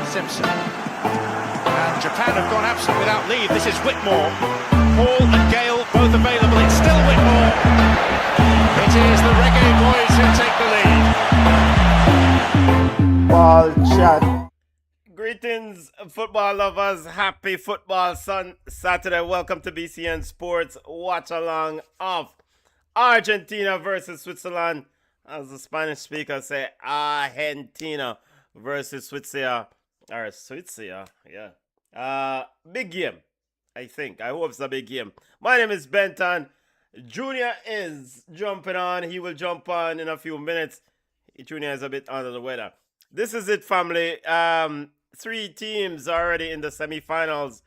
Simpson. And Japan have gone absent without leave. This is Whitmore. Hall and Gale both available. It's still Whitmore. It is the Reggae Boys who take the lead. Ball chat. Greetings, football lovers. Happy Football Saturday. Welcome to BCN Sports watch along of Argentina versus Switzerland. As the Spanish speakers say, Argentina versus Switzerland. Or Switzerland, yeah. Big game, I think. I hope it's a big game. My name is Benton. Junior is jumping on. He will jump on in a few minutes. Junior is a bit under the weather. This is it, family. 3 teams already in the semifinals.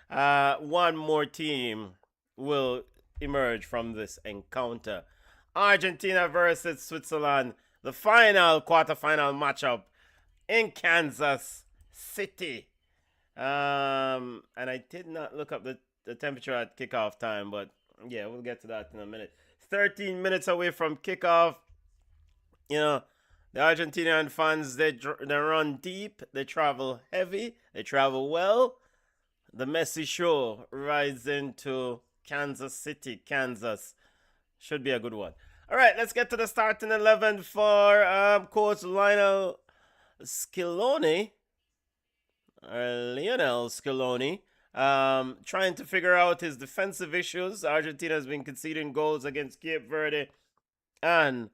One more team will emerge from this encounter. Argentina versus Switzerland. The final quarterfinal matchup in Kansas City. And I did not look up the temperature at kickoff time, but yeah, we'll get to that in a minute. 13 minutes away from kickoff. You know, the Argentinian fans, they run deep, they travel heavy, they travel well. The Messi show rides into Kansas City, Kansas. Should be a good one. All right, let's get to the starting 11 for Coach Lionel Scaloni. Trying to figure out his defensive issues. Argentina has been conceding goals against Cape Verde and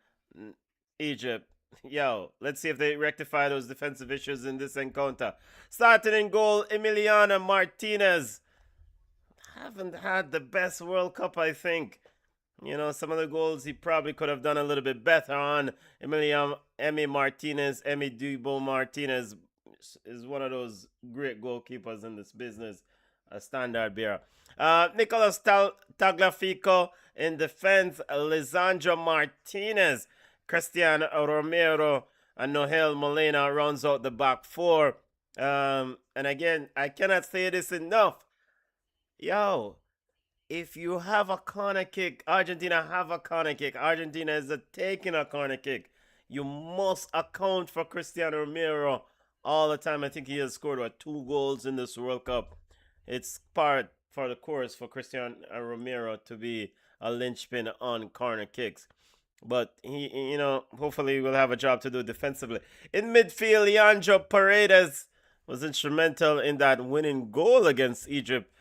Egypt. Yo, let's see if they rectify those defensive issues in this encounter. Starting in goal, Emiliano Martinez. Haven't had the best World Cup, I think. You know, some of the goals he probably could have done a little bit better on. Emi Dubo Martinez is one of those great goalkeepers in this business. A standard bearer. Nicolas Tagliafico in defense. Lisandro Martinez. Cristian Romero and Noel Molina rounds out the back 4. And again, I cannot say this enough. Yo, if you have a corner kick, Argentina have a corner kick. Argentina is taking a corner kick. You must account for Cristiano Romero all the time. I think he has scored 2 goals in this World Cup. It's part for the course for Cristiano Romero to be a linchpin on corner kicks. But he, you know, hopefully will have a job to do defensively. In midfield, Leandro Paredes was instrumental in that winning goal against Egypt.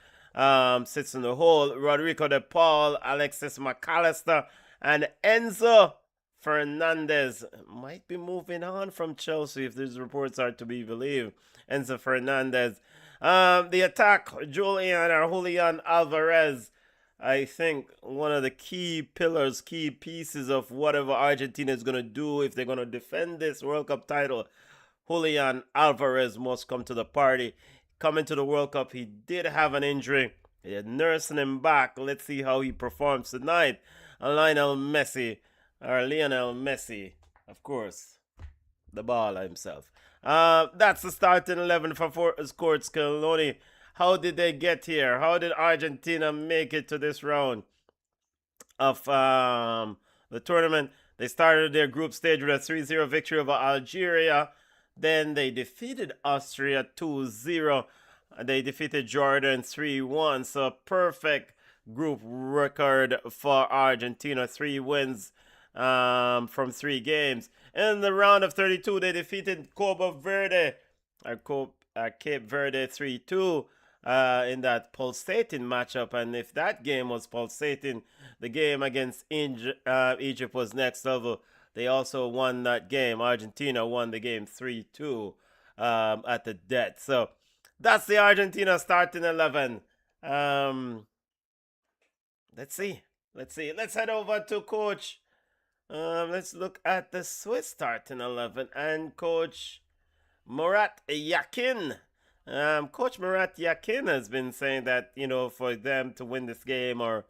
Sits in the hole. Rodrigo de Paul, Alexis McAllister, and Enzo Fernandez might be moving on from Chelsea if these reports are to be believed. Enzo Fernandez. The attack, Julian Alvarez. I think one of the key pillars, key pieces of whatever Argentina is going to do if they're going to defend this World Cup title, Julian Alvarez must come to the party. Coming to the World Cup, he did have an injury. They're nursing him back. Let's see how he performs tonight. Lionel Messi, of course, the baller himself. That's the starting 11 for Coach Scaloni. How did they get here? How did Argentina make it to this round of the tournament? They started their group stage with a 3-0 victory over Algeria. Then they defeated Austria 2-0. They defeated Jordan 3-1. So perfect group record for Argentina. 3 wins from 3 games. In the round of 32, they defeated Cape Verde 3-2. In that pulsating matchup, and if that game was pulsating, the game against Egypt was next level. They also won that game. Argentina won the game 3-2 at the death. So that's the Argentina starting 11. Let's see. Let's head over to Coach. Let's look at the Swiss starting 11 and Coach Murat Yakin. Coach Murat Yakin has been saying that, you know, for them to win this game, or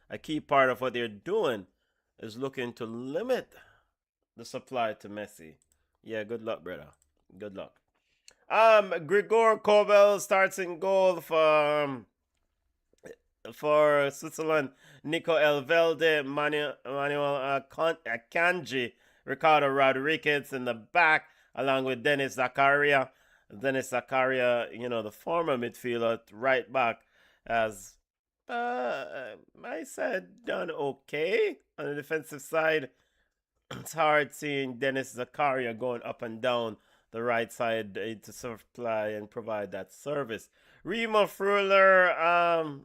a key part of what they're doing is looking to limit the supply to Messi. Yeah, good luck, brother. Good luck. Grigor Kobel starts in goal for Switzerland. Nico Elvelde, Manuel Akanji, Ricardo Rodriguez in the back, along with Dennis Zakaria. Dennis Zakaria, the former midfielder, right back, has I said done okay on the defensive side. It's hard seeing Dennis Zakaria going up and down the right side to supply and provide that service. Remo Fruler,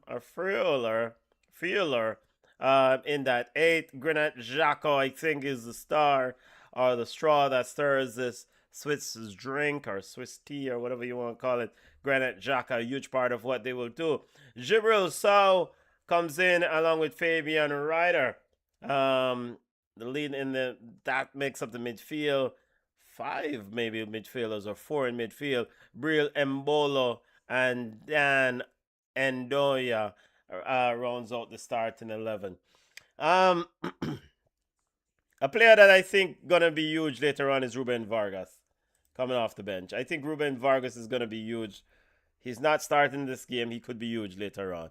or Fuller, in that eight. Granit Xhaka, I think, is the star or the straw that stirs this Swiss drink or Swiss tea or whatever you want to call it. Granit Xhaka, a huge part of what they will do. Jibril Sow comes in along with Fabian Ryder. The lead in that makes up the midfield. Five maybe midfielders or four in midfield. Bril Mbolo and Dan Endoya rounds out the starting 11. Um, a player that I think gonna be huge later on is Ruben Vargas coming off the bench. I think Ruben Vargas is gonna be huge. He's not starting this game. He could be huge later on.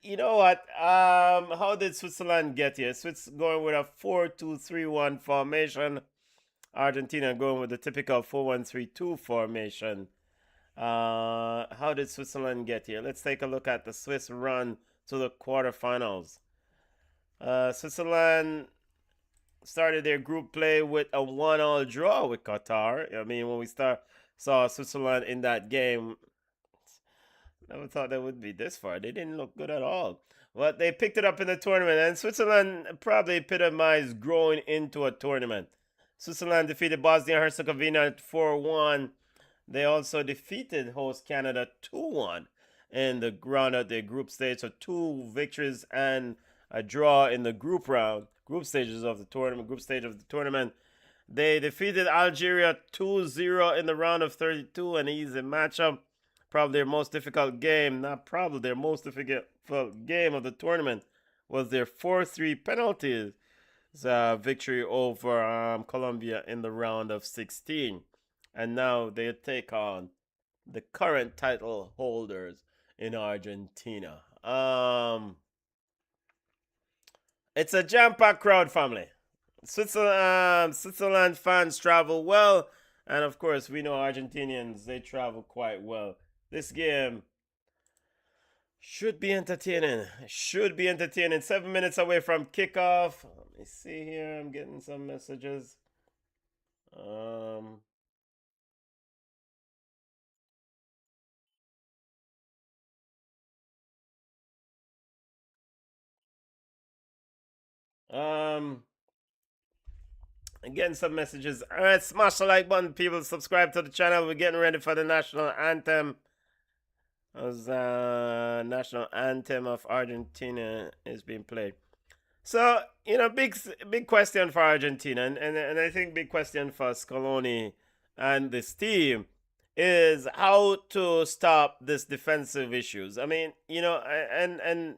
You know what? How did Switzerland get here? Swiss going with a 4-2-3-1 formation. Argentina going with the typical 4-1-3-2 formation. How did Switzerland get here? Let's take a look at the Swiss run to the quarterfinals. Switzerland started their group play with a 1-all draw with Qatar. I mean, when we saw Switzerland in that game, never thought they would be this far. They didn't look good at all. But they picked it up in the tournament, and Switzerland probably epitomized growing into a tournament. Switzerland defeated Bosnia and Herzegovina 4-1. They also defeated host Canada 2-1 in the round of their group stage. So 2 victories and a draw in the group stage of the tournament. They defeated Algeria 2-0 in the round of 32, an easy matchup. Probably their most difficult game, not probably their most difficult game of the tournament, was their 4-3 penalties victory over Colombia in the round of 16. And now they take on the current title holders in Argentina. It's a jam-packed crowd, family. Switzerland fans travel well, and of course we know Argentinians, they travel quite well. This game should be entertaining. 7 minutes away from kickoff. Let me see here. I'm getting some messages. Getting some messages. All right, smash the like button, people. Subscribe to the channel. We're getting ready for the national anthem. National anthem of Argentina is being played. So, big question for Argentina, and I think big question for Scaloni and this team is how to stop this defensive issues. I mean, and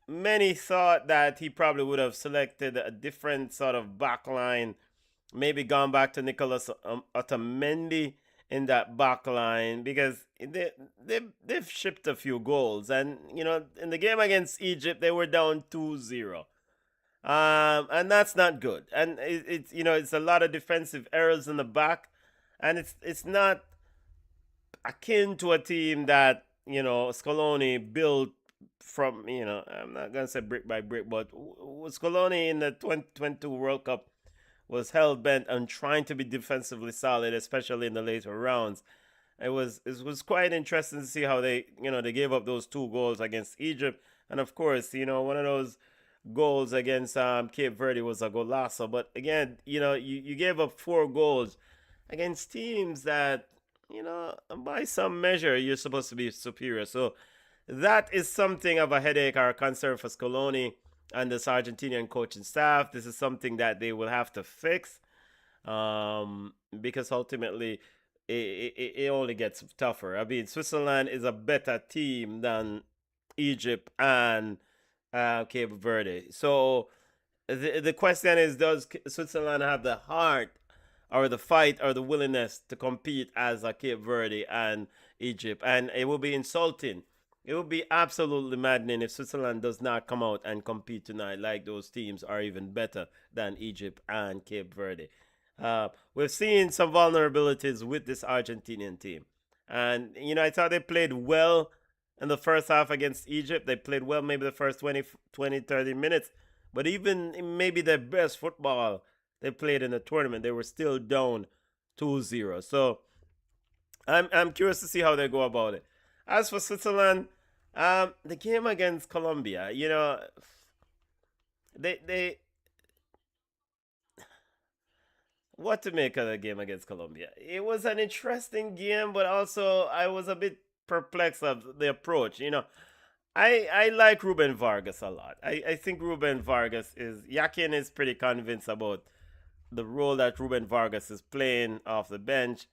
many thought that he probably would have selected a different sort of back line, maybe gone back to Nicolas Otamendi in that back line, because they've shipped a few goals. And, in the game against Egypt, they were down 2-0. And that's not good. And it's a lot of defensive errors in the back. And it's not akin to a team that, Scaloni built from, I'm not going to say brick by brick, but Scaloni in the 2022 World Cup was hell bent on trying to be defensively solid, especially in the later rounds. It was quite interesting to see how they gave up those 2 goals against Egypt, and of course, one of those goals against Cape Verde was a golazo. But again, you gave up 4 goals against teams that by some measure you're supposed to be superior. So that is something of a headache or a concern for Scaloni and this Argentinian coaching staff. This is something that they will have to fix, because ultimately it only gets tougher. I mean, Switzerland is a better team than Egypt and Cape Verde. So the question is, does Switzerland have the heart or the fight or the willingness to compete as a Cape Verde and Egypt? And it will be insulting. It would be absolutely maddening if Switzerland does not come out and compete tonight like those teams are even better than Egypt and Cape Verde. We've seen some vulnerabilities with this Argentinian team. And, I thought they played well in the first half against Egypt. They played well maybe the first 20, 30 minutes. But even maybe their best football they played in the tournament, they were still down 2-0. So I'm curious to see how they go about it. As for Switzerland, the game against Colombia, they what to make of the game against Colombia? It was an interesting game, but also I was a bit perplexed of the approach. I like Ruben Vargas a lot. I think Ruben Vargas Yakin is pretty convinced about the role that Ruben Vargas is playing off the bench.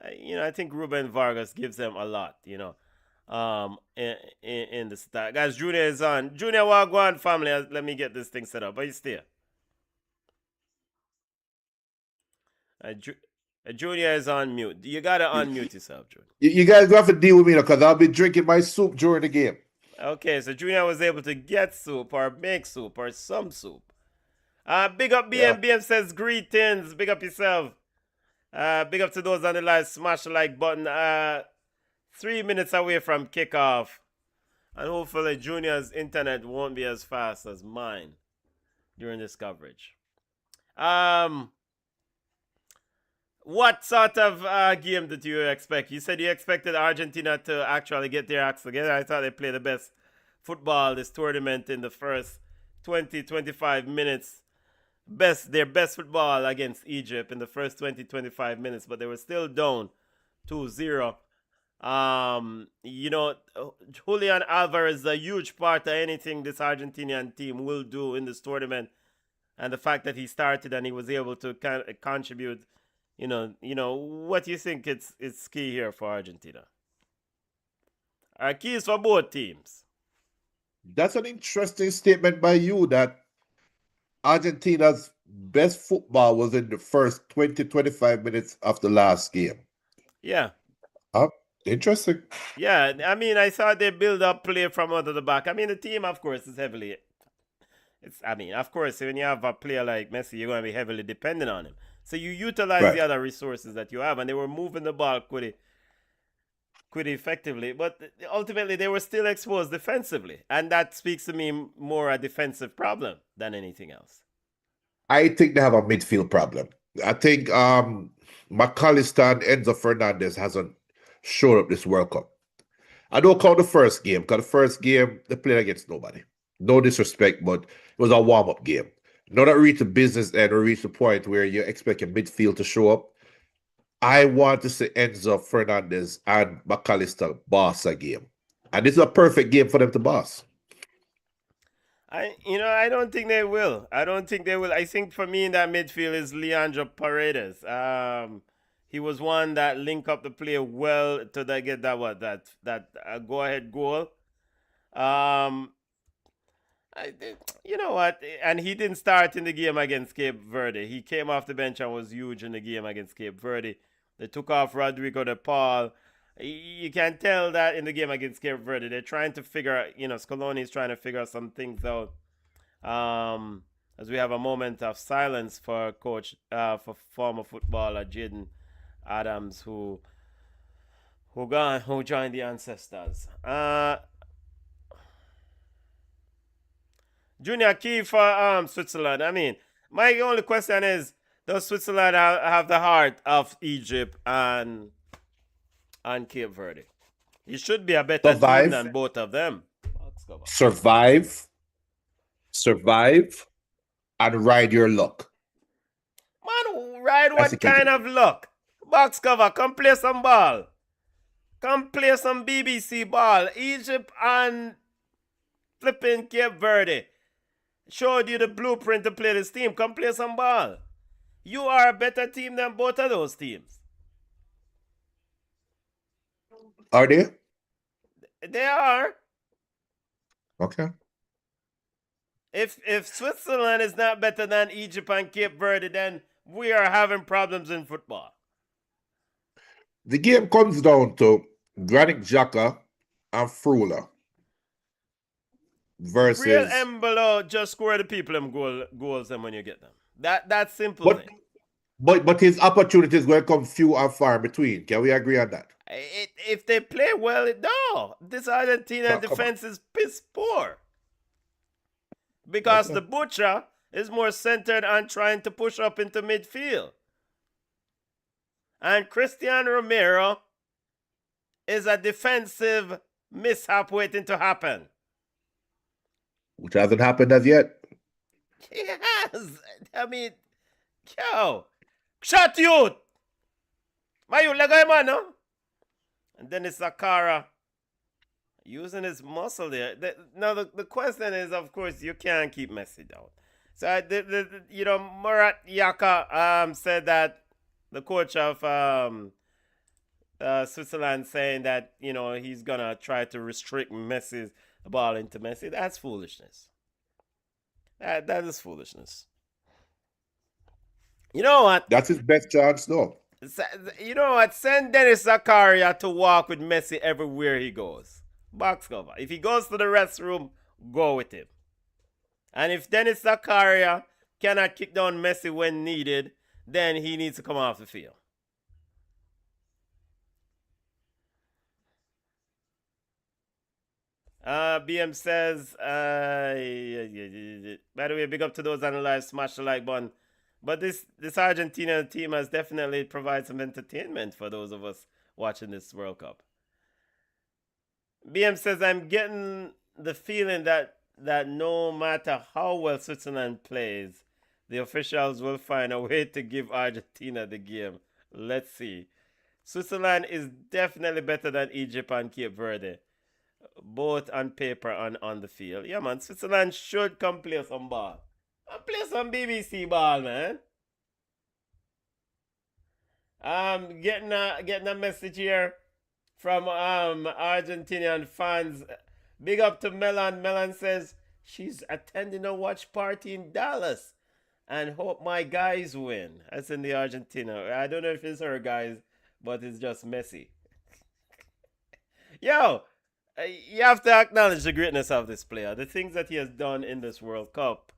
I think Ruben Vargas gives them a lot, in the start. Guys, Junior is on. Junior, Wagwan family, let me get this thing set up. Are you still? Junior is on mute. You gotta unmute yourself, Junior. You guys have to deal with me now because I'll be drinking my soup during the game. Okay, so Junior was able to get soup or make soup or some soup. Big up BM. Yeah. BM says greetings. Big up yourself. Big up to those on the live. Smash the like button. 3 minutes away from kickoff. And hopefully Junior's internet won't be as fast as mine during this coverage. What sort of game did you expect? You said you expected Argentina to actually get their acts together. I thought they played the best football this tournament in the first 20-25 minutes. Their best football against Egypt in the first 20-25 minutes, but they were still down 2-0. Julian Alvarez is a huge part of anything this Argentinian team will do in this tournament. And the fact that he started and he was able to contribute, what do you think it's key here for Argentina? Our keys for both teams. That's an interesting statement by you that Argentina's best football was in the first 20-25 minutes of the last game. Yeah. Interesting. Yeah, I mean, I thought they build up play from under the back. I mean, the team, of course, is heavily. Of course, when you have a player like Messi, you're going to be heavily dependent on him. So you utilize the other resources that you have, and they were moving the ball quite effectively. But ultimately, they were still exposed defensively, and that speaks to me more a defensive problem than anything else. I think they have a midfield problem. I think McAllister and Enzo Fernandez hasn't showed up this World Cup. I don't call the first game, because the first game, they played against nobody. No disrespect, but it was a warm-up game. Now that we reach the business end or reach the point where you expect your midfield to show up, I want to see Enzo Fernandez and McAllister boss a game. And this is a perfect game for them to boss. I don't think they will. I think for me in that midfield is Leandro Paredes. He was one that linked up the play well to get that go-ahead goal. You know what? And he didn't start in the game against Cape Verde. He came off the bench and was huge in the game against Cape Verde. They took off Rodrigo de Paul. You can tell that in the game against Cape Verde. They're trying to figure out, Scaloni is trying to figure some things out. As we have a moment of silence for for former footballer Jaden Adams, who joined the ancestors. Junior, key for Switzerland. I mean, my only question is, does Switzerland have the heart of Egypt and Cape Verde? It should be a better team than both of them. Survive, and ride your luck. Man, ride what kind of luck? Box cover, come play some ball. Come play some BBC ball. Egypt and flipping Cape Verde showed you the blueprint to play this team. Come play some ball. You are a better team than both of those teams. Are they? They are. Okay. If Switzerland is not better than Egypt and Cape Verde, then we are having problems in football. The game comes down to Granit Xhaka and Frula versus Real Embolo just score the people them goals them when you get them. That's simple thing. But his opportunities will come few and far in between. Can we agree on that? If they play well, no. This Argentina No, come on. defense is piss poor. Because Okay. the Butcher is more centered on trying to push up into midfield. And Christian Romero is a defensive mishap waiting to happen. Which hasn't happened as yet. He has. I mean, yo, shot you. Why you leg man, no? And then it's Sakara using his muscle there. Now the question is, of course, you can't keep Messi down. So Murat Yaka said that the coach of Switzerland saying that he's gonna try to restrict Messi's ball into Messi. That's foolishness. That is foolishness. You know what? That's his best chance, though. You know what? Send Dennis Zakaria to walk with Messi everywhere he goes. Box cover. If he goes to the restroom, go with him. And if Dennis Zakaria cannot kick down Messi when needed, then he needs to come off the field. BM says, by the way, big up to those on the live, smash the like button. But this Argentina team has definitely provided some entertainment for those of us watching this World Cup. BM says, I'm getting the feeling that no matter how well Switzerland plays, the officials will find a way to give Argentina the game. Let's see. Switzerland is definitely better than Egypt and Cape Verde, both on paper and on the field. Yeah, man, Switzerland should come play some ball. And play some BBC ball, man. Getting a message here from Argentinian fans. Big up to Melan. Melan says she's attending a watch party in Dallas and hope my guys win. That's in the Argentina. I don't know if it's her guys, but it's just Messi. Yo, you have to acknowledge the greatness of this player. The things that he has done in this World Cup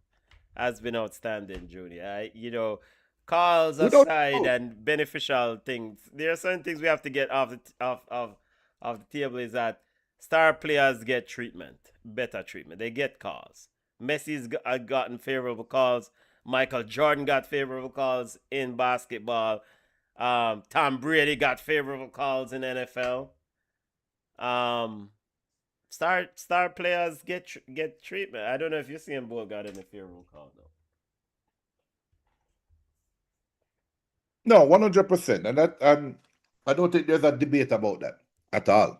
has been outstanding, Junior. Calls aside and beneficial things. There are certain things we have to get off the table. Is that star players get better treatment. They get calls. Messi's gotten favorable calls. Michael Jordan got favorable calls in basketball. Tom Brady got favorable calls in NFL. Star players get treatment. I don't know if Usain Bolt got any favorable call though. No, 100%. And that I don't think there's a debate about that at all.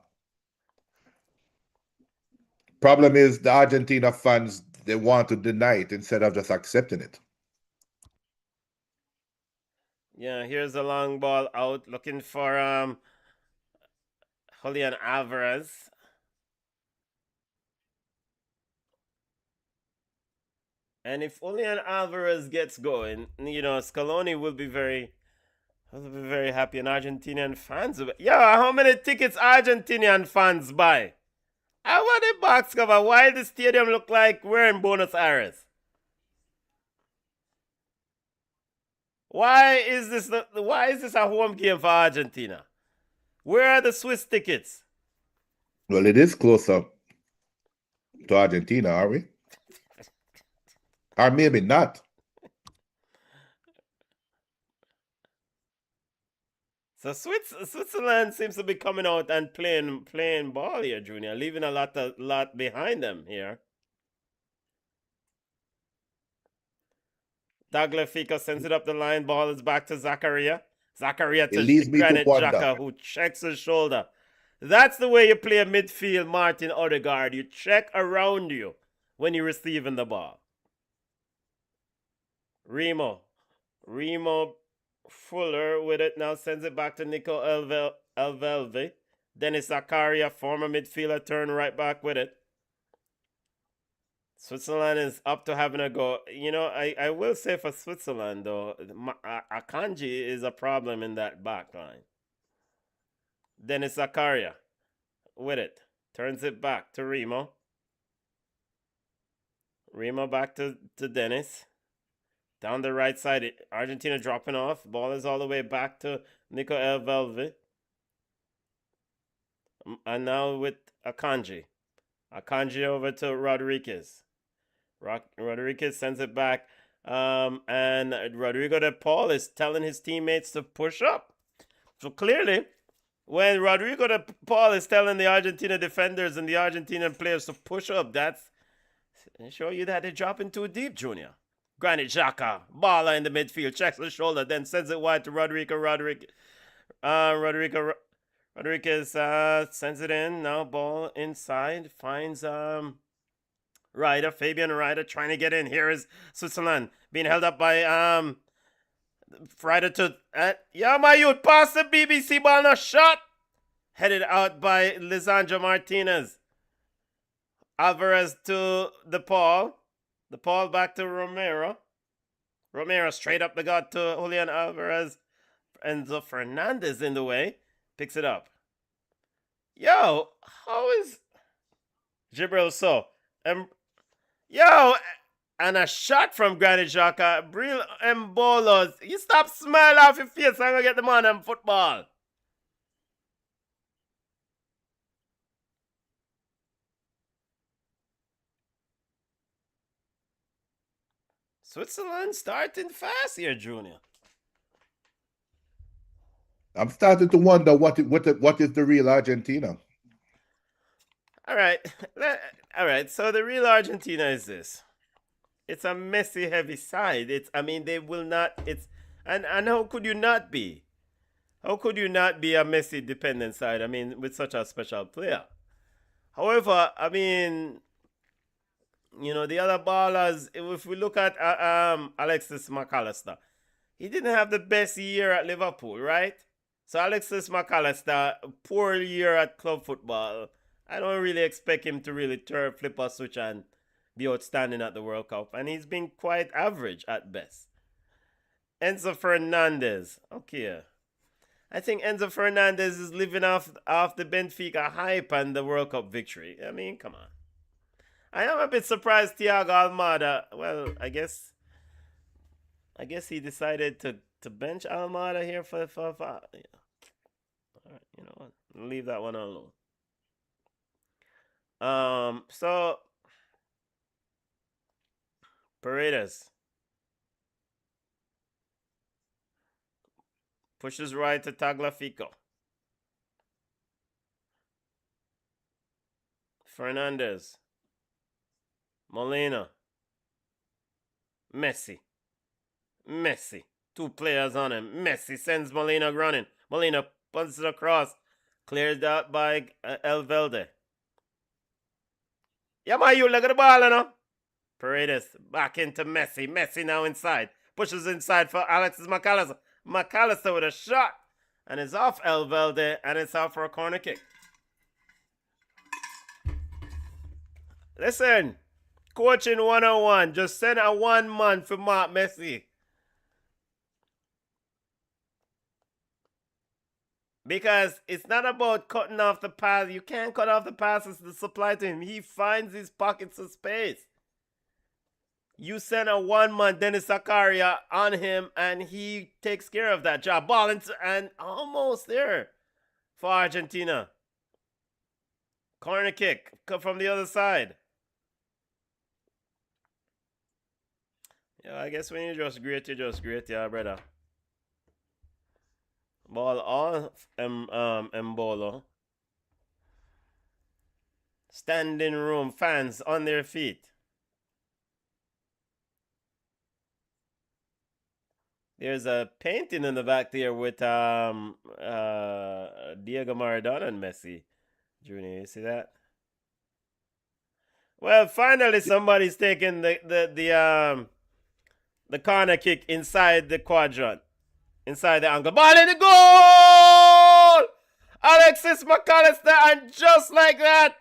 Problem is the Argentina fans, they want to deny it instead of just accepting it. Yeah, here's a long ball out looking for Julian Alvarez. And if Julian Alvarez gets going, Scaloni will be very happy, and Argentinian fans will be. Yeah, how many tickets Argentinian fans buy? I want a box cover. Why the stadium look like we're in Buenos Aires? Why is this a home game for Argentina? Where are the Swiss tickets? Well, it is closer to Argentina, are we? Or maybe not. So Switzerland seems to be coming out and playing ball here, Junior, leaving a lot behind them here. Tagliafico sends it up the line. Ball is back to Zakaria. Zakaria to Granit Xhaka, who checks his shoulder. That's the way you play a midfield, Martin Odegaard. You check around you when you're receiving the ball. Remo Fuller with it now, sends it back to Nico Elvelve. Dennis Zakaria, former midfielder, turn right back with it. Switzerland is up to having a go. I will say for Switzerland, though, Akanji is a problem in that back line. Dennis Zakaria with it. Turns it back to Remo. Remo back to Dennis. Down the right side, Argentina dropping off. Ball is all the way back to Nico Elvelve. And now with Akanji. Akanji over to Rodriguez. Rodriguez sends it back. And Rodrigo de Paul is telling his teammates to push up. So clearly, when Rodrigo de Paul is telling the Argentina defenders and the Argentinian players to push up, that's show you that they're dropping too deep, Junior. Granit Xhaka, baller in the midfield, checks the shoulder, then sends it wide to Rodrigo. Rodriguez sends it in. Now ball inside, finds Ryder, Fabian Ryder trying to get in. Here is Switzerland being held up by Ryder to my youth, pass the BBC ball, no shot. Headed out by Lisandro Martinez. Alvarez to De Paul. De Paul back to Romero. Romero straight up the gut to Julian Alvarez. Enzo Fernandez in the way. Picks it up. Yo, how is Gibril so? And a shot from Granit Xhaka. Bril Mbolos. You stop smiling off your face. I'm going to get the man on football. Switzerland starting fast here, Junior. I'm starting to wonder what is the real Argentina. All right. So the real Argentina is this. It's a Messi heavy side. They will not. And how could you not be? How could you not be a Messi dependent side? With such a special player. However, the other ballers, if we look at Alexis McAllister, he didn't have the best year at Liverpool, right? So Alexis McAllister, poor year at club football. I don't really expect him to really flip a switch and be outstanding at the World Cup. And he's been quite average at best. Enzo Fernandez. Okay. I think Enzo Fernandez is living off the Benfica hype and the World Cup victory. Come on. I am a bit surprised Thiago Almada. Well, I guess he decided to bench Almada here for yeah. All right, you know what? Leave that one alone. So Paredes pushes right to Tagliafico. Fernandez. Molina. Messi. Two players on him. Messi sends Molina running. Molina punts it across. Cleared out by Elvelde. You look at the ball, Paredes back into Messi. Messi now inside. Pushes inside for Alexis McAllister. McAllister with a shot. And it's off Elvelde. And it's out for a corner kick. Listen. Coaching 101. Just send a 1 month for Mark Messi. Because it's not about cutting off the pass. You can't cut off the passes to supply to him. He finds his pockets of space. You send a 1 month Dennis Zakaria on him and he takes care of that job. Ball and almost there for Argentina. Corner kick from the other side. Yeah, I guess when you're just great, yeah, brother. Ball off Mbolo. Standing room, fans on their feet. There's a painting in the back there with Diego Maradona and Messi. Junior, you see that? Well, finally somebody's taking the corner kick inside the quadrant. Inside the angle. Ball in the goal! Alexis McAllister, and just like that,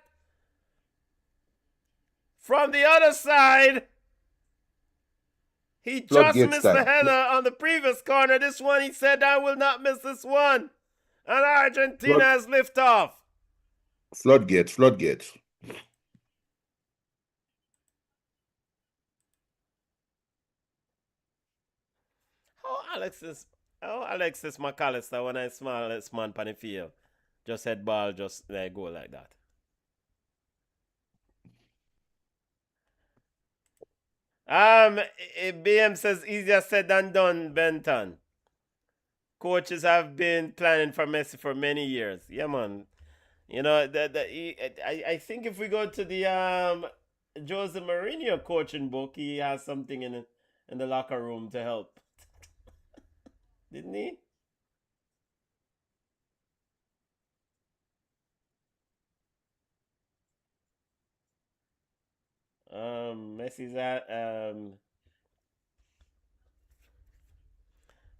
from the other side, he just missed the header on the previous corner. This one, he said, I will not miss this one. And Argentina has liftoff. Floodgates. How Alexis McAllister when I smile this man pan the field. Just head ball, just like go like that. BM says easier said than done, Benton. Coaches have been planning for Messi for many years. Yeah, man. You know, I think if we go to the Jose Mourinho coaching book, he has something in the locker room to help. Didn't he? Messi's at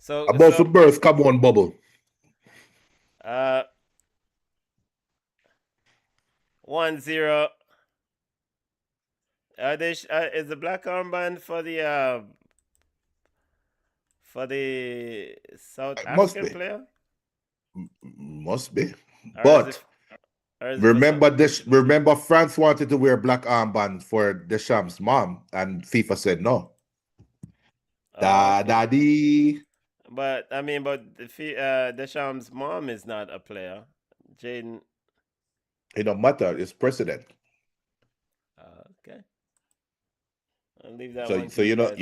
About to burst, come on, bubble. uh 1-0. Is the black armband for the South Must African be. player? Must be. Or But is it remember this. Remember, France wanted to wear black armband for Deschamps' mom, and FIFA said no. Okay. Daddy. But I mean, but Deschamps' mom is not a player. Jaden. It don't matter. It's president. Okay. I'll leave that So one. so you know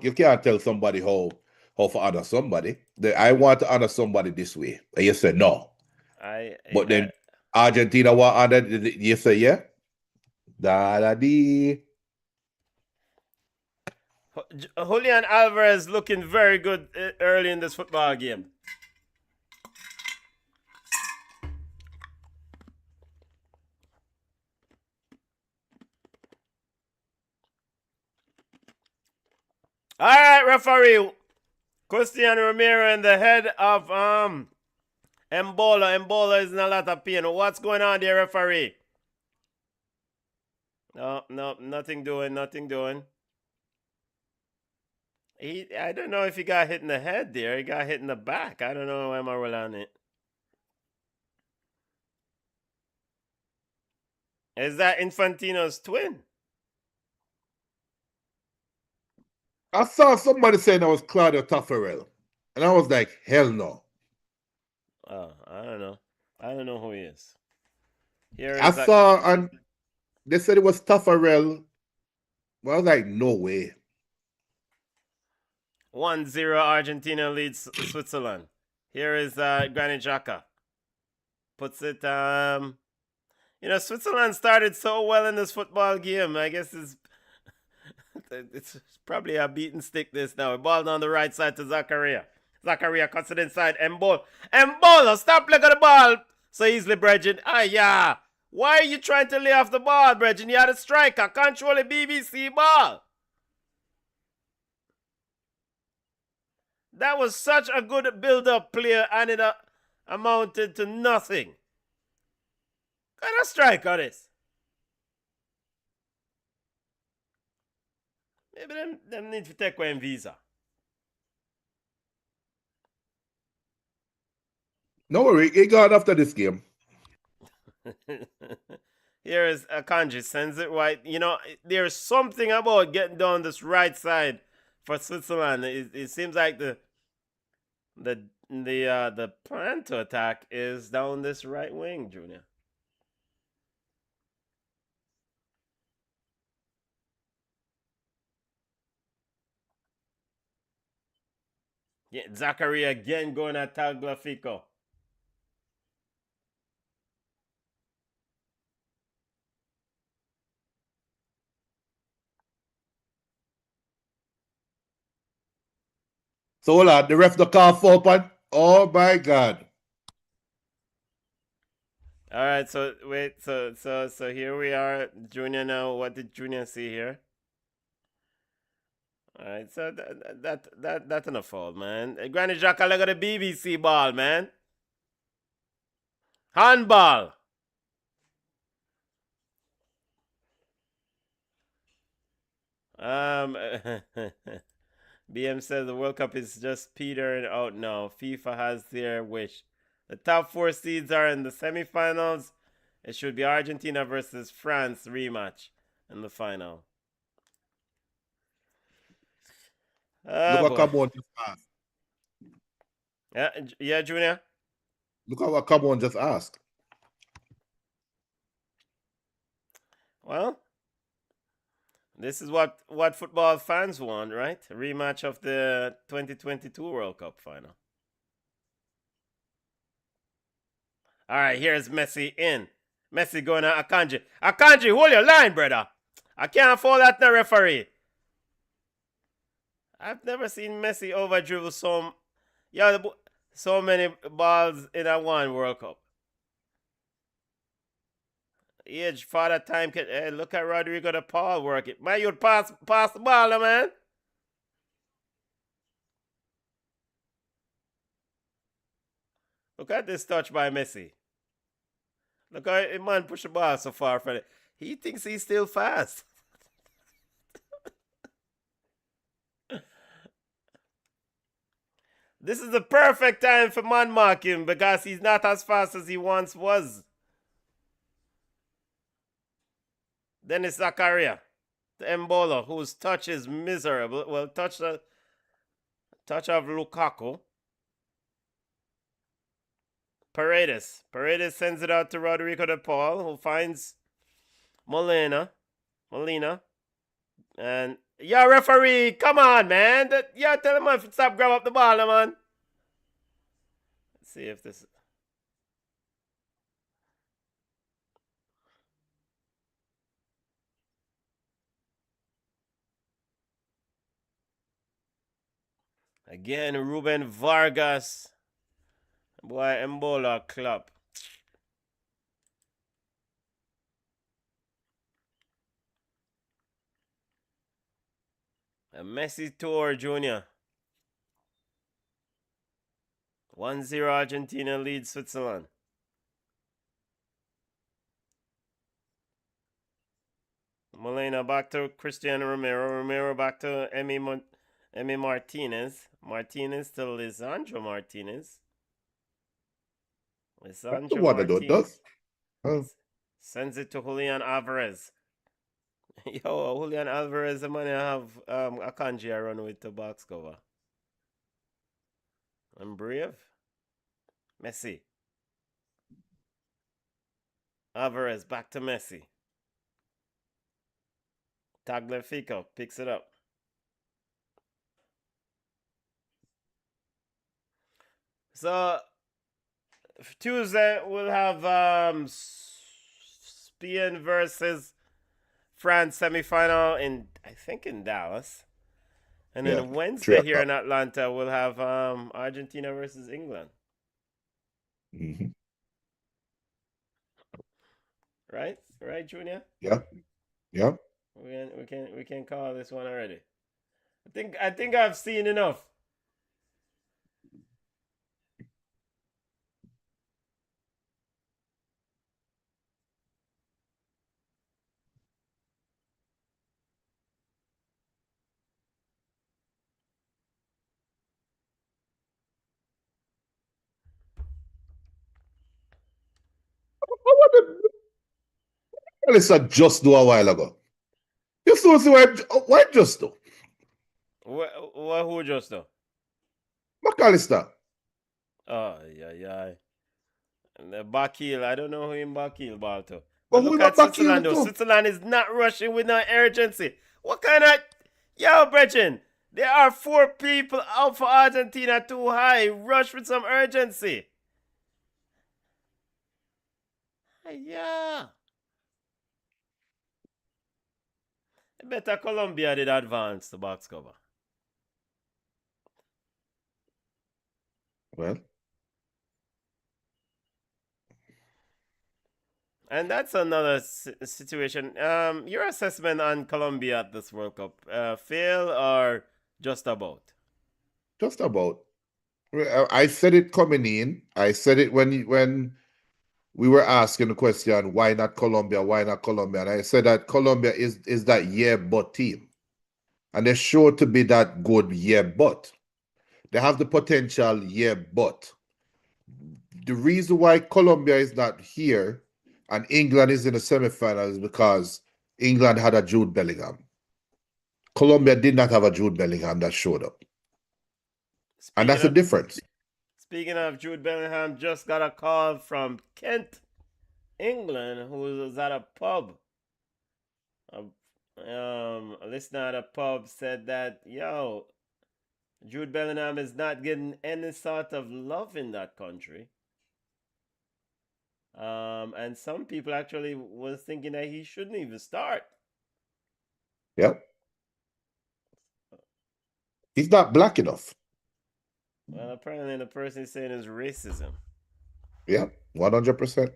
you can't tell somebody how to honor somebody. I want to honor somebody this way, and you say no. But then Argentina want honor. You say yeah. Daddy. Julian Alvarez looking very good early in this football game. All right, referee. Cristiano Romero in the head of Embola. Embola is in a lot of pain. What's going on there, referee? No, nothing doing. I don't know if he got hit in the head there. He got hit in the back. I don't know why am I roll on it. Is that Infantino's twin? I saw somebody saying that was Claudio Taffarel, and I was like, hell no. Oh, I don't know. I don't know who he is. I saw, and they said it was Taffarel. Well, I was like, no way. 1-0 Argentina leads Switzerland. Here is Granit Xhaka. Puts it, Switzerland started so well in this football game. I guess it's probably a beaten stick this now. Ball down the right side to Zakaria. Zakaria cuts it inside. Embola, stop leg of the ball. So easily, Bregin. Yeah. Why are you trying to lay off the ball, Bregin? You had a striker. Control the BBC ball. That was such a good build-up play, and it amounted to nothing. What kind of striker this? Maybe them need to take away visa. No worry, he got after this game. Here is Akanji, sends it right. There's something about getting down this right side for Switzerland. It seems like the plan to attack is down this right wing, Junior. Yeah, Zachary again going at Tagliafico. So hold on, the ref the call for pan. Oh my God. All right, so wait, so here we are, Junior. Now, what did Junior see here? All right, so that's enough fault, man. Granny Xhaka leg of the BBC ball, man. Handball. BM says the World Cup is just petering out now. FIFA has their wish. The top 4 seeds are in the semifinals. It should be Argentina versus France rematch in the final. Look what boy. Cameroon just asked. Yeah, Junior. Look at what Cameroon just asked. Well, this is what football fans want, right? A rematch of the 2022 World Cup final. All right, here's Messi in. Messi going to Akanji. Akanji, hold your line, brother. I can't afford that, no referee. I've never seen Messi over dribble so many balls in a one World Cup. Age, father, time. Hey, look at Rodrigo de Paul work it. Man, you'd pass the ball, man. Look at this touch by Messi. Look how a man push the ball so far from it. He thinks he's still fast. This is the perfect time for man marking because he's not as fast as he once was. Dennis Zakaria, the Embolo, whose touch is miserable. Well, touch of Lukaku. Paredes sends it out to Rodrigo de Paul, who finds Molina. And yeah, referee, come on, man. Tell him to stop grab up the ball, man. Let's see if this. Again, Ruben Vargas. Boy, Mbola club. A Messi tour, Junior. 1-0 Argentina leads Switzerland. Molina back to Cristiano Romero. Romero back to Emi Martinez. Martinez to Lisandro Martinez. That's what the does. Sends it to Julian Alvarez. Yo, Julian Alvarez, the man have Akanji I run with the box cover. I'm brave. Messi. Alvarez back to Messi. Tagliafico picks it up. So Tuesday we'll have Spain versus France semifinal I think in Dallas. And then Wednesday here in Atlanta we'll have Argentina versus England. Mm-hmm. Right, Junior? Yeah. We can call this one already. I think I've seen enough. Listen, just do a while ago. You still see why just do? Who just do? McAllister. Oh, yeah. And the Bakil, I don't know who in Bakil ball to. But look at Switzerland though. Switzerland is not rushing with no urgency. What kind of... Yo, Brethren, there are 4 people out for Argentina too high. Rush with some urgency. Yeah. Better Colombia did advance the box cover. Well. And that's another situation. Your assessment on Colombia at this World Cup, fail or just about? Just about. I said it coming in. I said it when we were asking the question, why not Colombia? Why not Colombia? And I said that Colombia is that but team. And they're sure to be that good but. They have the potential but. The reason why Colombia is not here and England is in the semifinals is because England had a Jude Bellingham. Colombia did not have a Jude Bellingham that showed up. And that's the difference. Speaking of Jude Bellingham, just got a call from Kent, England, who was at a pub. A listener at a pub said that, yo, Jude Bellingham is not getting any sort of love in that country. And some people actually was thinking that he shouldn't even start. Yep. He's not black enough. Well, apparently the person is saying is racism. Yeah, 100%.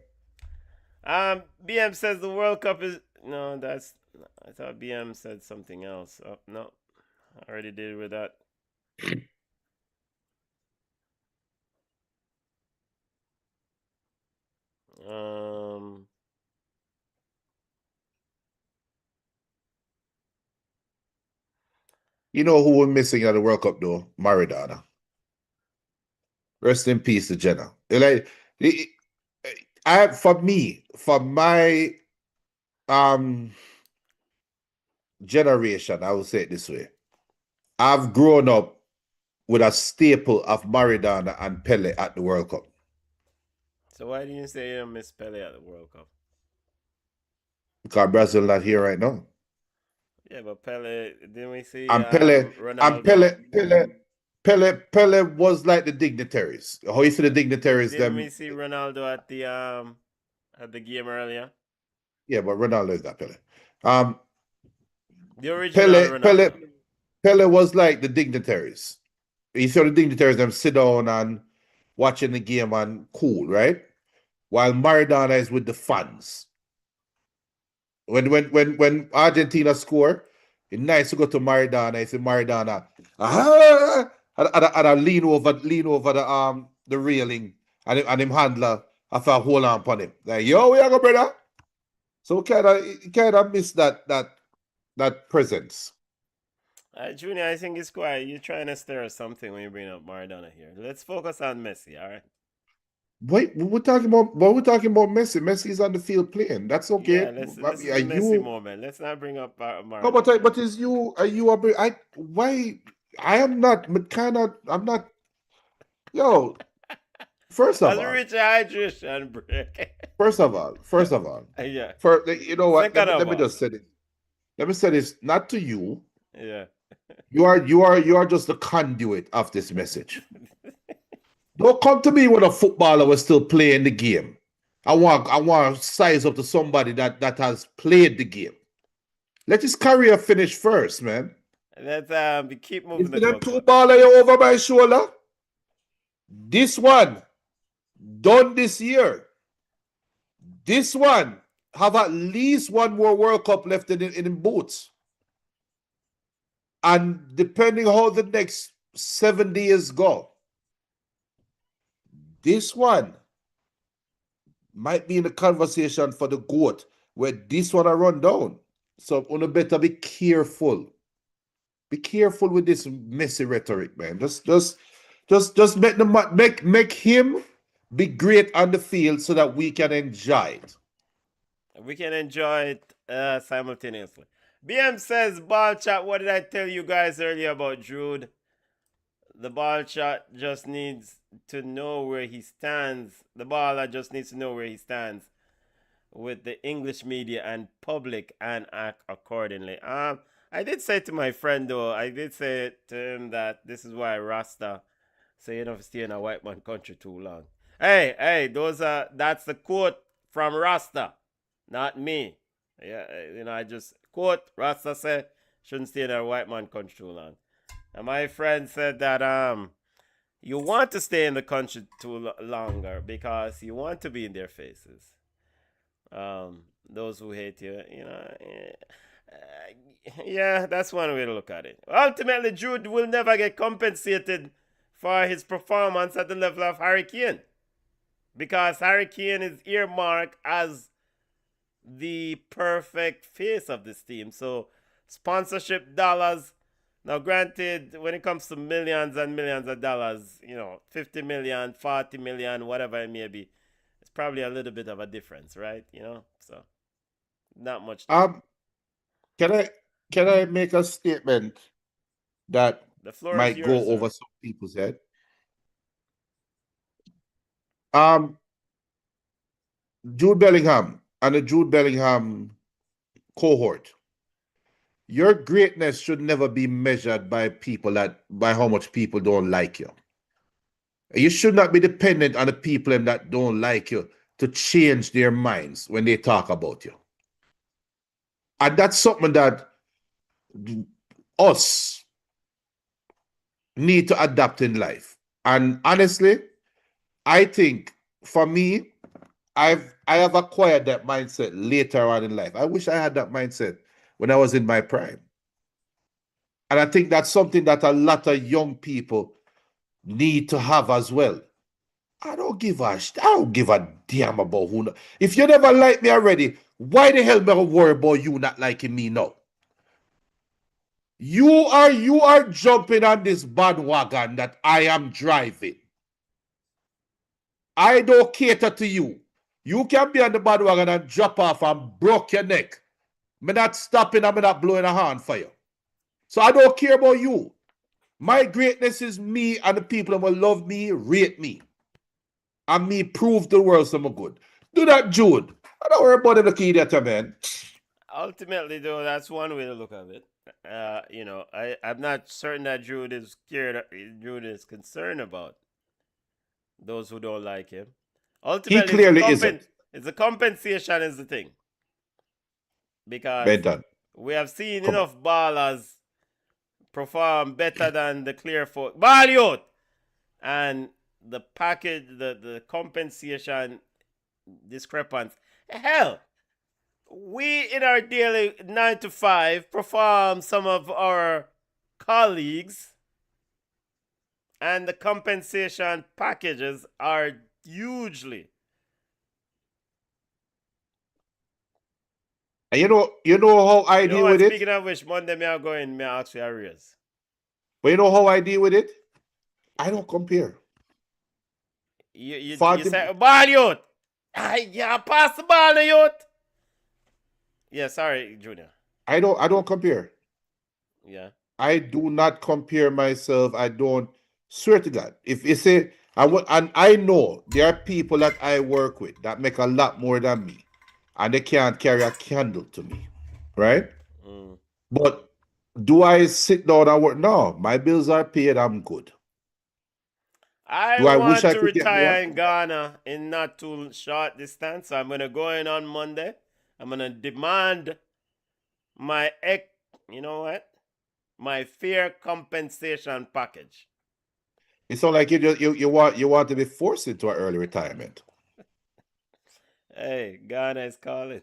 BM says the World Cup is no. That's I thought BM said something else. Oh no, I already did with that. You know who we're missing at the World Cup though? Maradona. Rest in peace to Jenna. Like, for my generation, I will say it this way. I've grown up with a staple of Maradona and Pele at the World Cup. So why didn't you say you don't miss Pele at the World Cup? Because Brazil not here right now. Yeah, but Pele, didn't we see And Pele, Ronaldo? Pele was like the dignitaries. How you see the dignitaries? Didn't we see Ronaldo at the game earlier? Yeah, but Ronaldo is not Pele. The original Ronaldo. Pele was like the dignitaries. You saw the dignitaries them sit down and watching the game and cool, right? While Maradona is with the fans. When Argentina score, it's nice to go to Maradona. I say Maradona, and I lean over the railing, and him handler, I thought hold on upon him. Like, yo, where you go, brother? So kind of miss that presence. Junior, I think it's quiet. You're trying to stir something when you bring up Maradona here. Let's focus on Messi, all right? Wait, we're talking about Messi. Messi is on the field playing. That's okay. Yeah, this is a Messi moment. Let's not bring up Maradona. No, but is you? Are you? Why? I am not. I'm not. Yo, first of all, reach a hydration break. First of all, yeah. You know what? Let me Second just say this. Let me say this, not to you. Yeah. You are just the conduit of this message. Don't come to me when a footballer was still playing the game. I want to size up to somebody that has played the game. Let his career finish first, man. Let's keep moving. The them two baller you over my shoulder. This one done this year. This one have at least one more World Cup left in boots. And depending how the next 7 days go, this one might be in the conversation for the GOAT, where this one I run down. So you better be careful. Be careful with this messy rhetoric, man. Just make him be great on the field so that we can enjoy it. We can enjoy it simultaneously. BM says, ball chat, what did I tell you guys earlier about Jude? The ball chat just needs to know where he stands. The baller just needs to know where he stands with the English media and public and act accordingly. I did say to my friend though, I did say to him that this is why Rasta say you don't stay in a white man country too long. Hey, that's the quote from Rasta, not me. Yeah, I just quote Rasta said shouldn't stay in a white man country too long. And my friend said that you want to stay in the country too longer because you want to be in their faces. Those who hate you, yeah, that's one way to look at it. Ultimately, Jude will never get compensated for his performance at the level of Harry Kane, because Harry Kane is earmarked as the perfect face of this team. So sponsorship dollars. Now, granted, when it comes to millions and millions of dollars, 50 million, 40 million, whatever it may be, it's probably a little bit of a difference, right? So not much. Can Can I make a statement that The floor is might yours, go sir. over some people's head? Um, Jude Bellingham and the Jude Bellingham cohort. Your greatness should never be measured by by how much people don't like you. You should not be dependent on the people that don't like you to change their minds when they talk about you. And that's something that us need to adapt in life. And honestly, I think for me, I have acquired that mindset later on in life. I wish I had that mindset when I was in my prime. And I think that's something that a lot of young people need to have as well. I don't give a damn about who. If you never like me already, why the hell am I worry about you not liking me now? You are jumping on this bandwagon that I am driving. I don't cater to you. You can be on the bandwagon and drop off and broke your neck. Me not stopping, I'm not blowing a horn for you. So I don't care about you. My greatness is me and the people that will love me, rate me. And me prove to the world some good. Do that, Jude. I don't worry about the idiot, man. Ultimately, though, that's one way to look at it. I'm not certain that Jude is scared. Jude is concerned about those who don't like him. He Ultimately, clearly isn't. it's a compensation is the thing, because Benton, we have seen come on. enough ballers perform better than the clear foot ball youth, and the package, the compensation discrepancy. Hell, we in our daily 9 to 5 perform some of our colleagues, and the compensation packages are hugely. And you know how I You know deal what? with it? Speaking of which, Monday me I go in, me I ask for a raise. But you know how I deal with it? I don't compare. You 40, say ball youth. Yeah, pass the ball, the youth. Yeah, sorry, Junior. I don't compare. Yeah. I do not compare myself. I don't swear to God. If you say I want, and I know there are people that I work with that make a lot more than me, and they can't carry a candle to me, right? Mm. But do I sit down and work? No, my bills are paid. I'm good. I Do I wish want I to could get more? retire in Ghana in not too short distance. So I'm gonna go in on Monday. I'm gonna demand my you know what? My fair compensation package. It sounds like you want to be forced into an early retirement. Hey, Ghana is calling.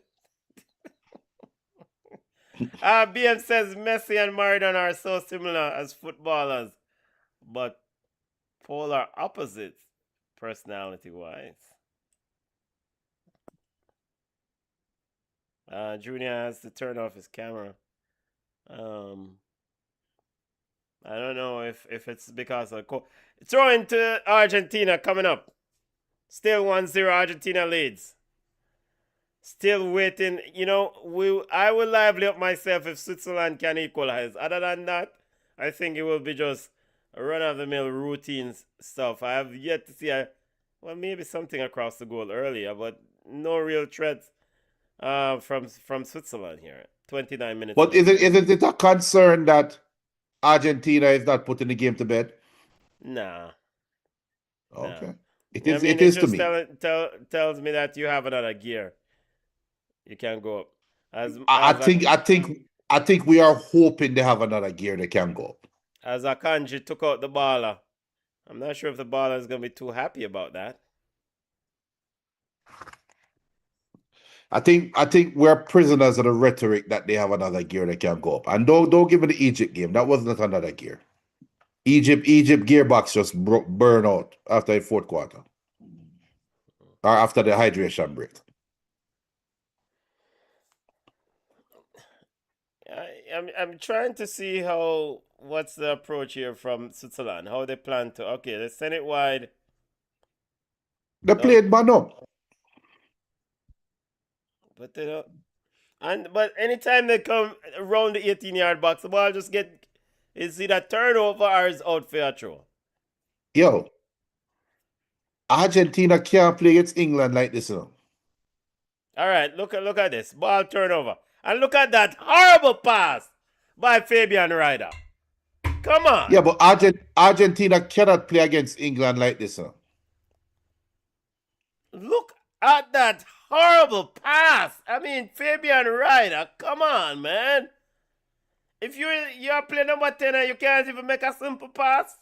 BM says Messi and Maradona are so similar as footballers, but polar opposites personality wise. Junior has to turn off his camera. Um, I don't know if it's because of throwing to Argentina coming up. Still 1-0 Argentina leads. Still waiting. I will lively up myself if Switzerland can equalize. Other than that, I think it will be just a run of the mill routine stuff. I have yet to see maybe something across the goal earlier, but no real threats from Switzerland here. 29 minutes But into the game. isn't it a concern that Argentina is not putting the game to bed? Nah, nah. Okay. I mean, It it is to just me. tells me that you have another gear. You can go up. I As a think I think we are hoping they have another gear they can go. as Akanji took out the baller. I'm not sure if the baller is gonna be too happy about that. I think we're prisoners of the rhetoric that they have another gear they can go up. And don't give me the Egypt game. That was not another gear. Egypt gearbox just burn out after the fourth quarter or after the hydration break. I'm trying to see what's the approach here from Switzerland. How they plan to they send it wide. They Don't played man up. but they don't But anytime they come around the 18-yard box, the ball just is either turnover or is out for a throw. Yo, Argentina can't play against England like this, you know. All right, look at this ball turnover, and look at that horrible pass by Fabian Ryder. Come on. Yeah, but Argentina cannot play against England like this, you know. Look at that horrible pass. I mean, Fabian Ryder, come on, man. If you're playing number 10 and you can't even make a simple pass.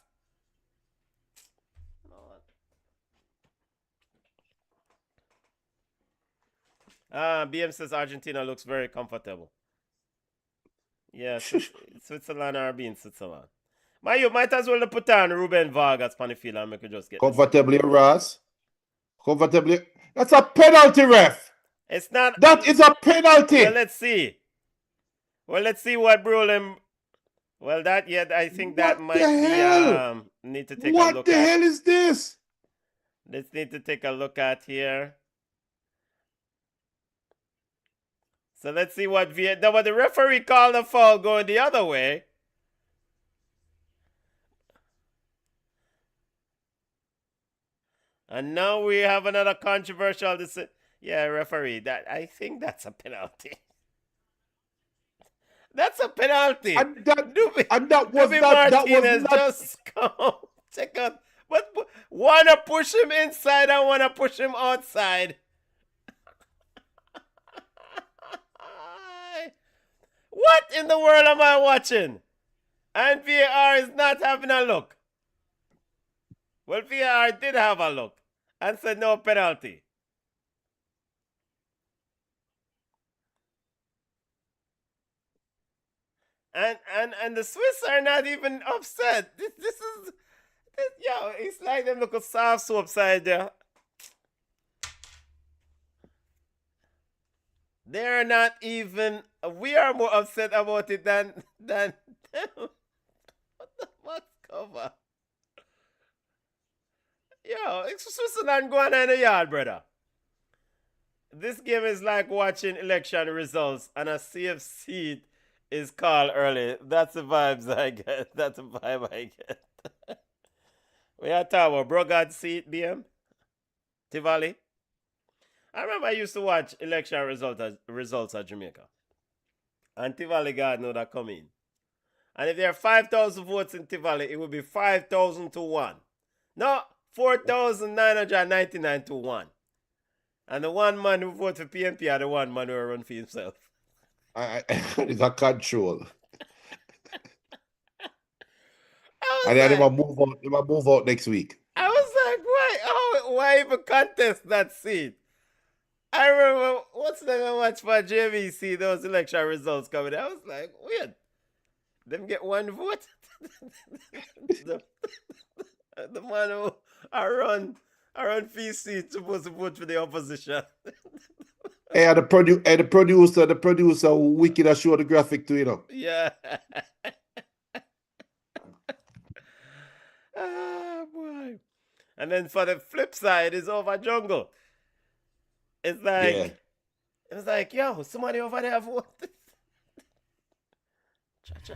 BM says Argentina looks very comfortable. Yeah, Switzerland are being Switzerland. You might as well put on Ruben Vargas on the field and make it just get comfortably, Ross. Comfortably. That's a penalty, ref. It's not. That is a penalty. Well, let's see. What Brolin. Well, I think that might be. Need to take a look at. What the hell is this? Let's need to take a look at here. So let's see what the referee called the foul going the other way. And now we have another controversial decision. Yeah, referee, I think that's a penalty. That's a penalty. And that was not. Just come check out. But wanna push him inside and wanna push him outside. What in the world am I watching? And VAR is not having a look. Well, VAR did have a look and said no penalty. And the Swiss are not even upset. This is it's like them look soft so upside there. They're not even. We are more upset about it than them. What the fuck cover? Yo, it's Switzerland going on in the yard, brother. This game is like watching election results and a safe seat is called early. That's the vibes I get. That's the vibe I get. We are talking about Brogard seat, BM? Tivoli? I remember I used to watch election results at Jamaica. And Tivoli God know that come in. And if there are 5,000 votes in Tivoli, it would be 5,000 to 1. No, 4,999 to 1. And the one man who voted for PNP are the one man who run for himself. It's a control. And then they will move out next week. I was like, why even contest that seat? I remember what's the watch for JVC, those election results coming. I was like, weird. Them get one vote. the man who I run for seat supposed to vote for the opposition. Hey, the producer wicked I show the graphic to, you know. Yeah. Ah, boy. And then for the flip side is over jungle. It's like It was like, yo, somebody over there voted. Cha-cha.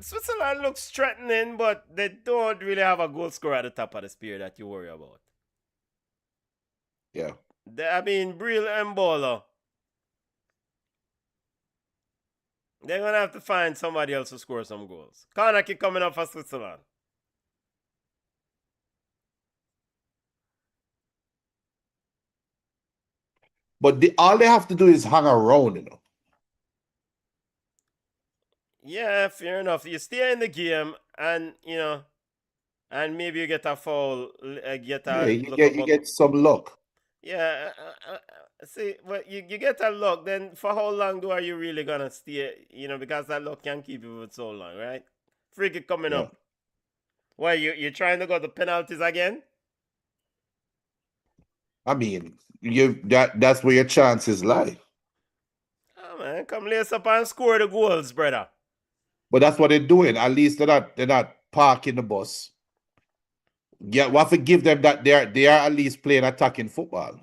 Switzerland looks threatening, but they don't really have a goal scorer at the top of the spear that you worry about. Yeah. Bril and Mbolo. They're going to have to find somebody else to score some goals. Corner kick coming up for Switzerland. But all they have to do is hang around, you know. Yeah, fair enough. You stay in the game and, you know, and maybe you get a foul. You get some luck. Yeah. See, but you get a luck, then for how long are you really going to stay? You know, because that luck can keep you for so long, right? Free kick coming up. Why, you're trying to go to penalties again? I mean, that's where your chances lie. Oh, man, come lace up and score the goals, brother. But that's what they're doing. At least they're not parking the bus. Yeah, we have to give them that they are at least playing attacking football.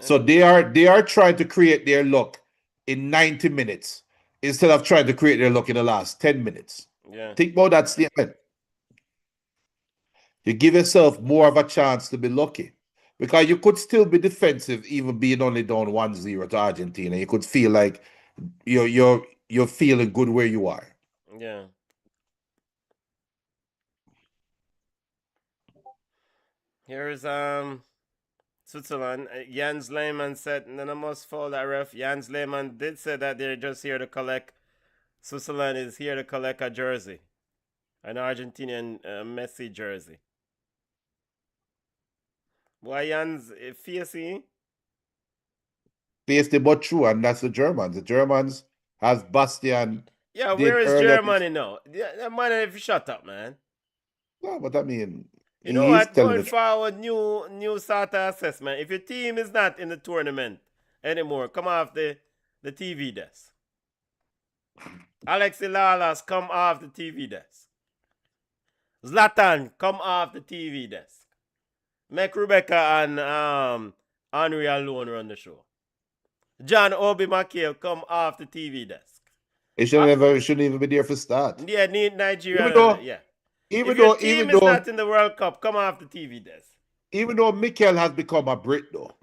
So they are trying to create their luck in 90 minutes instead of trying to create their luck in the last 10 minutes. Yeah. Think about that statement. You give yourself more of a chance to be lucky. Because you could still be defensive even being only down 1-0 to Argentina. You could feel like you're feeling good where you are. Yeah. Here's Switzerland. Jens Lehmann said, "None of us foul that ref." Jens Lehmann did say that they're just here to collect. Switzerland is here to collect a jersey, an Argentinian Messi jersey. Why Jens fiercey? Faced but true, and that's the Germans. The Germans, as Bastian Yeah, where did is earlier. Germany now? Yeah, man, if you shut up, man. No, but I mean, You know he is what? telling Going the truth. forward, new sort of assessment. If your team is not in the tournament anymore, come off the TV desk. Alexi Lalas, come off the TV desk. Zlatan, come off the TV desk. Make Rebecca and Henry alone run the show. John Obi Mikel, come off the TV desk. He shouldn't even be there for start. Yeah, need Nigeria. Even though, Yeah. even If your though, team even is though, not in the World Cup, come off the TV desk. even though Mikel has become a Brit, though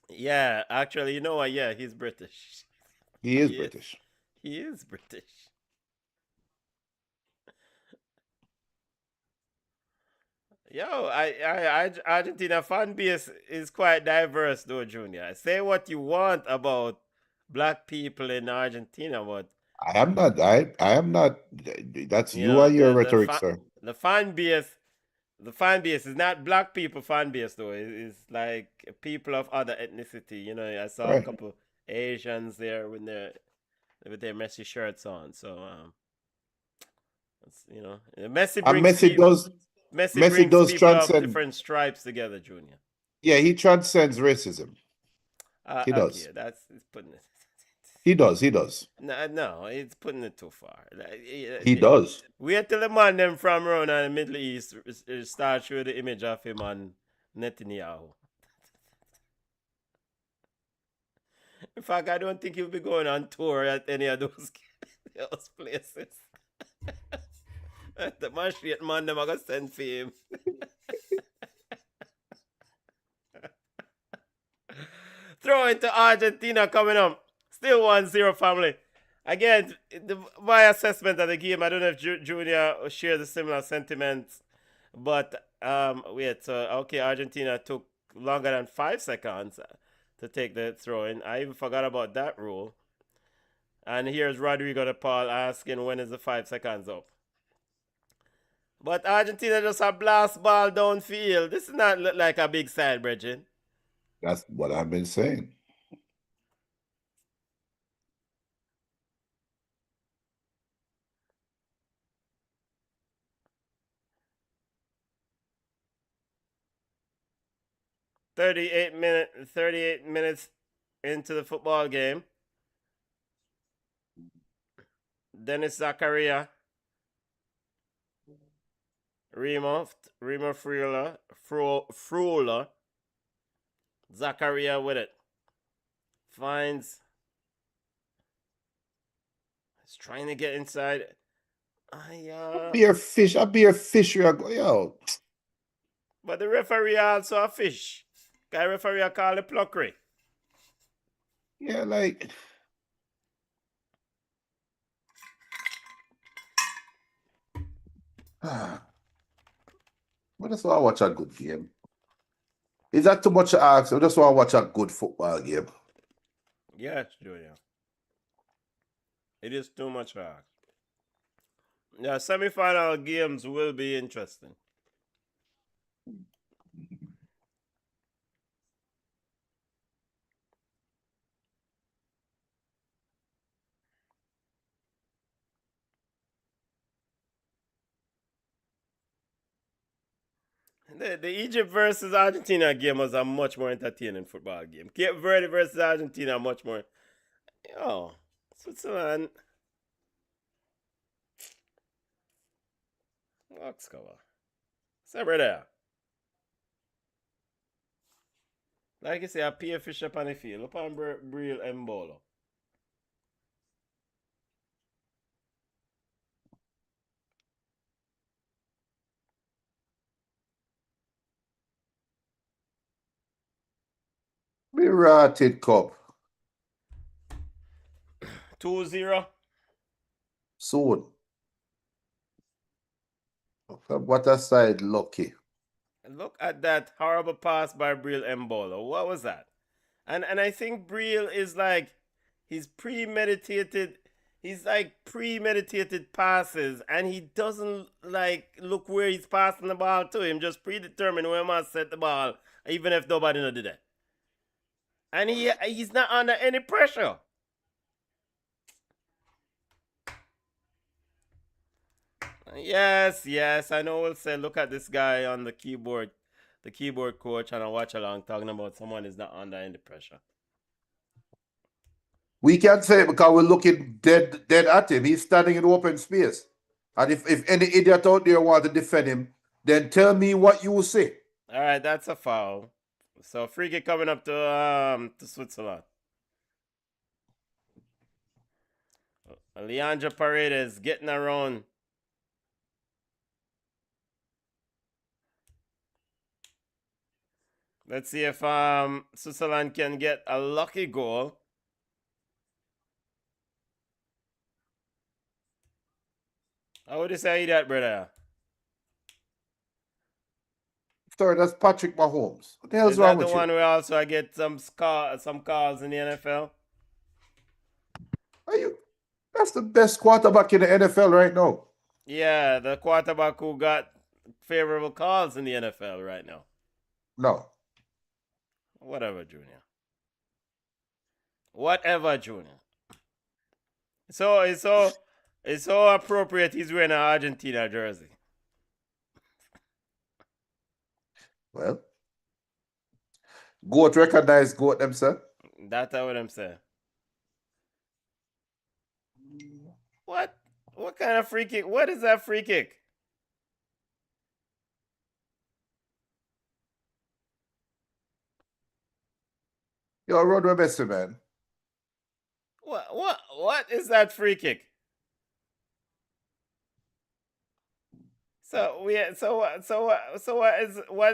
Yeah, actually, you know what? Yeah, he's British. he is He is. British. He is British. Yo, Argentina fan base is quite diverse, though, Junior. Say what you want about black people in Argentina, but I am not. I am not. That's you you know and your rhetoric, sir. the fan base, the fan base is not black people fan base though. It's like people of other ethnicity. You know, I saw a Right. couple Asians there with their Messi shirts on. So you know, Messi And brings Messi people. does. Messi Messi brings does people of transcend. different stripes together, Junior. Yeah, he transcends racism. He does. Okay, that's it's putting it. He does. He does. No, it's putting it too far. He does. Wait till the man them from around in the Middle East start showing the image of him on Netanyahu. In fact, I don't think he'll be going on tour at any of those places. The man straight man them are gonna send for him. Throw into Argentina coming up. Still 1-0 family. Again, my assessment of the game, I don't know if Junior shares the similar sentiments, but wait, so okay, Argentina took longer than 5 seconds to take the throw in. I even forgot about that rule. And here's Rodrigo de Paul asking when is the 5 seconds up. But Argentina just a blast ball downfield. This is not look like a big side, Bridget. That's what I've been saying. Thirty-eight minutes into the football game. Dennis Zakaria. Remo Frula. Zakaria with it. Finds. He's trying to get inside. Be a fish. I'll be a fish. Yo. But the referee also a fish. Guy referee call the pluckery. Yeah, like. I just want to watch a good game. Is that too much to ask? I just want to watch a good football game. Yes, Julia. It is too much to ask. Yeah, semi-final games will be interesting. The Egypt versus Argentina game was a much more entertaining football game. Cape Verde versus Argentina, much more. Oh, Switzerland. Box cover. Separate there. Like you say, I pay a fish up on the field. Look on Brill Mbolo. Me rotted cup. 2-0. Soon. What a side lucky. Look at that horrible pass by Brill Mbolo. What was that? And I think Brill is like he's premeditated. He's like premeditated passes, and he doesn't like look where he's passing the ball to him. Just predetermined where he must set the ball, even if nobody know did that. And he's not under any pressure. Yes, I know we'll say, look at this guy on the keyboard coach, and I watch along talking about someone is not under any pressure. We can't say it because we're looking dead at him. He's standing in open space. And if any idiot out there want to defend him, then tell me what you will say. All right, that's a foul. So free kick coming up to Switzerland. Leandro Paredes getting around. Let's see if Switzerland can get a lucky goal. How would you say that, brother? Sorry, that's Patrick Mahomes. What the hell's Is wrong that with the one you? where also I get some calls in the NFL? That's the best quarterback in the NFL right now. Yeah, the quarterback who got favorable calls in the NFL right now. No. Whatever, Junior. Whatever, Junior. So it's so appropriate he's wearing an Argentina jersey. Well, goat recognize goat them, sir. That's what I'm saying. What? What kind of free kick? What is that free kick? Yo, run with Messi, man. What is that free kick? So what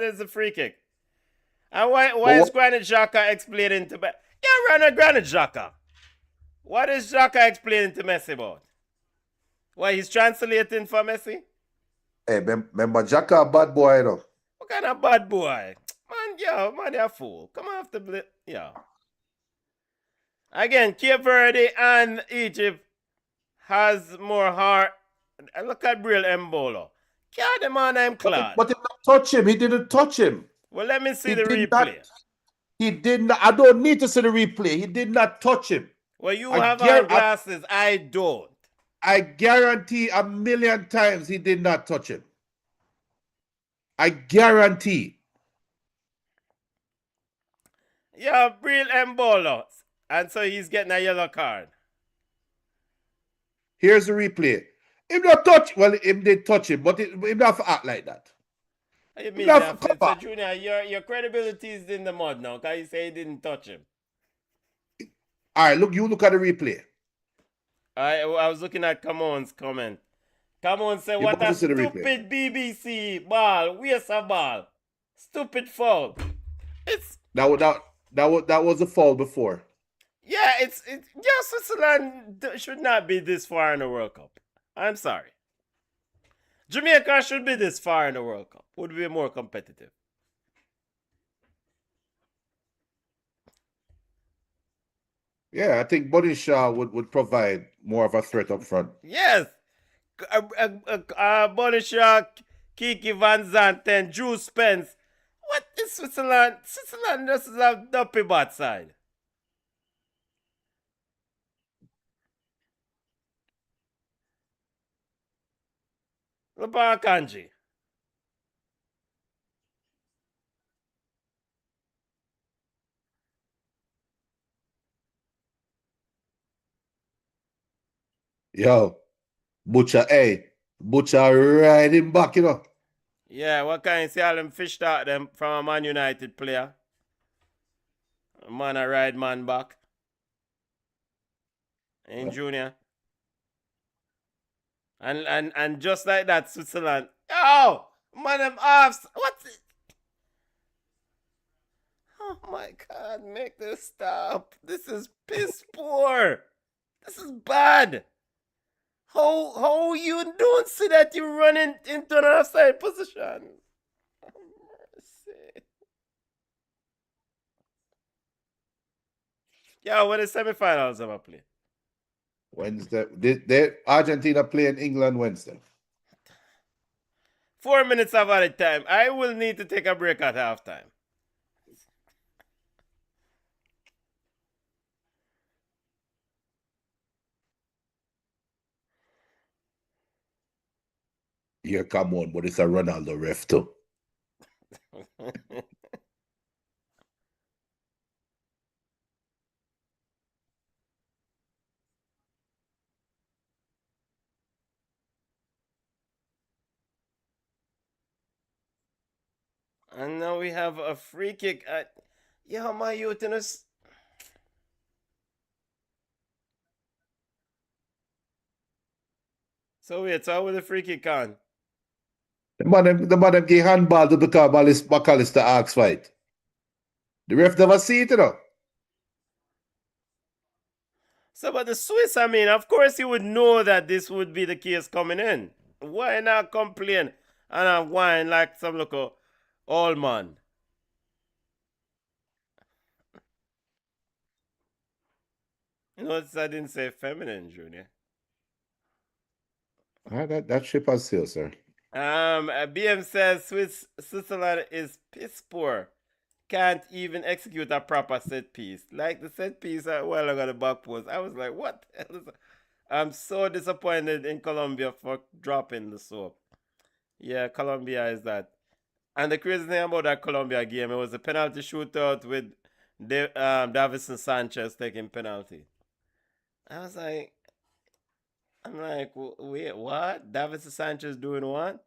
is the free kick? And why is Granit Xhaka explaining to Granit Xhaka? What is Xhaka explaining to Messi about? Why he's translating for Messi? Hey, remember Xhaka a bad boy, you know? What kind of bad boy? Man, you're a fool. Come off the Again, Cape Verde and Egypt has more heart. Look at Brill Mbolo. God, the man I'm clad. But he didn't touch him. He didn't touch him. Well, let me see the replay. He did not. I don't need to see the replay. He did not touch him. Well, you have our glasses. I don't. I guarantee 1,000,000 times he did not touch him. I guarantee. Yeah, Brill Mbolo. And so he's getting a yellow card. Here's the replay. Him not touch. Well, him did touch him, but him not act like that. You mean that? So Junior, your credibility is in the mud now because you say he didn't touch him. All right, you look at the replay. I was looking at Camon's comment. Camon said, what a stupid BBC ball. Waste a ball. Stupid foul. That was a foul before. Yeah, Switzerland should not be this far in the World Cup. I'm sorry. Jamaica should be this far in the World Cup. Would be more competitive. Yeah, I think Buddy Shaw would provide more of a threat up front. Yes. Buddy Shaw, Kiki Van Zanten, Drew Spence. What is Switzerland? Switzerland just have dumpy bad side. Lapa Kanji. Yo, Butcher right him back, you know. Yeah, what kind of see all them fished out them from a Man United player? Man, I ride man back. In Junior. And just like that, Switzerland. Oh! Man, I'm off. What's it? Oh my god, make this stop. This is piss poor. This is bad. How you don't see that you running into an offside position? Oh, mercy. Yeah, when the semifinals ever play? Wednesday. Argentina playing England Wednesday. 4 minutes of added time. I will need to take a break at halftime. Yeah, come on, but it's a Ronaldo ref too. And now we have a free kick at. Yeah, my uterus. So wait, so with the free kick on? The man them give handball to become McAllister Arcs fight. The ref never see it, you know. So, but the Swiss, I mean, of course you would know that this would be the case coming in. Why not complain and whine like some local old man? You notice I didn't say feminine, Junior. That ship has sailed, sir. BM says Switzerland is piss poor. Can't even execute a proper set piece. Like the set piece a while ago, the back post. I was like, what the hell is that? I'm so disappointed in Colombia for dropping the soap. Yeah, Colombia is that. And the crazy thing about that Colombia game, it was a penalty shootout with Davison Sanchez taking penalty. I was like, I'm like, wait, what? Davison Sanchez doing what?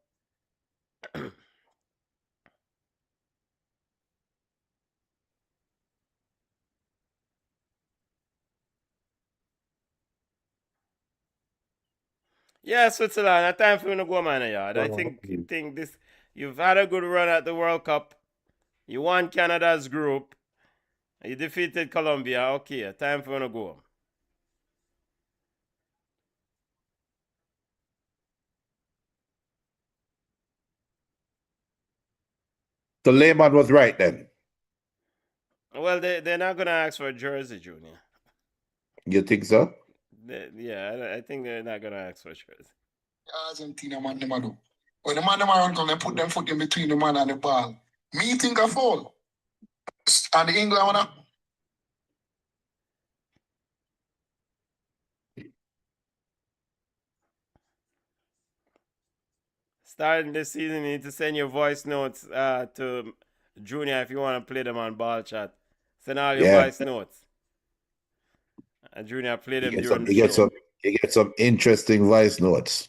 Yeah, Switzerland, a time for you to go, man, yard. I think this. You've had a good run at the World Cup. You won Canada's group. You defeated Colombia. Okay, time for you to go. So Lehman was right then. Well, they're not going to ask for a jersey, Junior. You think so? Yeah, I think they're not going to ask for a jersey. Argentina man them a do. When the man them around come, they put them foot in between the man and the ball. Me think a foul. And the England one. Starting this season, you need to send your voice notes to Junior if you want to play them on ball chat. Send all your voice notes. And Junior play them during the show. You get some interesting voice notes.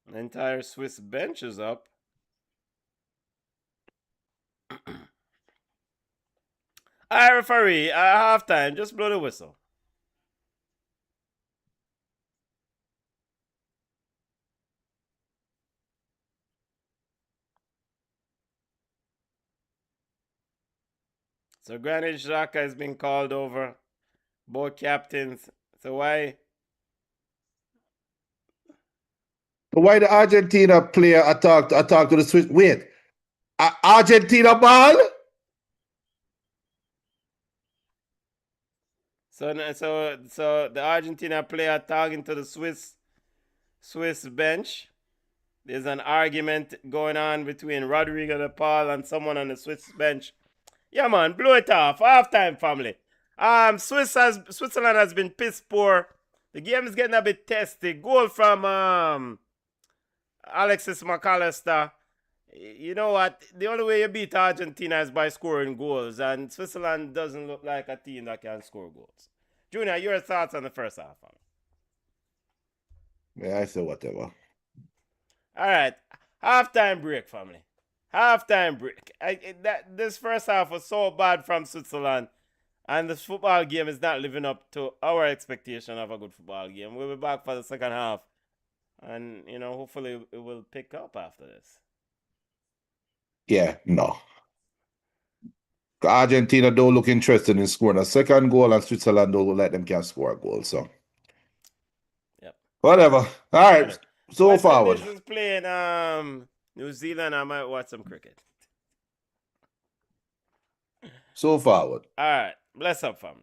The entire Swiss bench is up. Alright, referee, halftime, just blow the whistle. So Granit Xhaka has been called over. Both captains. So why? Why the Argentina player attacked to the Swiss? Wait, Argentina ball? So the Argentina player talking to the Swiss bench. There's an argument going on between Rodrigo de Paul and someone on the Swiss bench. Yeah, man, blow it off. Halftime, family. Switzerland has been piss poor. The game is getting a bit testy. Goal from Alexis McAllister. You know what? The only way you beat Argentina is by scoring goals, and Switzerland doesn't look like a team that can score goals. Junior, your thoughts on the first half? Yeah, I say whatever. All right, halftime break, family. Halftime break. This first half was so bad from Switzerland, and this football game is not living up to our expectation of a good football game. We'll be back for the second half, and hopefully it will pick up after this. Yeah, no. Argentina don't look interested in scoring a second goal, and Switzerland don't let them can score a goal. So, Yep. whatever. All right, Anyway, so West forward. Indies is playing New Zealand. I might watch some cricket. So forward. All right, bless up, family.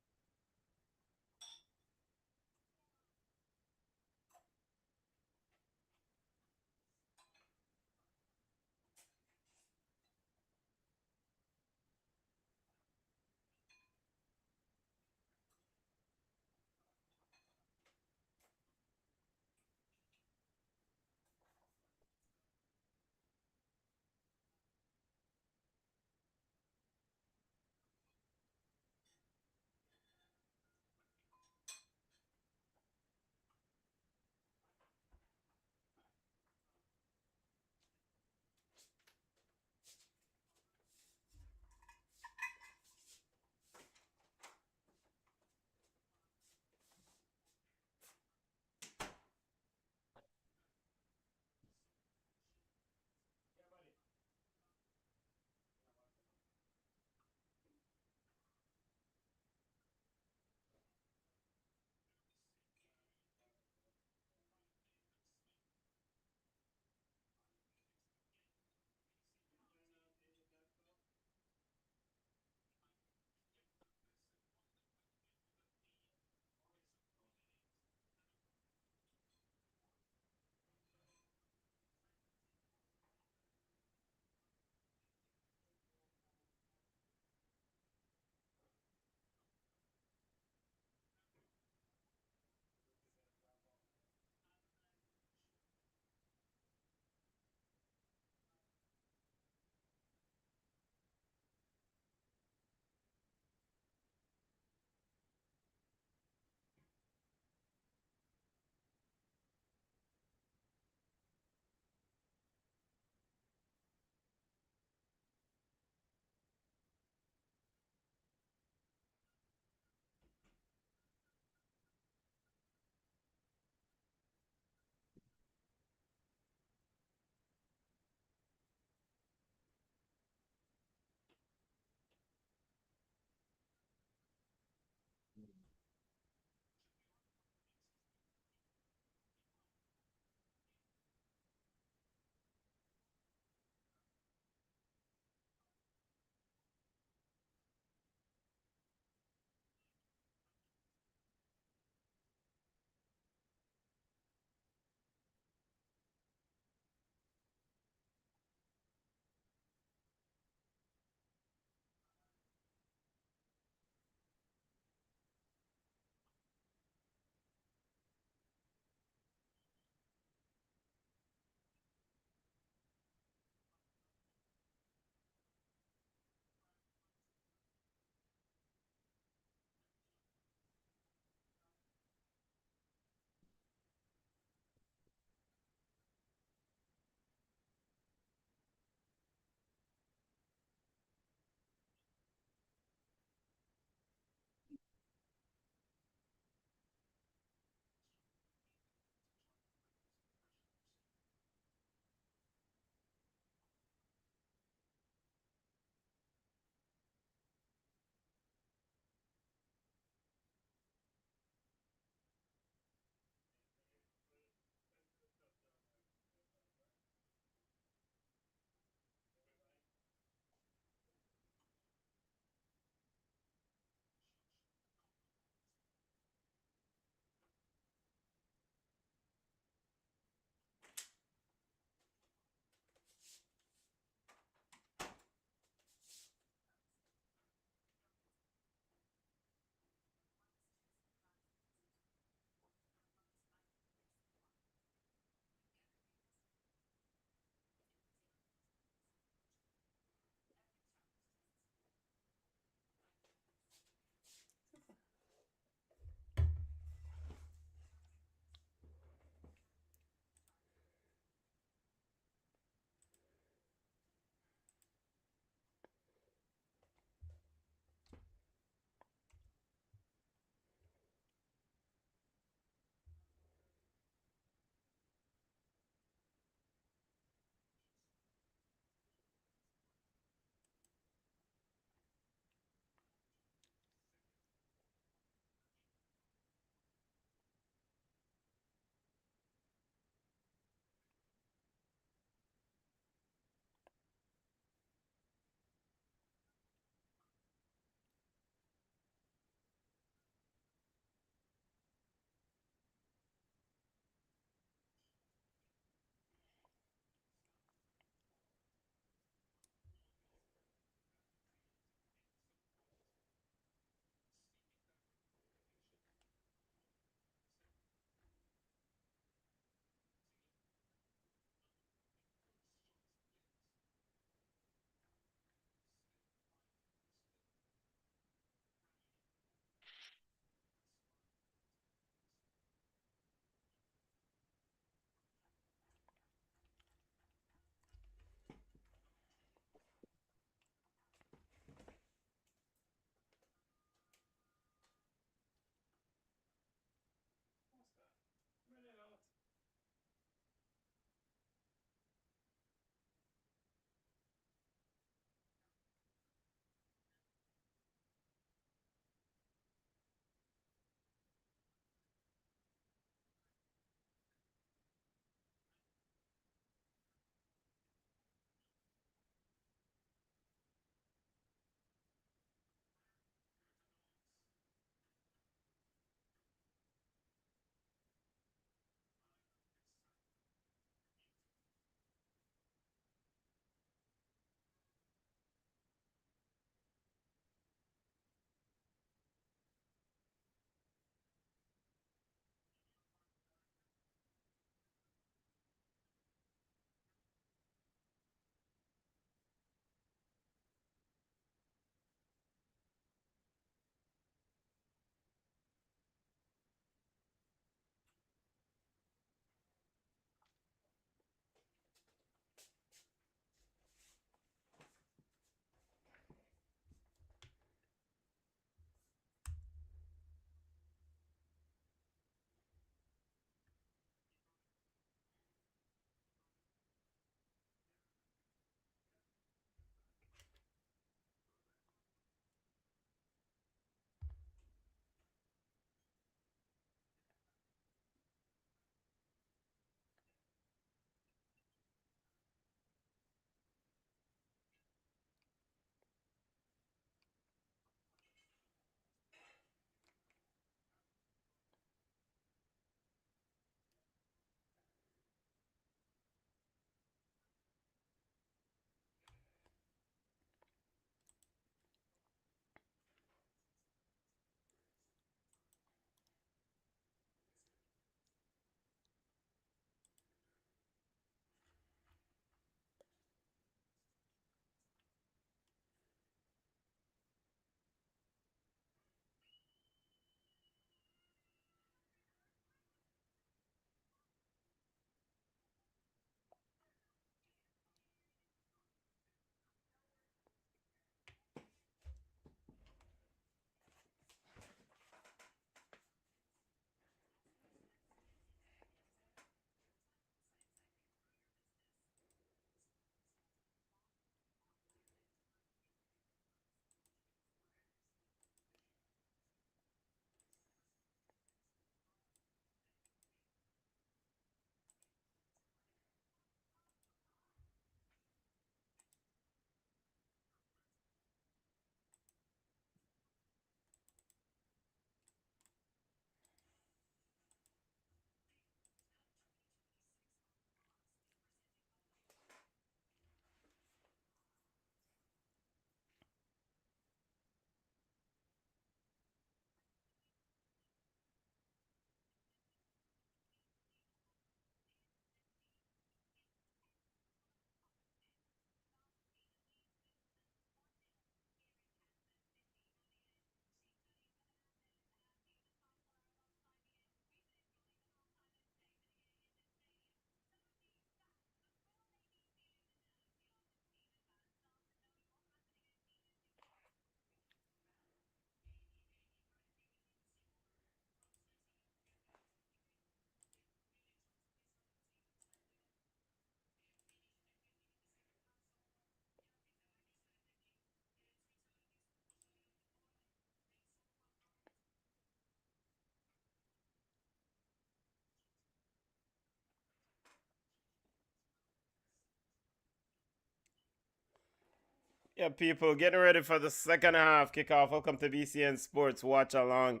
Yeah, people, getting ready for the second half kickoff. Welcome to BCN Sports watch along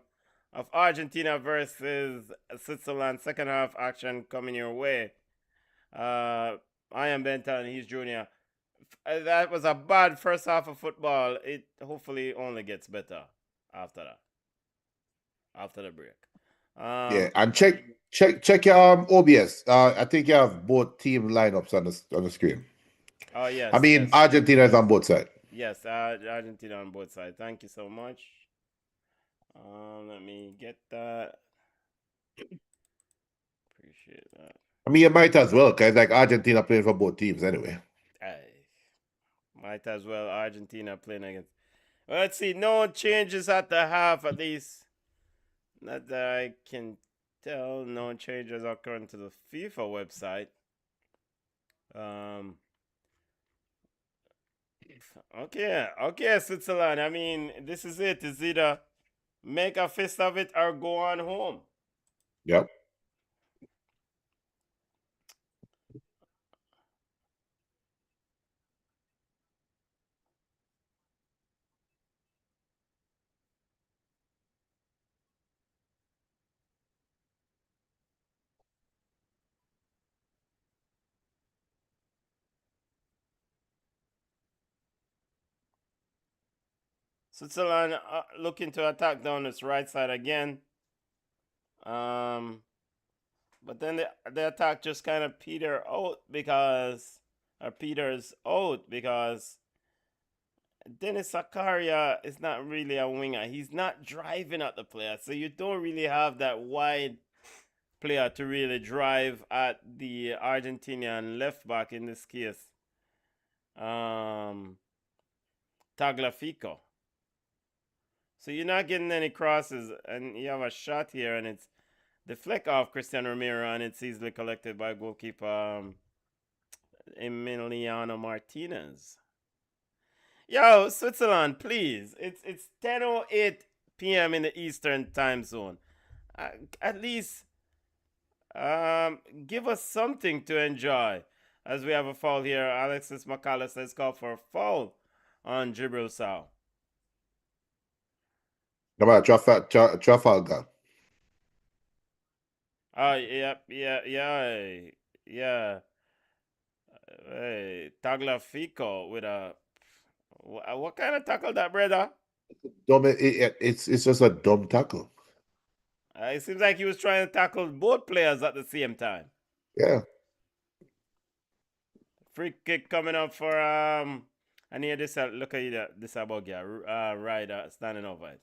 of Argentina versus Switzerland. Second half action coming your way. I am Benton, he's Junior. That was a bad first half of football. It hopefully only gets better after that, after the break. Yeah, and check your OBS. I think you have both team lineups on the screen. Oh, yes. I mean, yes. Argentina is on both sides. Yes, Argentina on both sides. Thank you so much. Let me get that. Appreciate that. I mean, you might as well, because like Argentina playing for both teams anyway. Might as well Argentina playing against. Well, let's see. No changes at the half, at least. Not that I can tell. No changes according to the FIFA website. Okay, Switzerland. I mean, this is it. It's either make a fist of it or go on home. Yep. Switzerland looking to attack down its right side again. But then the attack just kind of peters out because Dennis Zakaria is not really a winger. He's not driving at the player, so you don't really have that wide player to really drive at the Argentinian left back in this case. Tagliafico. So you're not getting any crosses, and you have a shot here, and it's deflect off Christian Romero, and it's easily collected by goalkeeper Emiliano Martinez. Yo, Switzerland, please. It's 10:08 p.m. in the Eastern time zone. At least give us something to enjoy. As we have a foul here, Alexis McAllister is called for a foul on Jibril Sow. Come on, Trafalgar. Oh, yeah. Hey, Tagliafico with a... What kind of tackle that, brother? It's just a dumb tackle. It seems like he was trying to tackle both players at the same time. Yeah. Free kick coming up for and here this look at you, this about Ryder standing over it.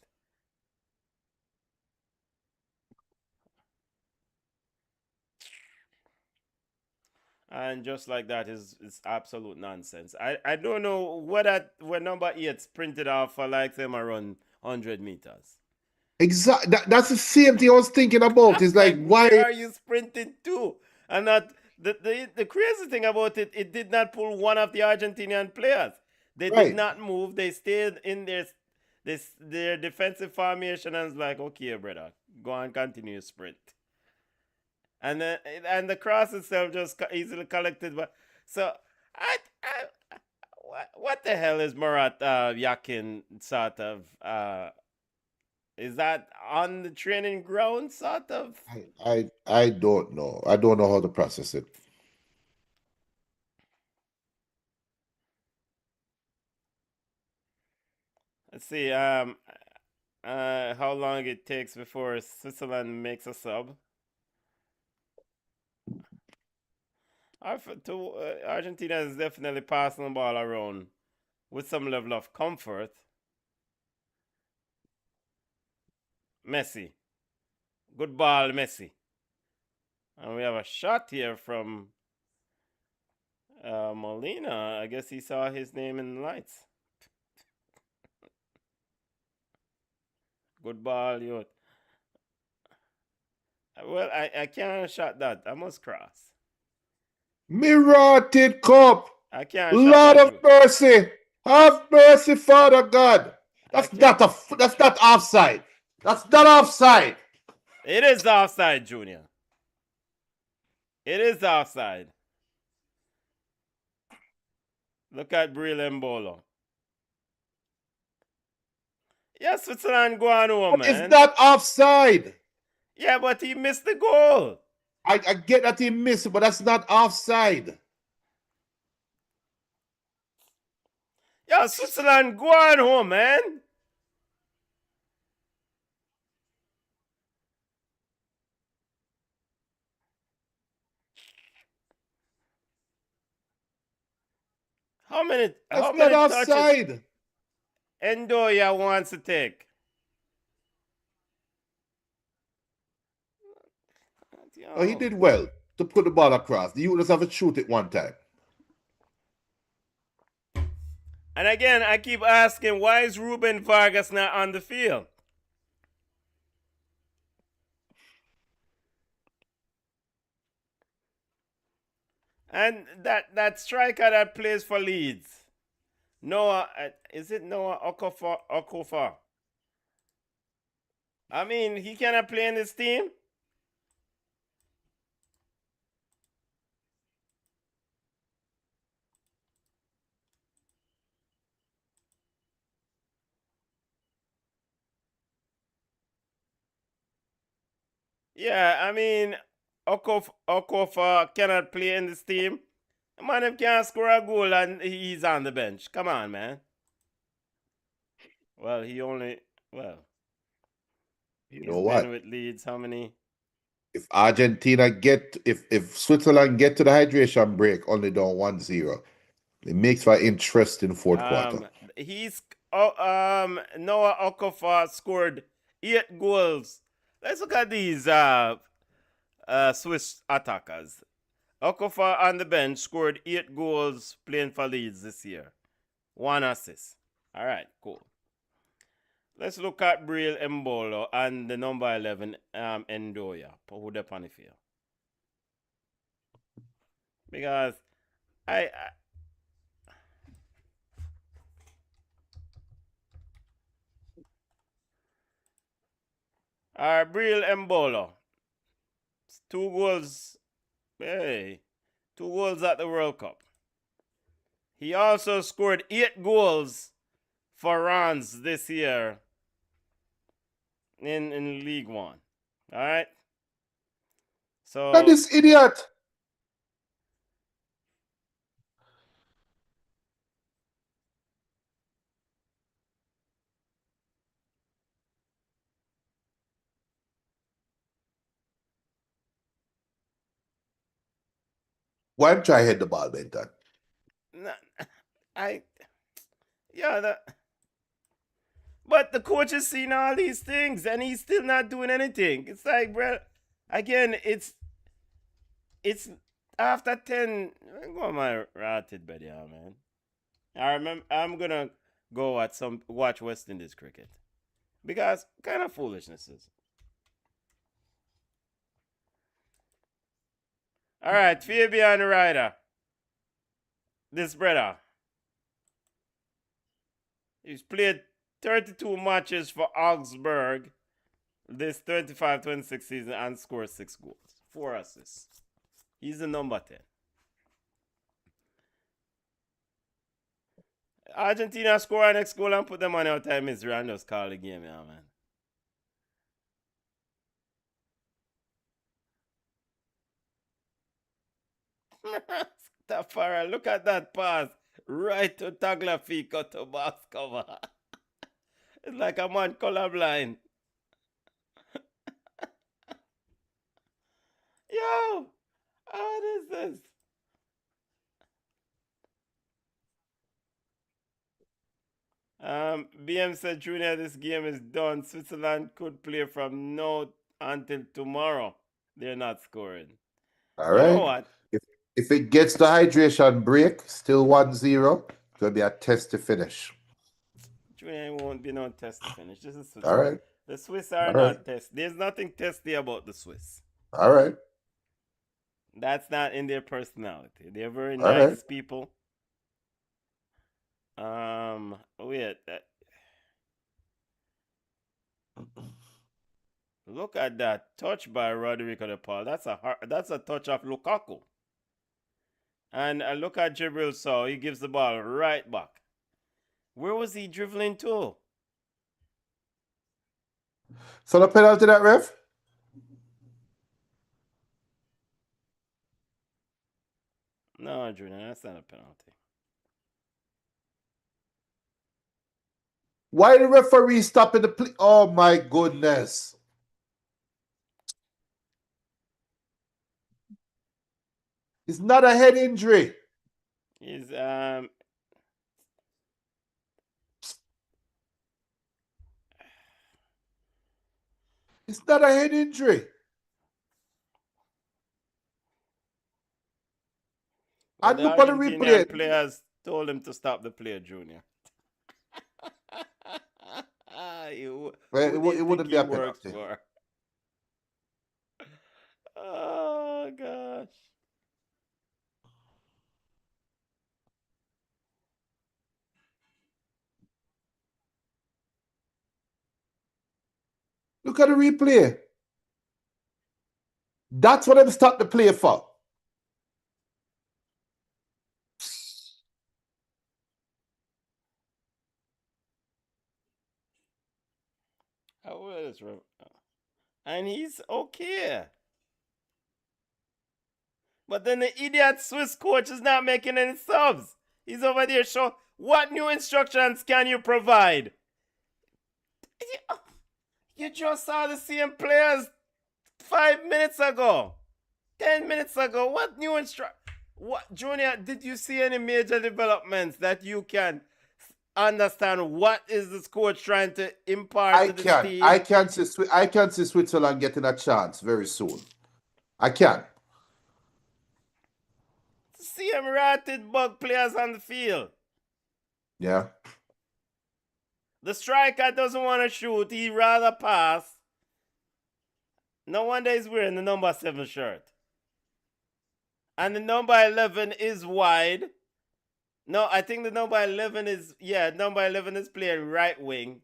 And just like that is absolute nonsense. I don't know what number 8's printed off for like them around 100 meters. Exactly. That's the same thing I was thinking about. It's like why are you sprinting to? And that the crazy thing about it did not pull one of the Argentinian players. They did not move. They stayed in their defensive formation and was like, okay, brother, go and continue sprint. And the cross itself just easily collected. But so what the hell is Murat Yakin sort of? Is that on the training ground sort of? I don't know. I don't know how to process it. Let's see. How long it takes before Switzerland makes a sub? Argentina is definitely passing the ball around with some level of comfort. Messi. Good ball, Messi. And we have a shot here from Molina. I guess he saw his name in the lights. Good ball, youth. Well, I can't shot that. I must cross. Mirrored cup. I can't Lord shot that. of mercy. Have mercy, Father God. That's not offside. That's not offside. It is offside, Junior. It is offside. Look at Bril Mbolo. Yeah, Switzerland go on home, But it's man. not offside. Yeah, but he missed the goal. I get that he missed it, but that's not offside. Yeah, Switzerland go on home, man. How That's not many touches offside. Endoya wants to take? Oh, he Yo. did well to put the ball across. The Eagles have to shoot it one time. And again, I keep asking, why is Ruben Vargas not on the field? And that striker that plays for Leeds, Noah, is it Noah Okofa? I mean, he cannot play in this team. Yeah, I mean, Okofa cannot play in this team. The man him can't score a goal and he's on the bench. Come on, man. Well, You he's know been what? with Leeds how many? If Switzerland get to the hydration break only down 1-0, it makes for interesting fourth quarter. He's Noah Okafor scored 8 goals. Let's look at these Swiss attackers. Okafor on the bench scored 8 goals playing for Leeds this year. 1 assist. All right, cool. Let's look at Briel Mbolo and the number 11 Endoya. Who they on the field? Because I Briel Mbolo. 2 goals. Hey, 2 goals at the World Cup. He also scored 8 goals for Reims this year in League One. All right. So Now this idiot. Why don't try hit the ball, Benton? I yeah, but the coach is seeing all these things and he's still not doing anything. It's like, bro, again, it's after 10. Go on my rotted bed, yeah, man. I remember I'm gonna go watch West Indies cricket because kind of foolishnesses. All right, Fabian Ryder, this brother, he's played 32 matches for Augsburg this 25-26 season and scored 6 goals, 4 assists. He's the number 10. Argentina score our next goal and put them on our time misery and just call the game, yeah, man. Tafara, look at that pass. Right to Tagliafico to box cover. It's like a man colorblind. Yo, what is this? BM said, Junior, this game is done. Switzerland could play from now until tomorrow. They're not scoring. All You know right. what? If it gets the hydration break, still 1-0, it's going to be a test to finish. Junior, it won't be no test to finish. This is Switzerland. All right. The Swiss are All not right. test. There's nothing testy about the Swiss. All right. That's not in their personality. They're very All nice right. people. Wait. Look at that touch by Rodrigo de Paul. That's a touch of Lukaku. And look at Jibril Sow. He gives the ball right back. Where was he dribbling to? So the penalty that ref? No, Junior, that's not a penalty. Why the referee stopping the play? Oh my goodness. It's not a head injury. He's It's not a head injury. well, And the look at the Argentinian replay. players told him to stop the play, Junior. Who Well, do you it think wouldn't be he a works penalty. for? Oh gosh. Look at the replay. That's what them stop the play for. How is and he's okay. But then the idiot Swiss coach is not making any subs. He's over there showing what new instructions can you provide? You just saw the same players 5 minutes ago, 10 minutes ago. What new What, Junior, did you see any major developments that you can understand what is this coach trying to impart to this team? I can see Switzerland getting a chance very soon. I can. See him ratted bug players on the field. Yeah. The striker doesn't want to shoot. He'd rather pass. No wonder he's wearing the number 7 shirt. And the number 11 is wide. No, I think the number 11 is, number 11 is playing right wing.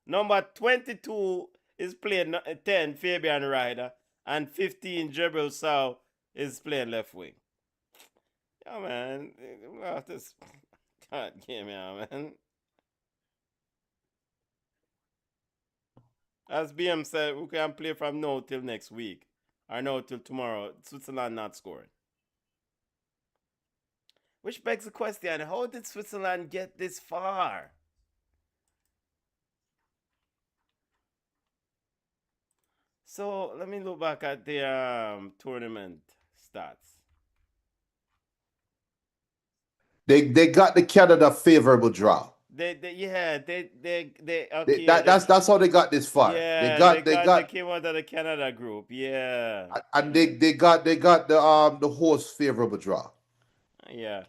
Number 22 is playing 10, Fabian Ryder. And 15, Jebril Sow is playing left wing. Yeah, man. Well, this God damn it, man. As BM said, we can play from now till next week. Or now till tomorrow. Switzerland not scoring. Which begs the question, how did Switzerland get this far? So let me look back at their tournament stats. They got the Canada favorable draw. Okay. That's how they got this far. Yeah, they came out of the Canada group. Yeah. And they got the host favorable draw. Yeah.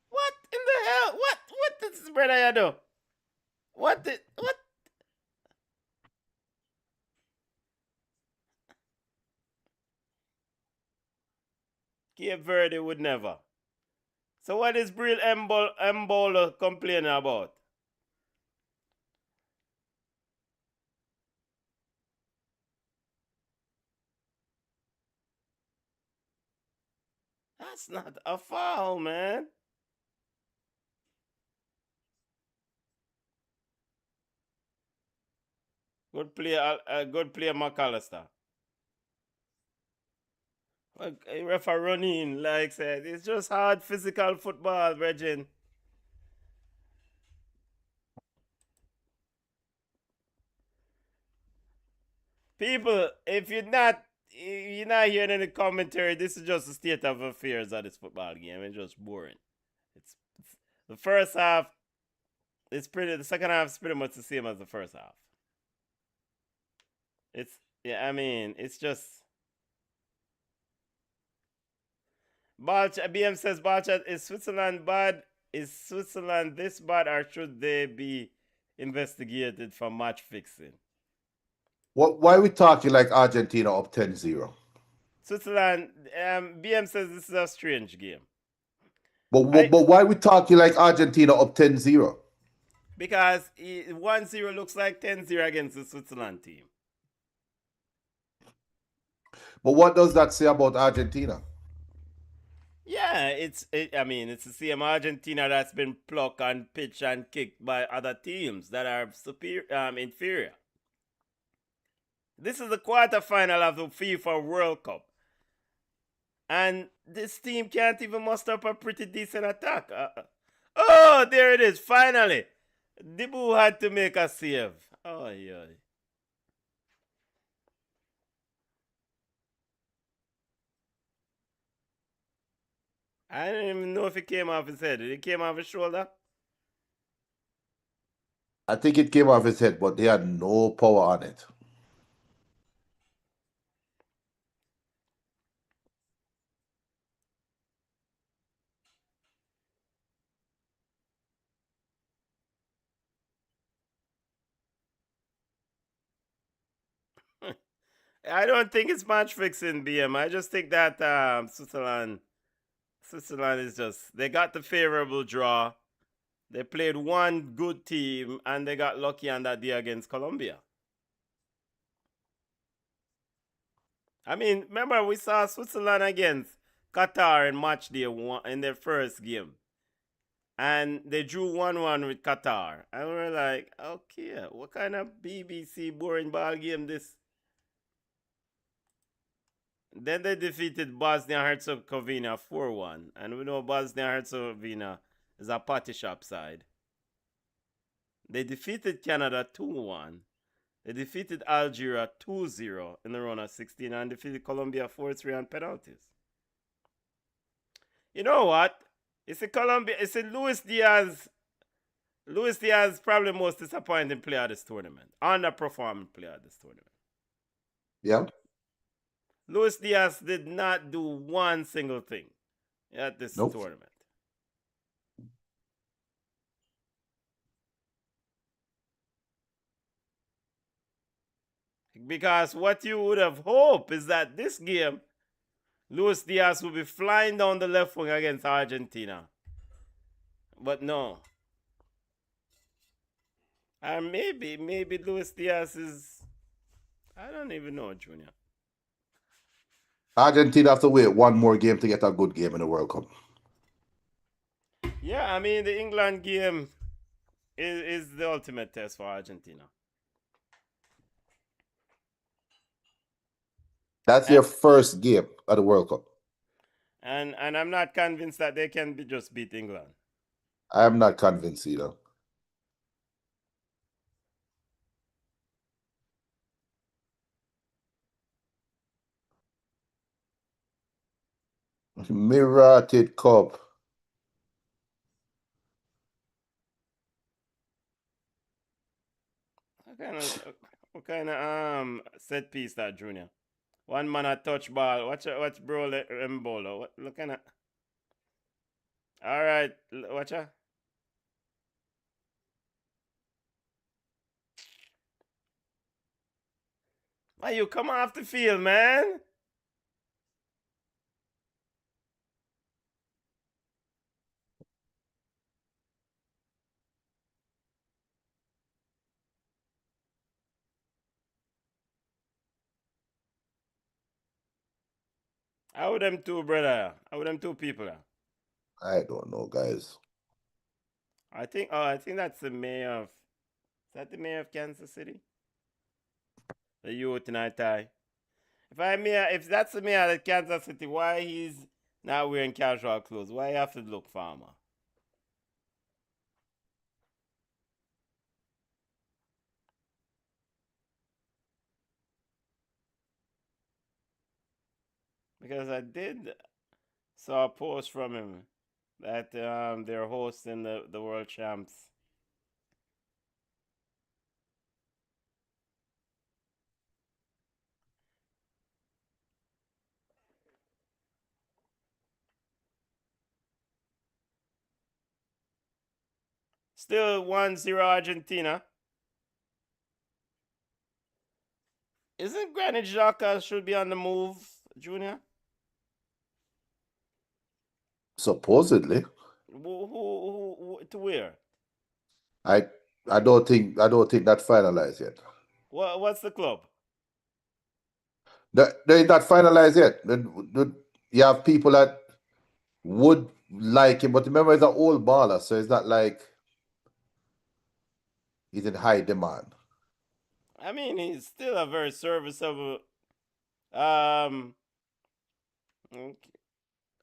What in the hell? What did this brother do? What? Cape Verde would never. So what is Bril Mbolo complaining about? That's not a foul, man. Good player, McAllister. Ref a running, like said. It's just hard physical football, Regin. People, if you're not hearing any commentary, this is just the state of affairs of this football game. It's just boring. It's the first half. The second half is pretty much the same as the first half. It's just. BM says, Balcha, is Switzerland bad? Is Switzerland this bad, or should they be investigated for match fixing? Why are we talking like Argentina up 10-0? Switzerland, BM says this is a strange game. But why are we talking like Argentina up 10-0? Because 1-0 looks like 10-0 against the Switzerland team. But what does that say about Argentina? Yeah, it's the same Argentina that's been plucked and pitched and kicked by other teams that are inferior. This is the quarterfinal of the FIFA World Cup. And this team can't even muster up a pretty decent attack. Oh, there it is, finally. Dibu had to make a save. Oh, yeah. I didn't even know if it came off his head. Did it came off his shoulder? I think it came off his head, but they had no power on it. I don't think it's match fixing, BM. I just think that Switzerland is just, they got the favorable draw. They played one good team and they got lucky on that day against Colombia. I mean, remember we saw Switzerland against Qatar in match day one in their first game. And they drew 1-1 with Qatar. And we were like, okay, what kind of BBC boring ball game this? Then they defeated Bosnia Herzegovina 4-1. And we know Bosnia Herzegovina is a party shop side. They defeated Canada 2-1. They defeated Algeria 2-0 in the round of 16 and defeated Colombia 4-3 on penalties. You know what? It's a Colombia. It's a Luis Diaz. Luis Diaz probably the most disappointing player of this tournament. Underperforming player of this tournament. Yeah. Luis Diaz did not do one single thing at this Nope. tournament. Because what you would have hoped is that this game, Luis Diaz will be flying down the left wing against Argentina. But no. And maybe Luis Diaz is, I don't even know, Junior. Argentina have to wait one more game to get a good game in the World Cup. Yeah, I mean, the England game is the ultimate test for Argentina. That's their first game at the World Cup. And I'm not convinced that they can just beat England. I am not convinced either. Mirated Cup. What kind of set piece that, Junior? One man a touch ball. Watch bro Mbolo. What looking at? All right, watch out. Why you come off the field, man? How would them two, brother? How would them two people? I don't know, guys. I think that's the mayor of. Is that the mayor of Kansas City? The youth in tie. If that's the mayor of Kansas City, why he's not wearing casual clothes? Why you have to look farmer? Because I did saw a post from him that they're hosting the world champs. Still 1-0 Argentina. Isn't Granit Xhaka should be on the move, Junior? Supposedly. Who to where? I don't think that finalized yet. What's the club? They're not finalized yet. You have people that would like him, but remember, he's an old baller, so it's not like he's in high demand. I mean, he's still a very serviceable. Okay.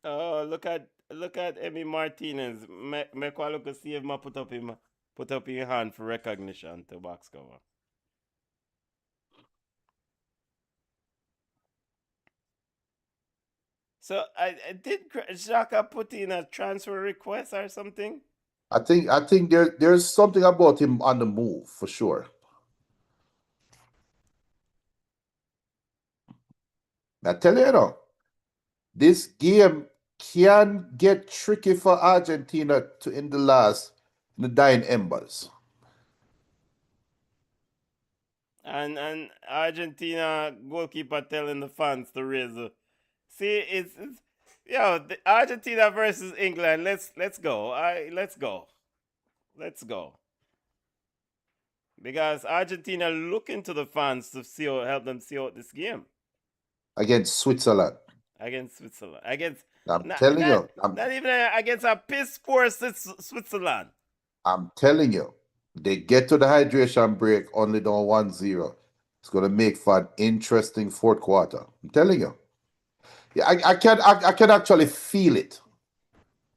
Oh, look at Emi Martinez. Make a look and see if I put up your hand for recognition to box cover. So I did Xhaka put in a transfer request or something? I think there's something about him on the move for sure. I tell you, this game can get tricky for Argentina in the dying embers. And Argentina goalkeeper telling the fans to raise the. See, it's the Argentina versus England. Let's go. Let's go. Let's go. Because Argentina looking to the fans to help them see out this game Against Switzerland. against Switzerland. Against I'm telling you. not even against a piss poor Switzerland. I'm telling you. They get to the hydration break only down 1-0. It's going to make for an interesting fourth quarter. I'm telling you. Yeah, I can actually feel it.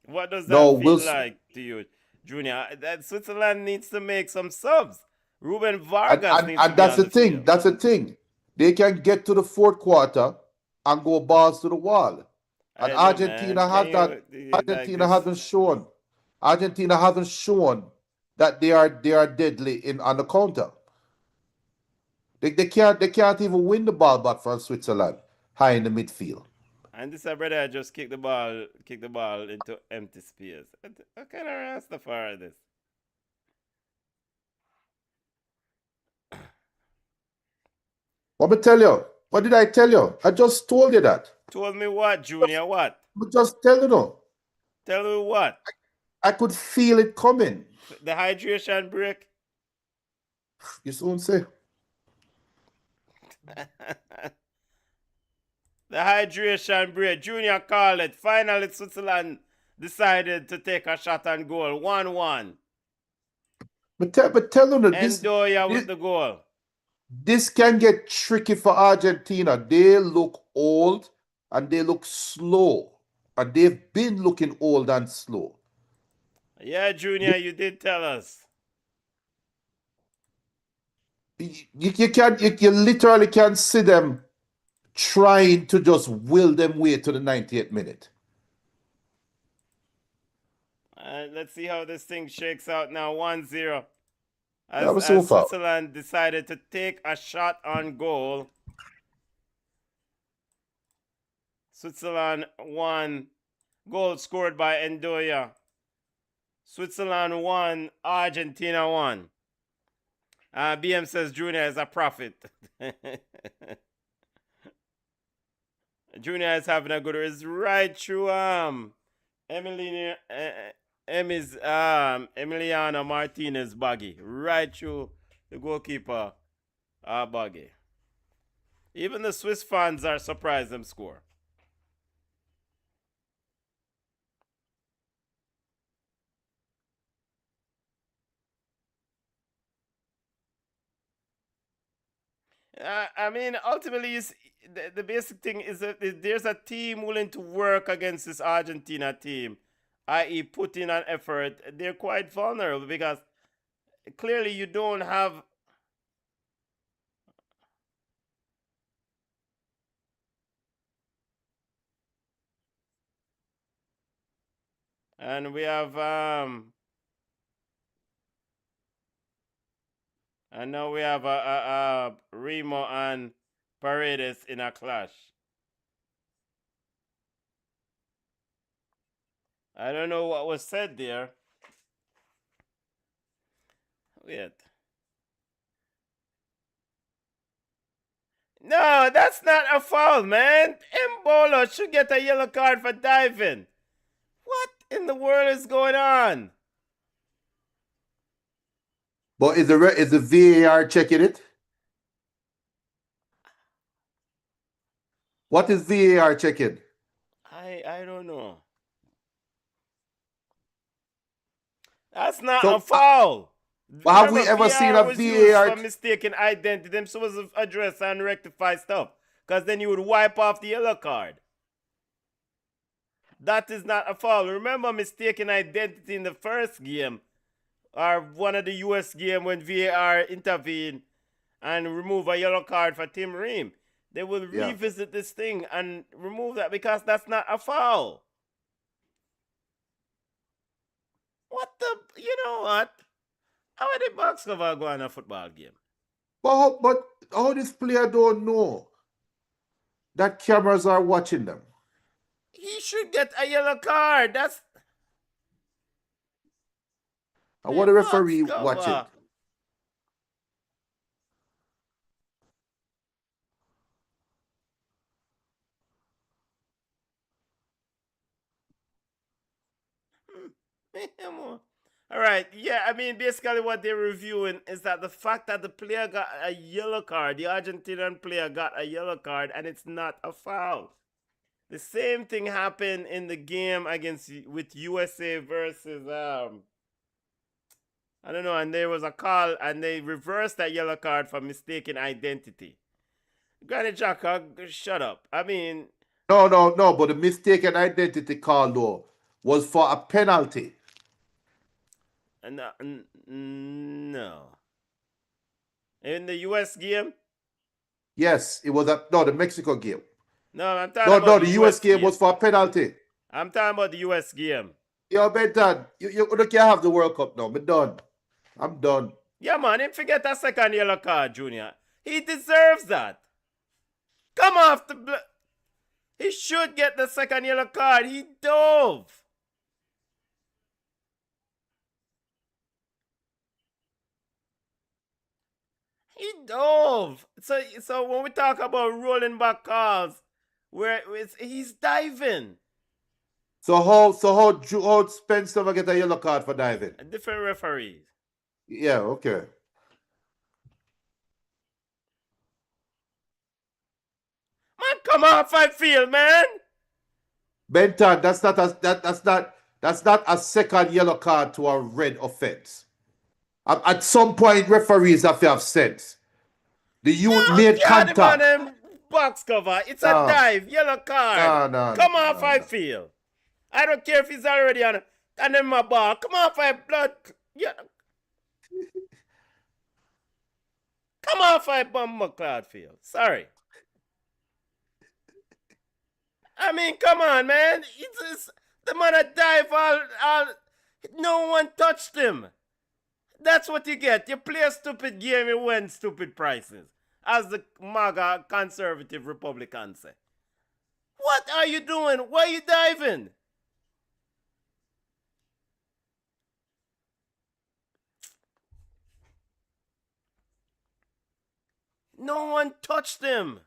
What does that No, feel like to you, Junior? That Switzerland needs to make some subs. Ruben Vargas needs to be that's on the thing. field. That's the thing. They can get to the fourth quarter and go balls to the wall. And Argentina hasn't shown. Argentina hasn't shown that they are deadly on the counter. They can't even win the ball back from Switzerland high in the midfield. And this brother just kick the ball into empty space. What kind of Rastafari this? What me tell you? What did I tell you? I just told you that. Told me what, Junior? What? But just tell you no. Tell me what? I could feel it coming. The hydration break? You soon say. The hydration break. Junior called it. Finally, Switzerland decided to take a shot on goal. 1-1. But tell them that Ndoye with the goal. This can get tricky for Argentina. They look old and they look slow. And they've been looking old and slow. Yeah, Junior, you did tell us. You literally can see them trying to just will them way to the 98th minute. Let's see how this thing shakes out now. 1-0. As Switzerland decided to take a shot on goal. Switzerland 1. Goal scored by Ndoye. Switzerland 1. Argentina 1. BM says Junior is a prophet. Junior is having a good race right through Emiliano Martinez buggy. Right through the goalkeeper buggy. Even the Swiss fans are surprised them score. I mean, ultimately, the basic thing is that there's a team willing to work against this Argentina team, i.e., put in an effort. They're quite vulnerable because clearly you don't have. And we have and now we have Remo and Paredes in a clash. I don't know what was said there. Wait. No, that's not a foul, man. Mbolo should get a yellow card for diving. What in the world is going on? But is the VAR checking it? What is VAR checking? I don't know. That's not a foul. But have we Remember, ever seen VAR a was used for VAR? mistaken identity. Them supposed to address and rectify stuff. Because then you would wipe off the yellow card. That is not a foul. Remember mistaken identity in the first game or one of the US game when VAR intervened and remove a yellow card for Tim Ream. They will Yeah. revisit this thing and remove that because that's not a foul. What the, you know what? How are the box cover go on a football game? But how this player don't know that cameras are watching them? He should get a yellow card. That's I want the box referee watch it. cover. All right, yeah, I mean, basically what they're reviewing is that the fact that the player got a yellow card, the Argentinian player got a yellow card, and it's not a foul. The same thing happened in the game with USA versus I don't know, and there was a call, and they reversed that yellow card for mistaken identity. Granny Xhaka, shut up. I mean, No, but the mistaken identity call though was for a penalty. no. In the US game? Yes, it was the Mexico game. No, I'm talking about No, the US game was for a penalty. I'm talking about the US game. Yo, Benton, you can't have the World Cup now. I'm done. Yeah, man, him forget that second yellow card, Junior. He deserves that. Come off the... He should get the second yellow card. He dove. He dove. So when we talk about rolling back calls, he's diving. So how Spencer get a yellow card for diving? Different referees. Yeah, okay. Man, come off, I feel, man. Benton, that's not a second yellow card to a red offense. At some point, referees have to have sense. The youth made contact. Man, box cover. It's a dive. Yellow card. Come off, I feel. I don't care if he's already on it. And then my ball. Come off, I blood. Yeah. Come off, I bum McLeod field. Sorry. I mean, come on, man. The man that dive all. No one touched him. That's what you get. You play a stupid game, you win stupid prices. As the MAGA conservative Republicans say. What are you doing? Why are you diving? No one touched him.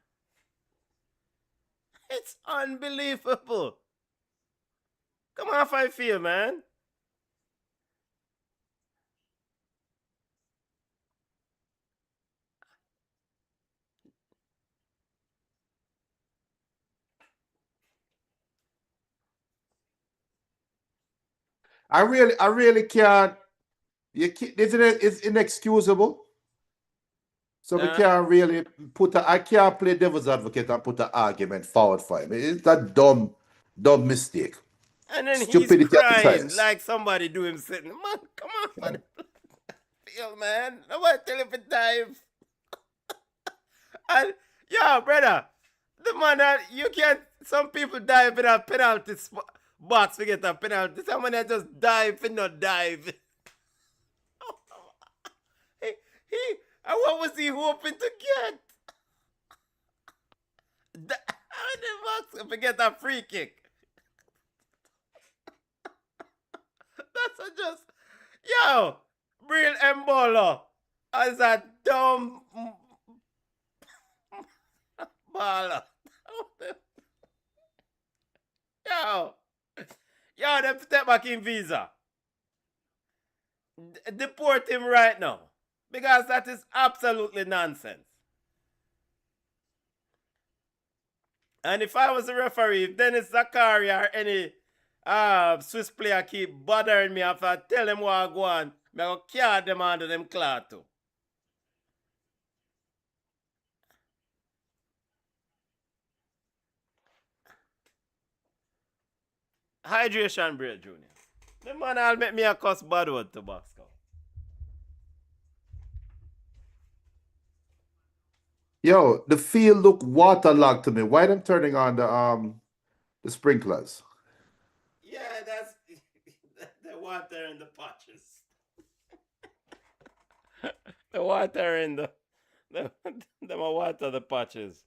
It's unbelievable. Come on, I feel, man. I really can't. It's inexcusable. So we can't really I can't play devil's advocate and put an argument forward for him. It's a dumb mistake. And then Stupidity he's crying times. like somebody do him sitting. Man, come on for the field, man. Nobody tell him to dive. And, yo, brother, the man that you can't, some people dive in a penalty box to get a penalty. Someone that just dive and not dive. And what was he hoping to get? The box to get a free kick. That's just, yo, real Embolo as a dumb baller. Yo, them step back in visa. Deport him right now. Because that is absolutely nonsense. And if I was a referee, if Dennis Zakaria or any Swiss player keep bothering me after I tell him what I go on, Me go card them under them cloth too. Hydration break, Junior. The man all make me a cuss bad word to Bosco. Yo, the field look waterlogged to me. Why them turning on the sprinklers? Yeah, that's the water in the patches. The water in the water the patches.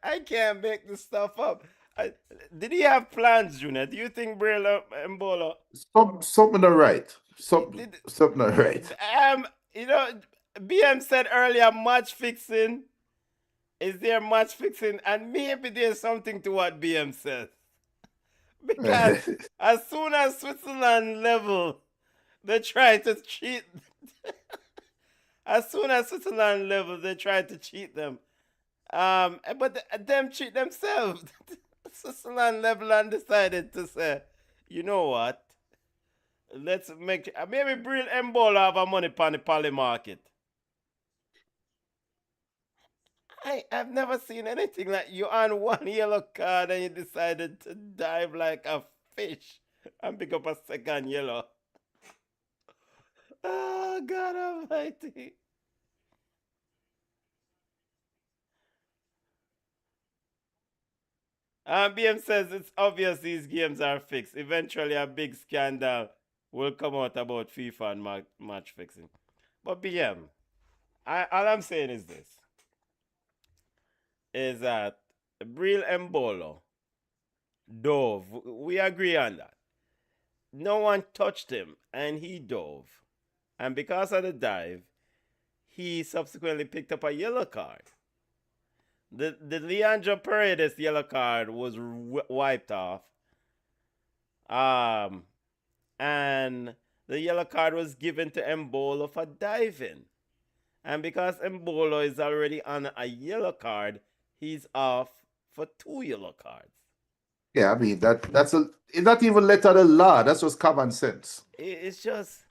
I can't make this stuff up. Did he have plans, Junior? Do you think Brela Mbola Something not right. did? Something not right. You know, BM said earlier, match fixing. Is there match fixing? And maybe there's something to what BM says. Because as soon as Switzerland level, they try to cheat. As soon as Switzerland level, they try to cheat them. But them cheat themselves. Switzerland level and decided to say, you know what? Let's make maybe Brill Mbola have a money on the poly market. I've never seen anything like you on one yellow card and you decided to dive like a fish and pick up a second yellow. Oh God Almighty! BM says it's obvious these games are fixed. Eventually, a big scandal will come out about FIFA and match fixing. But BM, all I'm saying is this: is that Bril Mbolo dove. We agree on that. No one touched him, and he dove. And because of the dive, he subsequently picked up a yellow card. The Leandro Paredes yellow card was wiped off. And the yellow card was given to Mbolo for diving. And because Mbolo is already on a yellow card, he's off for 2 yellow cards. Yeah, I mean it's not even letter of the law. That's just common sense. It's just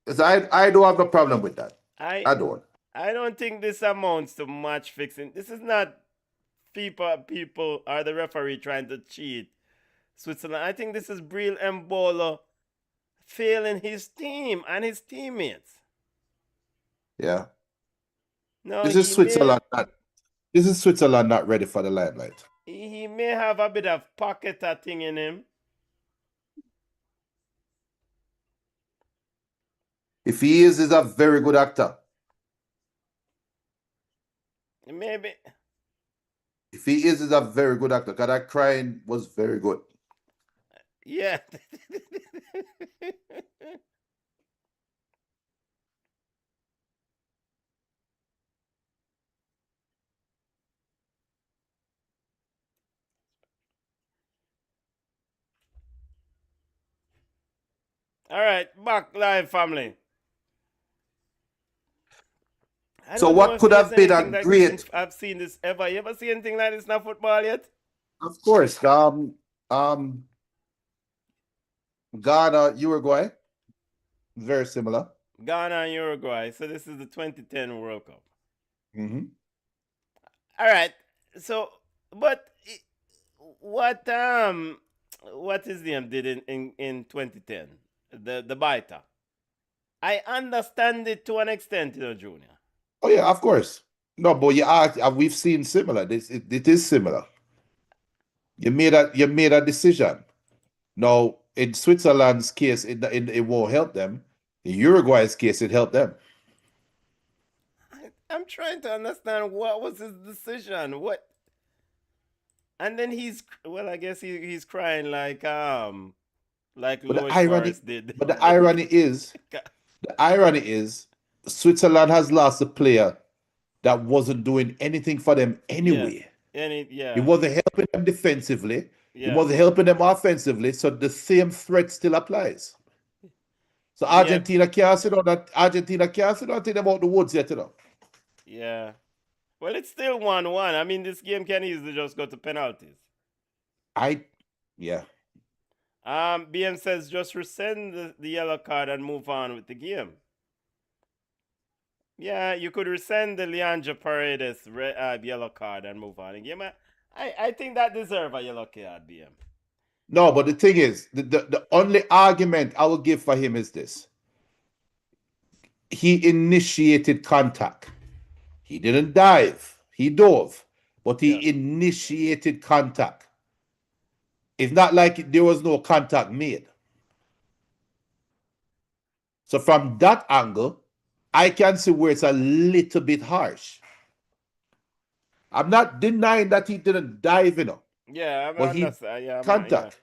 'Cause I don't have no problem with that. I don't. I don't think this amounts to match fixing. This is not FIFA people or the referee trying to cheat Switzerland. I think this is Bril Mbolo failing his team and his teammates. Yeah. No, This is Switzerland not ready for the limelight. He may have a bit of pocket thing in him. If he is, he's a very good actor. Maybe. If he is, he's a very good actor. Because that crying was very good. Yeah. All right, back live, family. So what could have been a great? I've seen this ever. You ever see anything like this in football yet? Of course. Ghana, Uruguay. Very similar. Ghana and Uruguay. So this is the 2010 World Cup. Mm-hmm. All right. So, but what his name did in 2010? The biter. I understand it to an extent, Junior. Oh yeah, of course. No, but we've seen similar. It is similar. You made a decision. Now, in Switzerland's case, it won't help them. In Uruguay's case, it helped them. I'm trying to understand what was his decision. What? And then I guess he's crying like But Louis Forrest did. the irony is, Switzerland has lost a player that wasn't doing anything for them Yeah. anyway. He Yeah. wasn't helping them defensively. He Yeah. wasn't helping them offensively. So the same threat still applies. So Yeah. Argentina can't sit on think about the woods yet, you know. Yeah. Well, it's still 1-1. I mean, this game can easily just go to penalties. Yeah. BM says just rescind the yellow card and move on with the game. Yeah, you could rescind the Leandro Paredes yellow card and move on. Again, I think that deserve a yellow card, BM. No, but the thing is, the only argument I will give for him is this. He initiated contact. He didn't dive. He dove, but he initiated contact. It's not like there was no contact made. So from that angle, I can see where it's a little bit harsh. I'm not denying that he didn't dive, you know. Yeah, But he contact.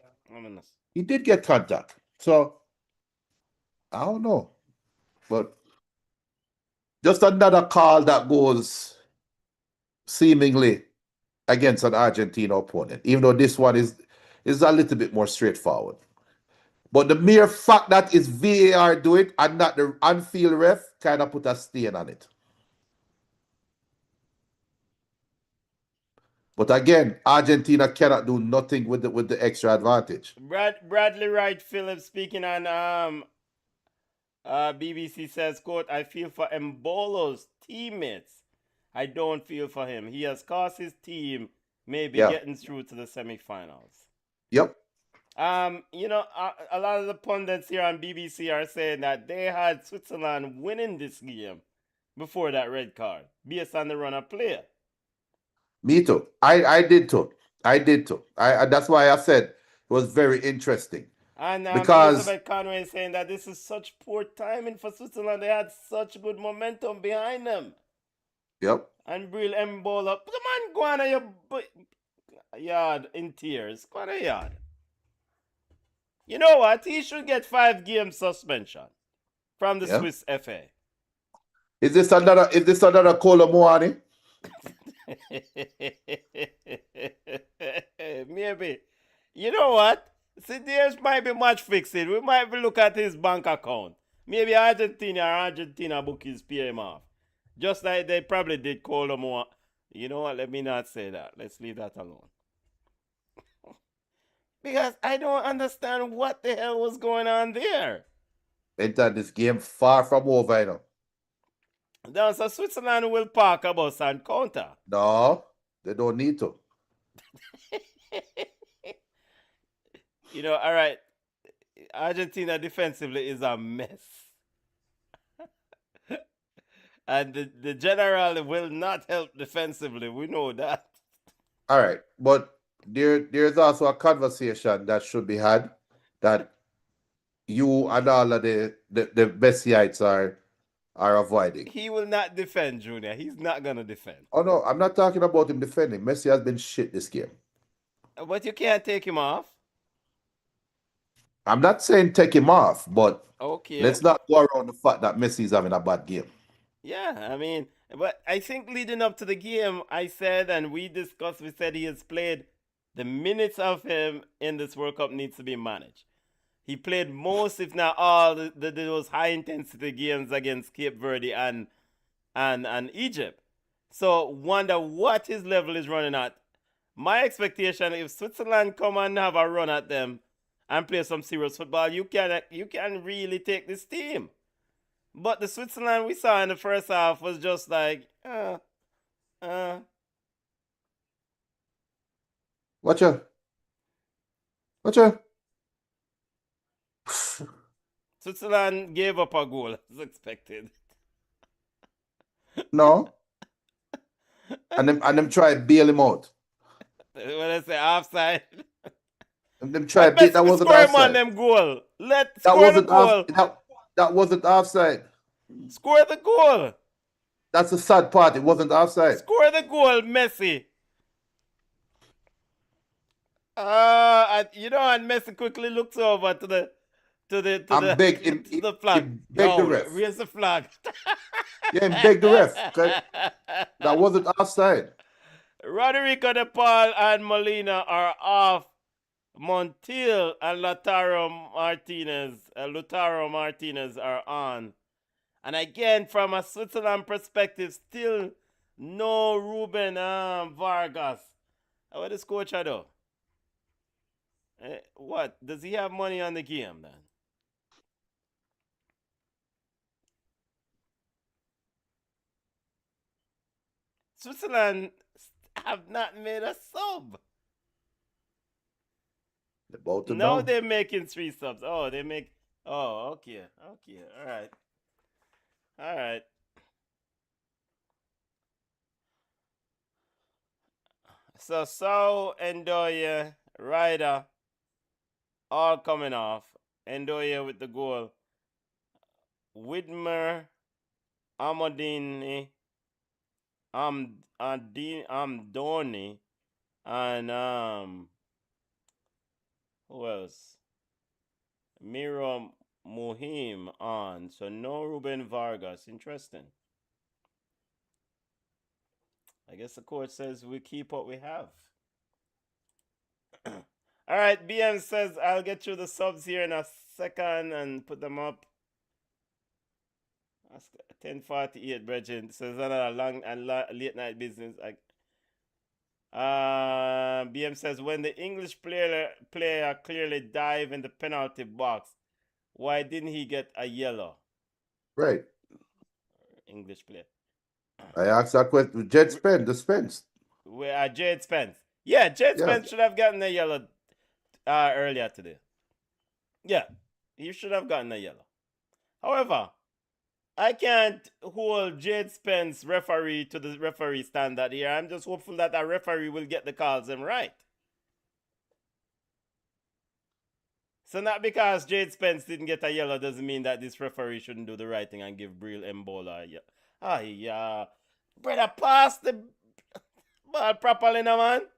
He did get contact. So I don't know. But just another call that goes seemingly against an Argentina opponent, even though this one is a little bit more straightforward. But the mere fact that it's VAR do it and not the on-field ref kind of put a stain on it. But again, Argentina cannot do nothing with the extra advantage. Bradley Wright Phillips speaking on BBC says, quote, I feel for Mbolo's teammates. I don't feel for him. He has cost his team maybe getting through to the semifinals. Yep. You know, a lot of the pundits here on BBC are saying that they had Switzerland winning this game before that red card, based on the run of play. Me too. I did too. That's why I said it was very interesting. And because Elizabeth Conway is saying that this is such poor timing for Switzerland. They had such good momentum behind them. Yep. And Bril Mbola, come on, go on your yard in tears. Go on a yard. You know what? He should get 5-game suspension from the Swiss FA. Is this another Kolo Muani? Maybe. You know what? See, there's might be match fixing. We might be look at his bank account. Maybe Argentina bookies pay him off. Just like they probably did Kolo Muani. You know what? Let me not say that. Let's leave that alone. Because I don't understand what the hell was going on there. Enter this game far from over, you know. Now, so Switzerland will park a bus and counter. No, they don't need to. You know, all right. Argentina defensively is a mess. And the general will not help defensively. We know that. All right. But there's also a conversation that should be had that you and all of the Messiites are avoiding. He will not defend, Junior. He's not going to defend. Oh, no. I'm not talking about him defending. Messi has been shit this game. But you can't take him off. I'm not saying take him off, but okay, let's not go around the fact that Messi's having a bad game. Yeah, I mean, but I think leading up to the game, I said, and we said he has played, the minutes of him in this World Cup needs to be managed. He played most, if not all, those high-intensity games against Cape Verde and Egypt. So wonder what his level is running at. My expectation, if Switzerland come and have a run at them and play some serious football, you can really take this team. But the Switzerland we saw in the first half was just like, Watch out. Switzerland gave up a goal as expected. No. and them try to bail him out. When I say offside. And them try to that wasn't score offside. him on them goal. Score the goal. That wasn't offside. Score the goal. That's the sad part. It wasn't offside. Score the goal, Messi. And Messi quickly looks over to the And beg him, to the he flag. begged the Yo, ref. raise the flag. Yeah, he begged the ref. 'Cause that wasn't offside. Rodrigo De Paul and Molina are off. Montiel and Lautaro Martinez are on. And again, from a Switzerland perspective, still no Ruben Vargas. What does coach do? What? Does he have money on the game then? Switzerland have not made a sub. About to Now know. they're making 3 subs. Oh, they make. Oh, okay. Okay. All right. All right. So Ndoye, Ryder, all coming off. Ndoye with the goal. Widmer, Amadini, Amdoni, and who else? Miro Muhim on. So no Ruben Vargas. Interesting. I guess the coach says we keep what we have. All right, BM says I'll get you the subs here in a second and put them up. 10:48, Bridget. So it's another long and late night business. BM says when the English player clearly dive in the penalty box, why didn't he get a yellow? Right. English player. I asked that question. Jed Spence. Where Jade Spence. Yeah, Jade Spence should have gotten a yellow earlier today. Yeah, he should have gotten a yellow. However, I can't hold Jade Spence referee to the referee standard here. I'm just hopeful that our referee will get the calls them right. So not because Jade Spence didn't get a yellow doesn't mean that this referee shouldn't do the right thing and give Breel Mbola a yellow. Yeah. Brother, pass the ball properly now, man.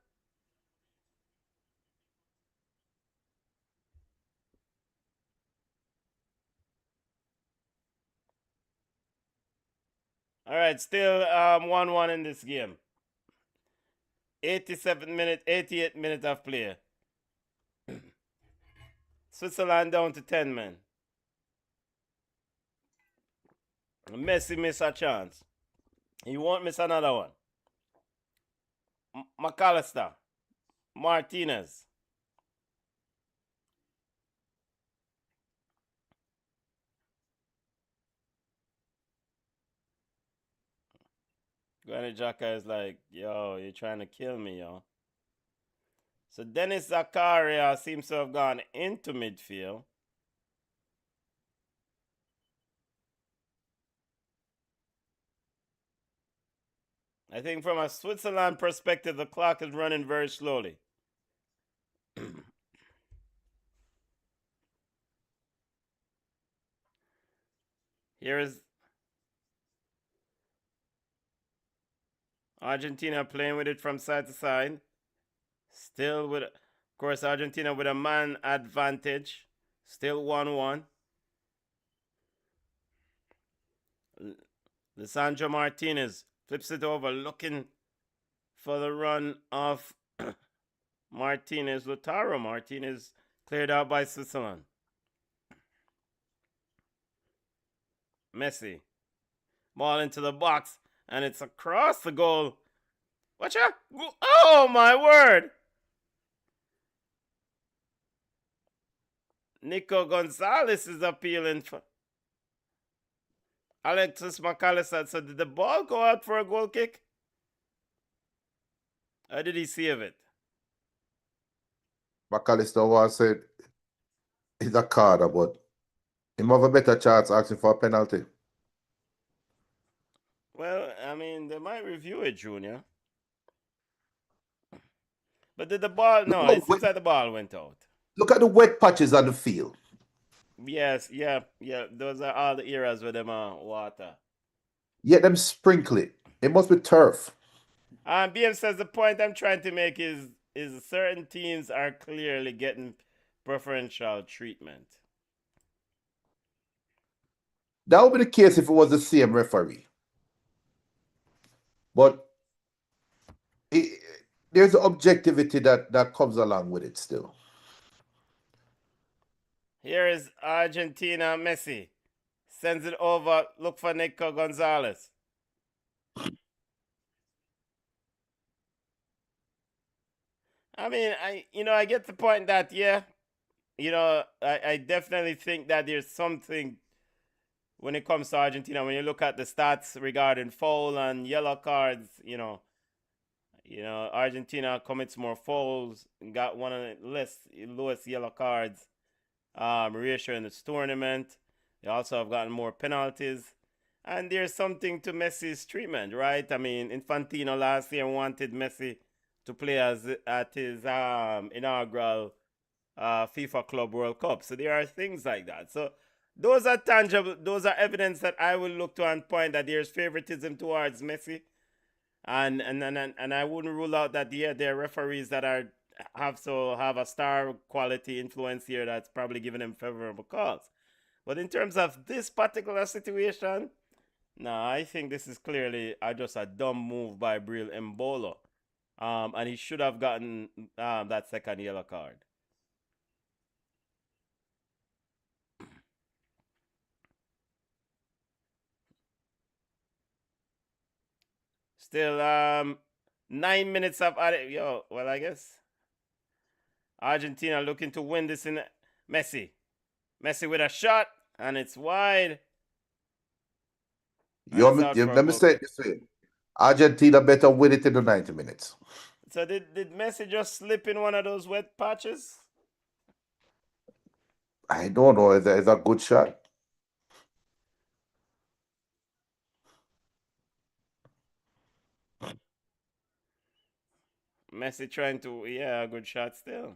All right, still 1-1 in this game. 88 minutes of play. Switzerland down to 10 men. Messi miss a chance. He won't miss another one. McAllister. Martinez. Granny Xhaka is like, yo, you're trying to kill me, yo. So Dennis Zakaria seems to have gone into midfield. I think from a Switzerland perspective, the clock is running very slowly. Here is Argentina playing with it from side to side. Still with, of course, Argentina with a man advantage. Still 1-1. Lisandro Martinez flips it over, looking for the run of Martinez. Lautaro Martinez cleared out by Switzerland. Messi. Ball into the box, and it's across the goal. Watch out. Oh, my word. Nico Gonzalez is appealing for Alexis McAllister. So did the ball go out for a goal kick? Or did he save it? McAllister was said it's a card, but he have a better chance asking for a penalty. Well, I mean, they might review it, Junior. But did the ball? No, it seems like the ball went out. Look at the wet patches on the field. Yes, yeah. Those are all the areas where them water. Yet them sprinkle it. It must be turf. BM says the point I'm trying to make is is certain teams are clearly getting preferential treatment. That would be the case if it was the same referee. But it, there's objectivity that comes along with it still. Here is Argentina Messi. Sends it over. Look for Nico Gonzalez. I mean, I get the point that I definitely think that there's something when it comes to Argentina. When you look at the stats regarding foul and yellow cards, Argentina commits more fouls, got one of the lowest yellow cards ratio in this tournament. They also have gotten more penalties. And there's something to Messi's treatment, right? I mean, Infantino last year wanted Messi to play at his inaugural FIFA Club World Cup. So there are things like that. So those are tangible. Those are evidence that I will look to and point that there's favoritism towards Messi. And I wouldn't rule out that there are referees that have a star quality influence here that's probably giving them favorable calls. But in terms of this particular situation, no, I think this is clearly just a dumb move by Bril Mbolo. And he should have gotten that second yellow card. Still 9 minutes of well, I guess Argentina looking to win this in Messi. Messi with a shot, and it's wide. Let me say it this way. Argentina better win it in the 90 minutes. So did Messi just slip in one of those wet patches? I don't know. It's a good shot. Messi trying to, a good shot still.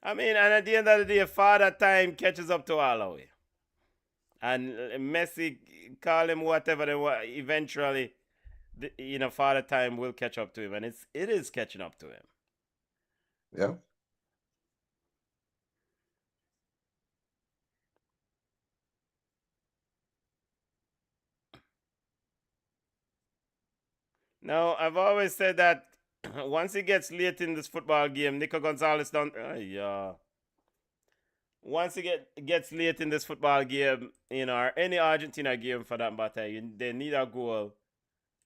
I mean, and at the end of the day, Father Time catches up to all of you. And Messi, call him whatever they want, eventually, Father Time will catch up to him. And it is catching up to him. Yeah. Now, I've always said that once he gets late in this football game, Nico Gonzalez don't. Once he gets late in this football game, or any Argentina game for that matter, they need a goal.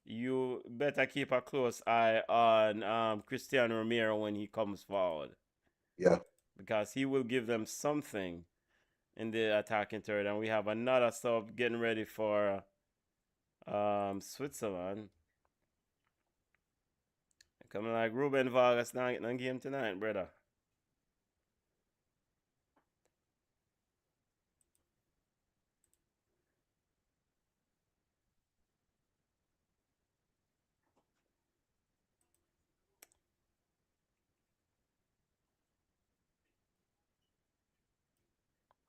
You better keep a close eye on Cristiano Romero when he comes forward. Yeah. Because he will give them something in the attacking third. And we have another sub getting ready for Switzerland. Coming like Ruben Vargas not getting a game tonight, brother.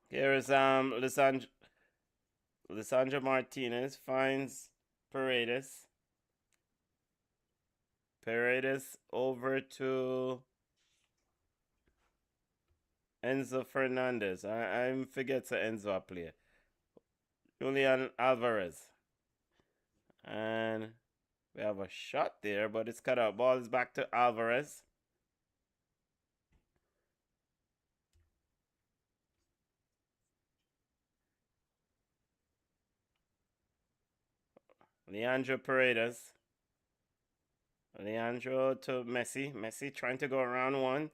Here is Lisandro Martinez finds Paredes. Paredes over to Enzo Fernandez. I forget to Enzo play. Julian Alvarez. And we have a shot there, but it's cut out. Ball is back to Alvarez. Leandro Paredes. Leandro to Messi. Messi trying to go around one.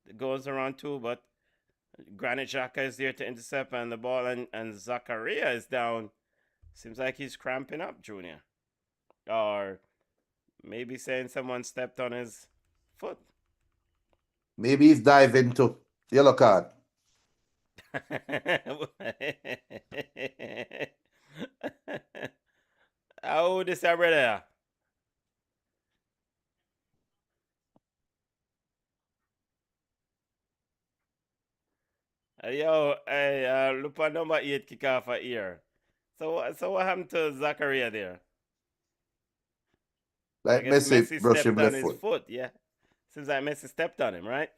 It goes around two, but Granit Xhaka is there to intercept, and the ball and Zakaria is down. Seems like he's cramping up, Junior. Or maybe saying someone stepped on his foot. Maybe he's diving to yellow card. How old is that brother? Hey, look at number 8 kick off a ear. So what happened to Zakaria there? I Like guess Messi Messi brush him stepped on left his foot. foot. Yeah. Seems like Messi stepped on him, right?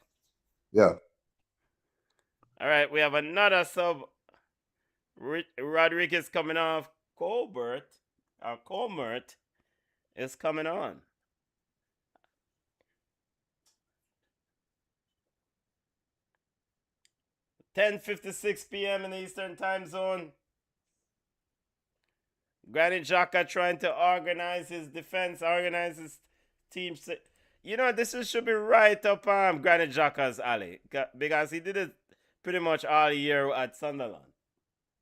Yeah. All right, we have another sub. Rodriguez coming off. Colbert is coming on. 10:56 p.m. in the Eastern Time Zone. Granit Xhaka trying to organize his defense, organize his team. You know, should be right up Granit Xhaka's alley because he did it pretty much all year at Sunderland.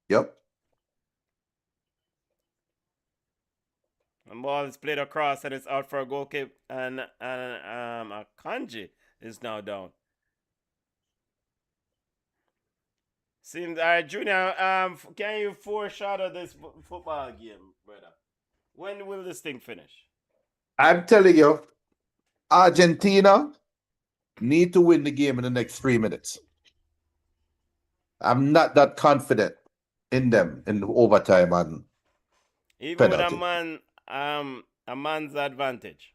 Yep. And ball is played across and it's out for a goal kick. And Akanji is now down. Seems, all right, Junior, can you foreshadow this football game, brother? When will this thing finish? I'm telling you, Argentina need to win the game in the next 3 minutes. I'm not that confident in them in overtime and Even penalty. with a man's advantage.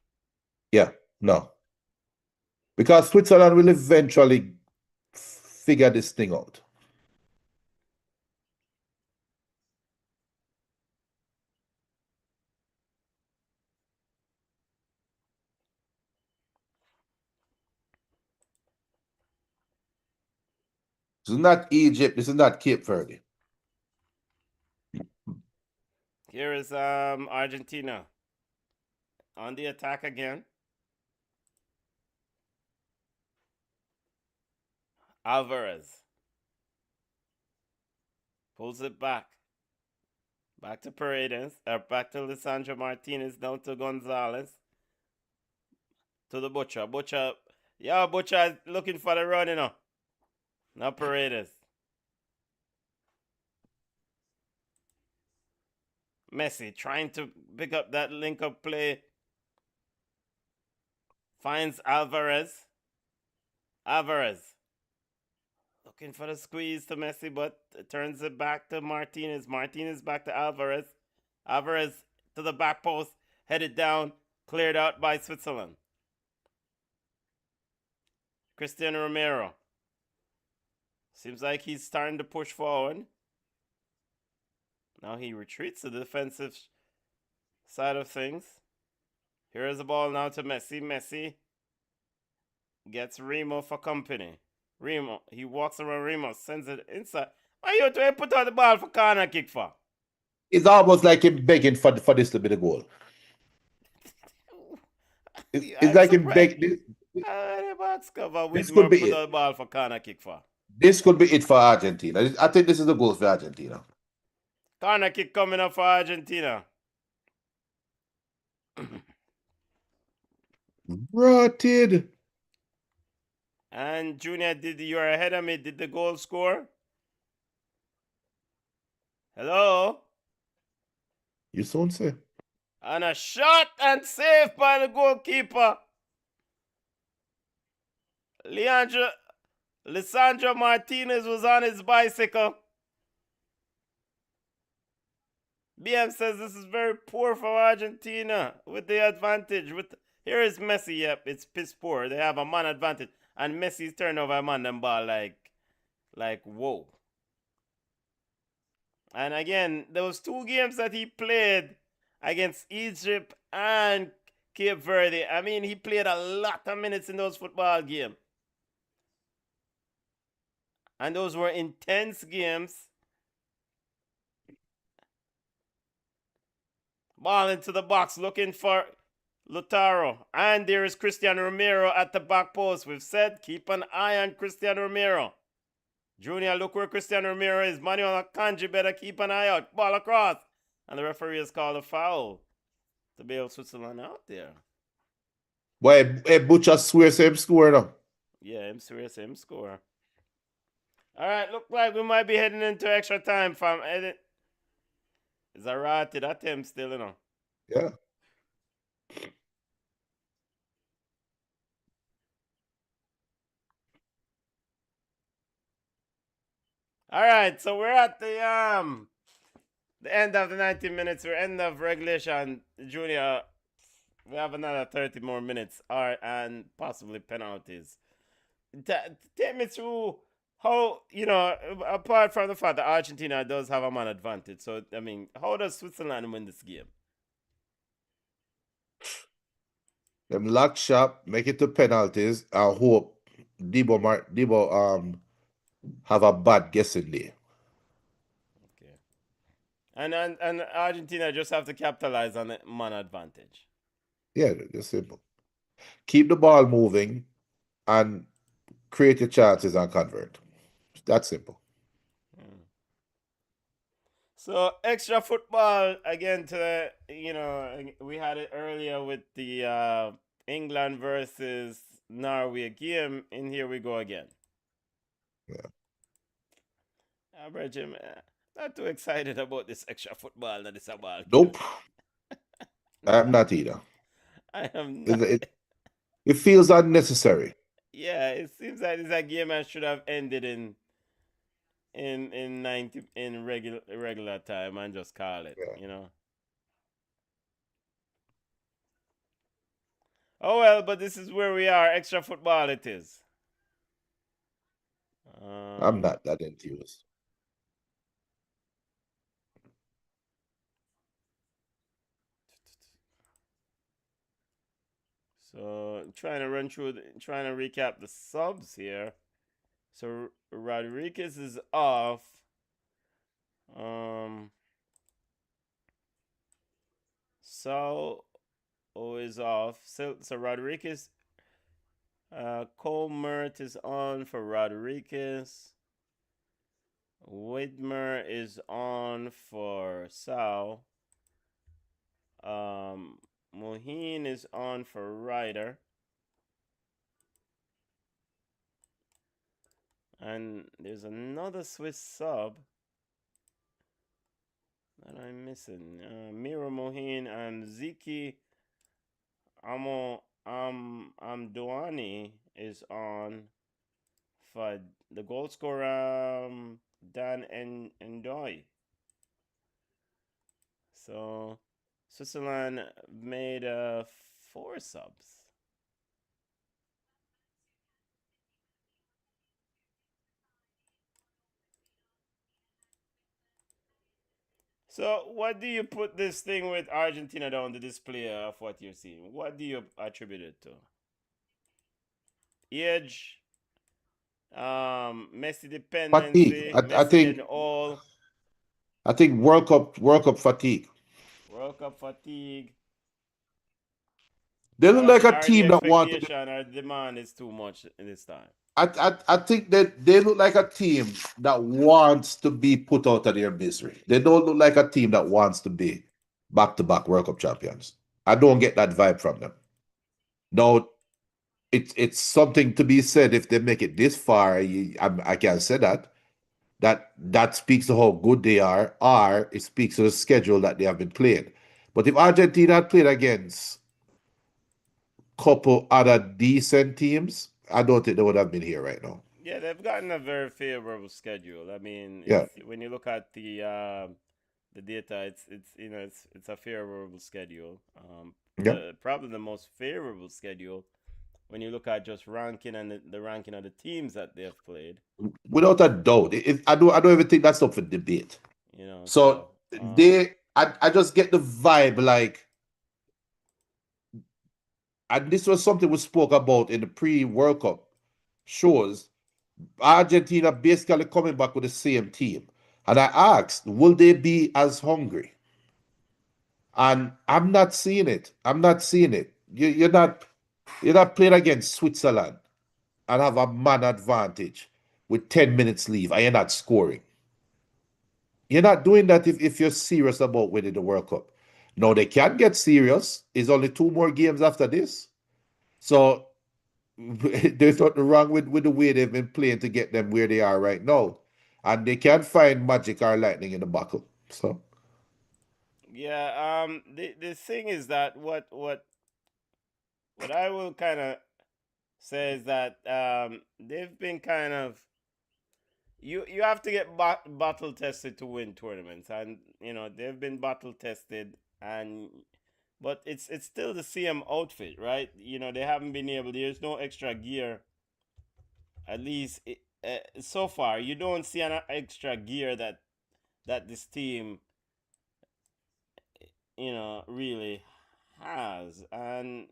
Yeah, no. Because Switzerland will eventually figure this thing out. This is not Egypt. This is not Cape Verde. Here is Argentina on the attack again. Alvarez pulls it back. Back to Paredes. Back to Lisandro Martinez. Down to Gonzalez. To the Butcher. Butcher is looking for the run, you know. Now Paredes. Messi trying to pick up that link-up play. Finds Alvarez. Looking for the squeeze to Messi, but turns it back to Martinez. Martinez back to Alvarez. Alvarez to the back post. Headed down. Cleared out by Switzerland. Cristiano Romero. Seems like he's starting to push forward. Now he retreats to the defensive side of things. Here is the ball now to Messi. Messi gets Remo for company. Remo, he walks around Remo, sends it inside. Why you to put out the ball for corner kick for? It's almost like him begging for this to be the goal. It's like him begging. The box cover This Whitmer could be put it. out the ball for corner kick for. This could be it for Argentina. I think this is the goal for Argentina. Corner kick coming up for Argentina. Rotted. And Junior, you're ahead of me. Did the goal score? Hello? You soon say. And a shot and saved by the goalkeeper. Lisandro Martinez was on his bicycle. BM says this is very poor for Argentina with the advantage. Here is Messi. Yep, it's piss poor. They have a man advantage. And Messi's turned over a man and ball like whoa. And again, there was 2 games that he played against Egypt and Cape Verde. I mean, he played a lot of minutes in those football games. And those were intense games. Ball into the box, looking for Lautaro. And there is Cristiano Romero at the back post. We've said, keep an eye on Cristiano Romero. Junior, look where Cristiano Romero is. Manuel Akanji better keep an eye out. Ball across. And the referee has called a foul to bail Switzerland out there. Boy, Butcher swears him score now. Yeah, him swears him score. All right, look like we might be heading into extra time, fam. It's a ratted attempt still, you know. Yeah. All right, so we're at the end of the 90 minutes. We're end of regulation, Junior. We have another 30 more minutes, and possibly penalties. Take me through how, apart from the fact that Argentina does have a man advantage. So, I mean, how does Switzerland win this game? Them lock shop, make it to penalties. I hope Debo have a bad guessing day. Okay. And Argentina just have to capitalize on the man advantage. Yeah, just simple. Keep the ball moving and create your chances and convert. That's simple. So extra football again today. We had it earlier with the England versus Norway game, and here we go again. Yeah. Bridget, not too excited about this extra football that is a ball. Nope. I'm not either. I am not. It feels unnecessary. Yeah, it seems like this a game that should have ended in 90 in regular time and just call it. Yeah. Oh well, but this is where we are. Extra football it is. I'm not that enthused. So trying to trying to recap the subs here. So Rodriguez is off. So is off. So Rodriguez. Cole Mert is on for Rodriguez. Widmer is on for Sal. Moheen is on for Ryder. And there's another Swiss sub that I'm missing. Miro Moheen and Ziki Amdoani is on for the goal scorer Dan Ndoye. So Switzerland made 4 subs. So what do you put this thing with Argentina down the display of what you're seeing? What do you attribute it to? Age, Messi dependency, Fatigue. Messi and all. I think World Cup fatigue. World Cup fatigue. They look like a team the that wants. expectation or demand is too much this time. I think that they look like a team that wants to be put out of their misery. They don't look like a team that wants to be back-to-back World Cup champions. I don't get that vibe from them. No, it's something to be said if they make it this far. I can't say that. That speaks to how good they are, or it speaks to the schedule that they have been playing. But if Argentina had played against a couple other decent teams, I don't think they would have been here right now. Yeah, they've gotten a very favorable schedule. I mean, Yeah. when you look at the data, it's a favorable schedule. Probably the most favorable schedule when you look at just ranking and the ranking of the teams that they've played. Without a doubt, I don't even think that's up for debate. I just get the vibe like, and this was something we spoke about in the pre-World Cup shows. Argentina basically coming back with the same team, and I asked, will they be as hungry? And I'm not seeing it. I'm not seeing it. You're not playing against Switzerland and have a man advantage with 10 minutes leave and you're not scoring. You're not doing that if you're serious about winning the World Cup. No, they can get serious. It's only 2 more games after this. So there's nothing wrong with the way they've been playing to get them where they are right now. And they can't find magic or lightning in the bottle. So yeah, the thing is that what I will kind of say is that they've been kind of you have to get battle tested to win tournaments, and they've been battle tested, and but it's still the same outfit, right? You know, they haven't been able. There's no extra gear, at least so far. You don't see an extra gear that this team, really has, and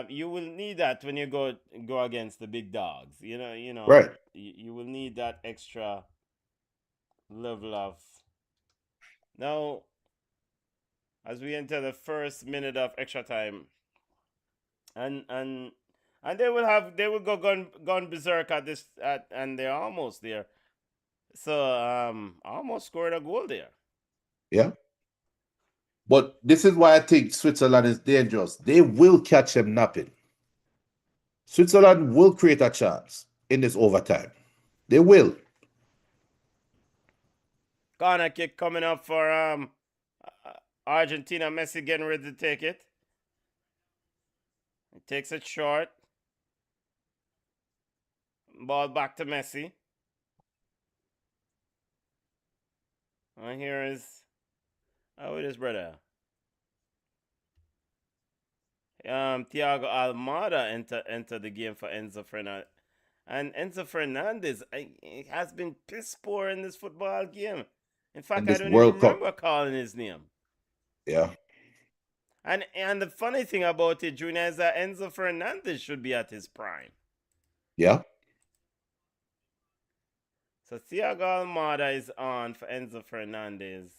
you will need that when you go against the big dogs. Right. You will need that extra level of. Now, as we enter the first minute of extra time, and and and they will go gone berserk at this and they're almost there. So almost scored a goal there. Yeah. But this is why I think Switzerland is dangerous. They will catch him napping. Switzerland will create a chance in this overtime. They will. Corner kick coming up for Argentina. Messi getting ready to take it. He takes it short. Ball back to Messi. And here is it is brother. Thiago Almada enter the game for Enzo Fernandez. And Enzo Fernandez has been piss poor in this football game. In fact, In I this don't even World Cup. remember calling his name. Yeah. And the funny thing about it, Junior, is that Enzo Fernandez should be at his prime. Yeah. So Thiago Almada is on for Enzo Fernandez.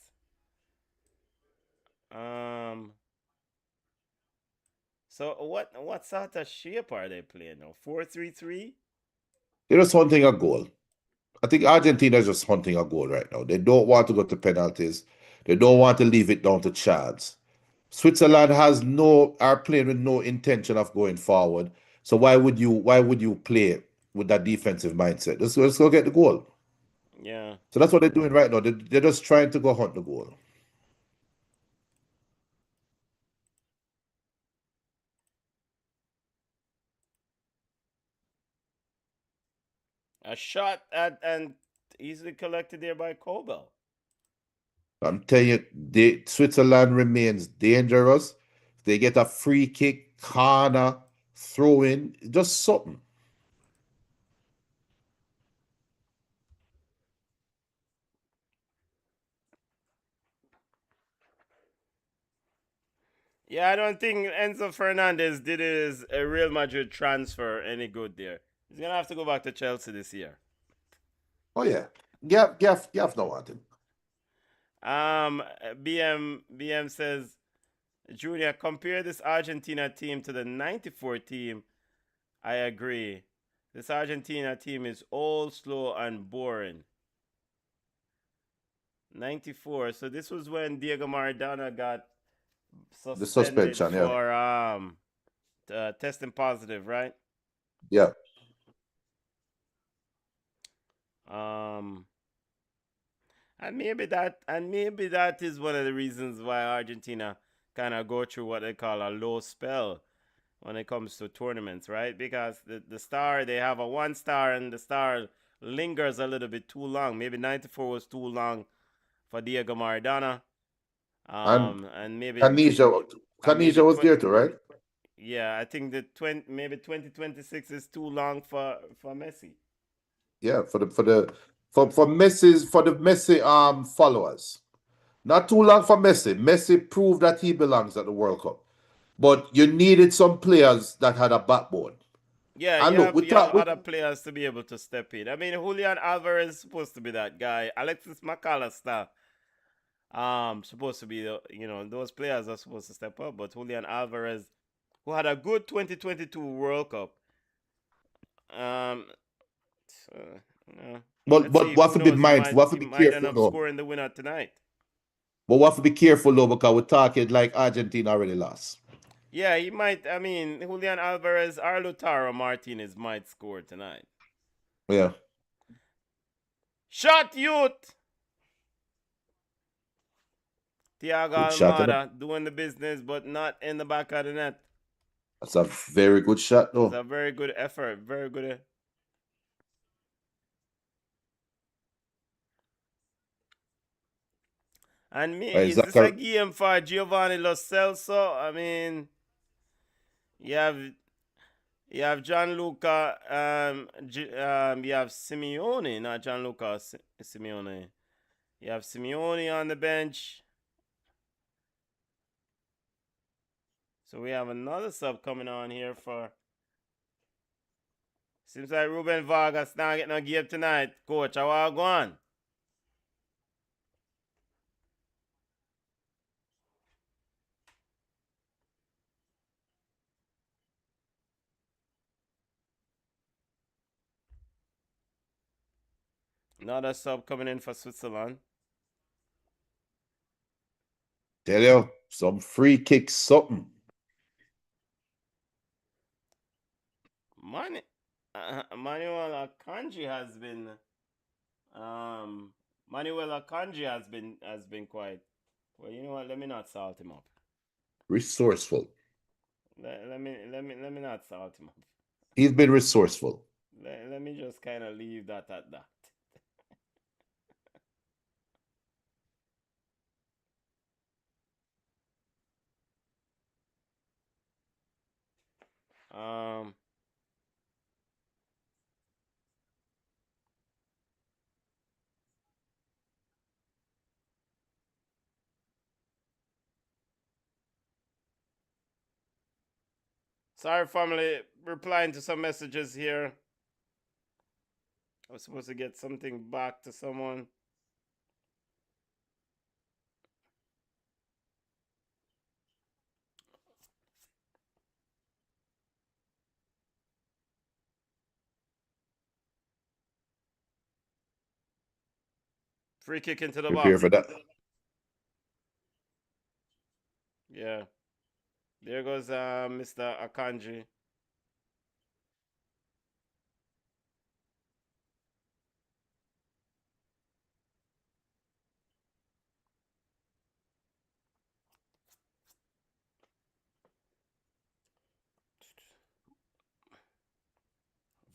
So what sort of shape are they playing now? 4-3-3? They're just hunting a goal. I think Argentina is just hunting a goal right now. They don't want to go to penalties. They don't want to leave it down to chance. Switzerland are playing with no intention of going forward. So why would you play with that defensive mindset? Let's go get the goal. Yeah. So that's what they're doing right now. They're just trying to go hunt the goal. A shot and easily collected there by Kobel. I'm telling you, Switzerland remains dangerous. They get a free kick, corner, throw in, just something. Yeah, I don't think Enzo Fernandez did his Real Madrid transfer any good there. He's gonna have to go back to Chelsea this year. Oh yeah. Gaff no want him. BM says, Julia, compare this Argentina team to the 94 team. I agree. This Argentina team is old, slow, and boring. 94. So this was when Diego Maradona got The suspended suspension, yeah. for testing positive, right? Yeah. And maybe that is one of the reasons why Argentina kind of go through what they call a low spell when it comes to tournaments, right? Because the star, they have a 1 star and the star lingers a little bit too long. Maybe 94 was too long for Diego Maradona. And maybe Canija was there too, right? Yeah, I think maybe 2026 is too long for Messi. Yeah, for the Messi followers. Not too long for Messi. Messi proved that he belongs at the World Cup. But you needed some players that had a backbone. Yeah, And look, you have other players to be able to step in. I mean, Julian Alvarez is supposed to be that guy. Alexis McAllister, supposed to be those players are supposed to step up. But Julian Alvarez, who had a good 2022 World Cup, but what to be mindful, what to be might end careful up though. scoring the winner tonight. But what to be careful though, because we're talking like Argentina already lost. Yeah, he might. I mean, Julian Alvarez, Arlutaro Martinez might score tonight. Yeah. Shot, youth! Thiago Almada doing the business, but not in the back of the net. That's a very good shot, though. It's a very good effort. Very good. And me, Is is that this a game for Giovanni Lo Celso? I mean, you have you have Gianluca, you have Simeone, not Gianluca Simeone. You have Simeone on the bench. So we have another sub coming on here for. Seems like Ruben Vargas not getting a game tonight. Coach, how are you going? Another sub coming in for Switzerland. tell you some free kick something? Manuel Akanji has been Manuel Akanji has been quite well. You know what? Let me not salt him up. Resourceful. Let me not salt him up. He's been resourceful. Let me just kind of leave that at that. Um, Sorry, family. Replying to some messages here. I was supposed to get something back to someone. Free kick into the Prepare box. for that. Yeah. There goes Mr. Akanji.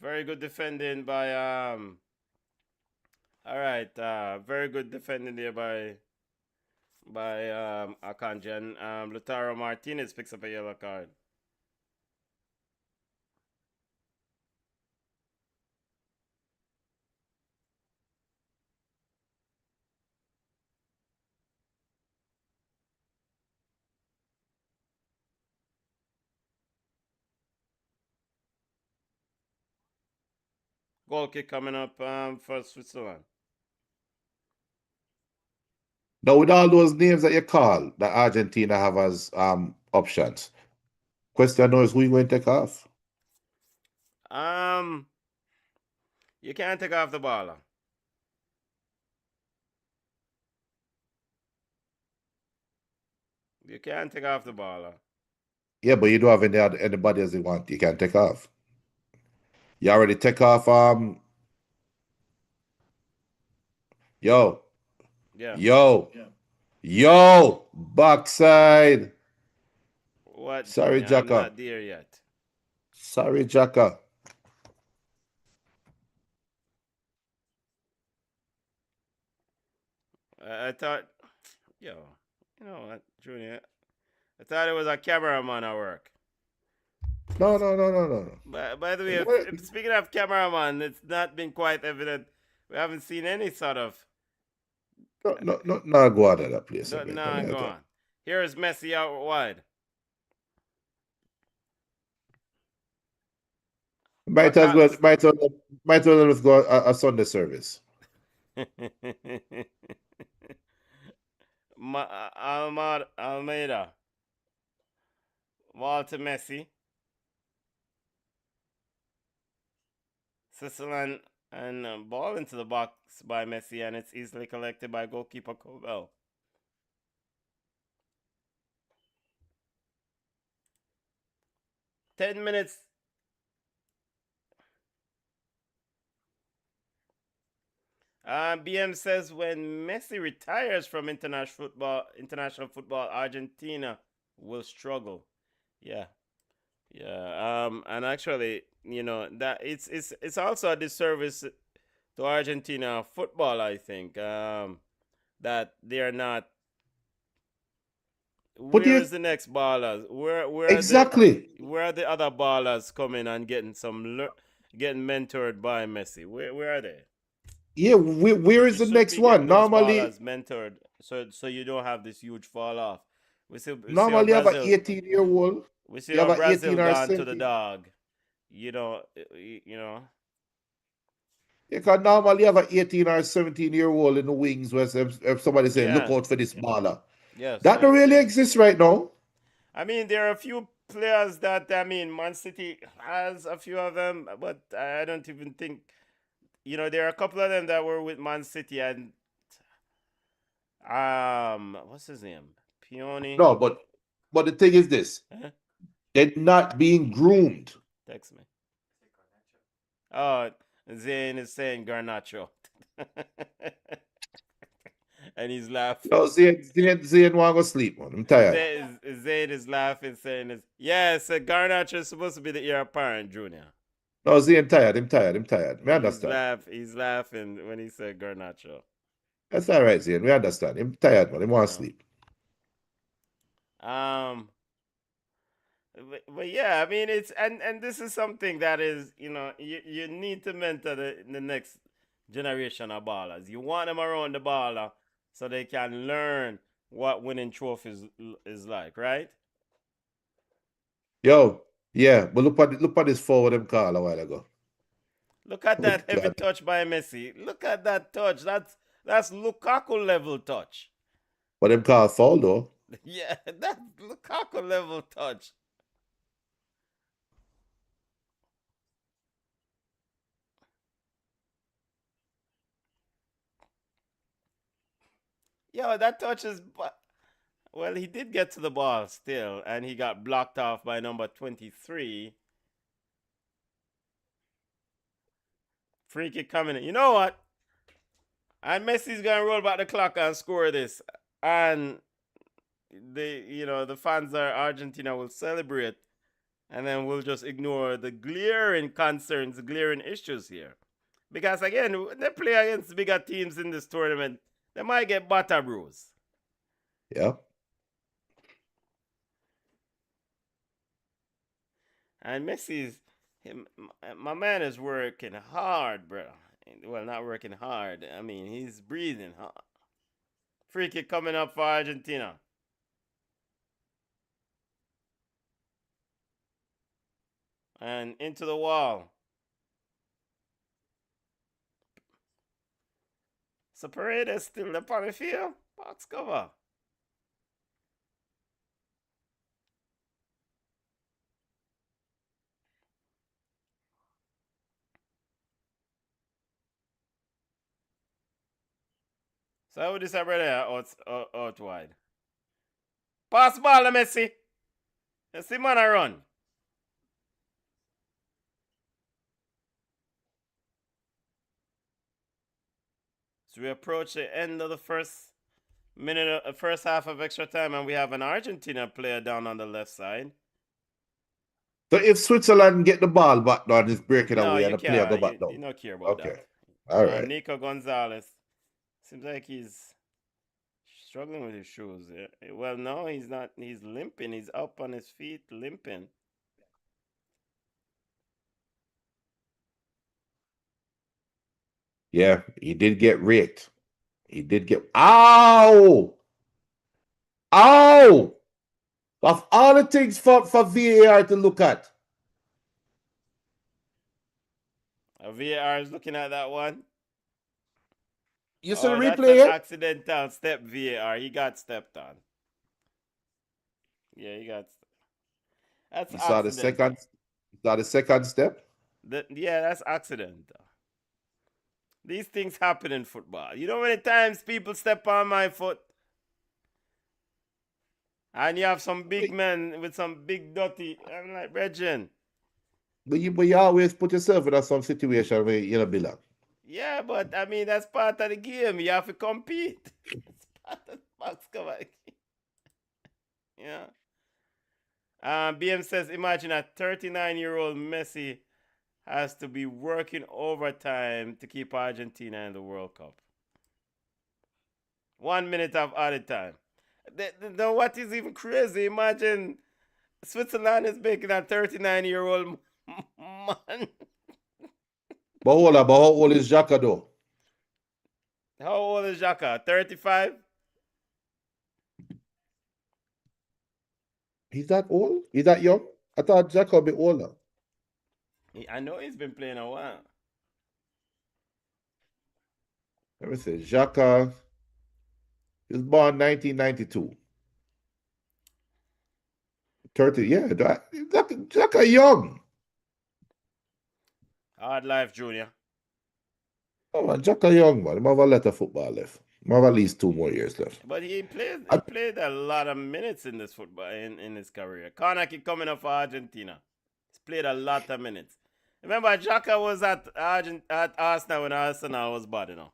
Very good defending by all right, very good defending there by Akanji, and Lautaro Martinez picks up a yellow card. Goal kick coming up for Switzerland. Now, with all those names that you call that Argentina have as options, question now is who you going to take off? You can't take off the baller. You can't take off the baller. Yeah, but you don't have anybody else you want. You can take off. You already take off. Yo, Yeah. yo, backside. What, Sorry, Junior? I'm Jacka. not there yet. Sorry, Jacka. I thought, yo, you know what, Junior? I thought it was a cameraman at work. No. By the way, What? speaking of cameraman, it's not been quite evident. We haven't seen any sort of. No, go out of that place. No, Man. nah, go on. Here is Messi out wide. Might as well let's go a Sunday service. Almeida. Walter Messi. Switzerland and ball into the box by Messi, and it's easily collected by goalkeeper Cobel. $10. BM says when Messi retires from international football, Argentina will struggle. Yeah. And actually, you know that it's also a disservice to Argentina football. I think that they are not But Where is the next ballers? exactly. Where are the other ballers coming and getting getting mentored by Messi? Where are they? Yeah, where is You the should next be getting one? those Normally, ballers mentored so you don't have this huge fall off. We see how normally you have an Brazil 18-year-old. we see You how have an 18 Brazil or gone to the 17. dog. You know. You can normally have an 18 or 17-year-old in the wings where if somebody say, look Yeah. out for this baller. Yes, That don't yes. really exist right now. I mean, there are a few players that Man City has a few of them, but I don't even think there are a couple of them that were with Man City and what's his name? Peony. No, but the thing is this. Huh? They're not being groomed. Text me. Oh, Zane is saying Garnacho. And he's laughing. No, Zayn want to sleep, man. I'm tired. Zayn is laughing, saying this. Yes, Garnacho is supposed to be the heir apparent, Junior. No, Zayn tired. I'm tired. I'm tired. We He's understand. he's laughing when he said Garnacho. That's all right, Zayn. We understand. I'm tired, man. I want to sleep. But yeah, I mean it's and this is something that is you need to mentor the next generation of ballers. You want them around the baller so they can learn what winning trophies is like, right? Yo, yeah, but look at this forward them call a while ago. Look at Look, that heavy touch by Messi. Look at that touch. That's Lukaku level touch. but them call foul though. Yeah, that's Lukaku level touch. Yo, that touch is. Well, he did get to the ball still, and he got blocked off by number 23. Free kick coming in. You know what? And Messi's gonna roll back the clock and score this, and the fans of Argentina will celebrate, and then we'll just ignore the glaring concerns, glaring issues here, because again, when they play against bigger teams in this tournament, they might get butter bruise. Yeah. And my man is working hard, bro. Well, not working hard. I mean, he's breathing hard. Free kick coming up for Argentina. And into the wall. So Paredes still up on the field. Box cover. So how would this brother out wide? Pass ball to Messi. Let's see man a run. So we approach the end of the first half of extra time, and we have an Argentina player down on the left side. So if Switzerland get the ball back down, it's breaking No, away you and the player go can't. back You down. don't care about Okay. that. All right. Nico Gonzalez seems like he's struggling with his shoes. Well, no, he's not. He's limping. He's up on his feet, limping. Yeah, he did get raked. He did get. Ow! Ow! Of all the things for VAR to look at. VAR is looking at that one. You see the That's replay an here? accidental step. VAR. He got stepped on. Yeah, he got. That's You saw the second step? Yeah, that's accidental. These things happen in football. You know how many times people step on my foot? And you have some big men with some big dirty. I'm like, Regin. But you always put yourself in some situation where you don't belong. Yeah, but I mean, that's part of the game. You have to compete. It's part of the box cover. Yeah. BM says, imagine a 39-year-old Messi has to be working overtime to keep Argentina in the World Cup. 1 minute of added time. No, what is even crazy? Imagine Switzerland is making a 39-year-old man. But hold on, but how old is Xhaka though? How old is Xhaka? 35? He's that old? He's that young? I thought Xhaka would be older. I know he's been playing a while. Let me see. Xhaka he was born 1992. 30, yeah. Xhaka young. Hard life, Junior. Oh man, Xhaka young, man. He have a lot of football left. He have at least 2 more years left. But he played a lot of minutes in this football in his career. Karnak coming up for Argentina. He's played a lot of minutes. Remember, Xhaka was at Arsenal when Arsenal was bad, you know.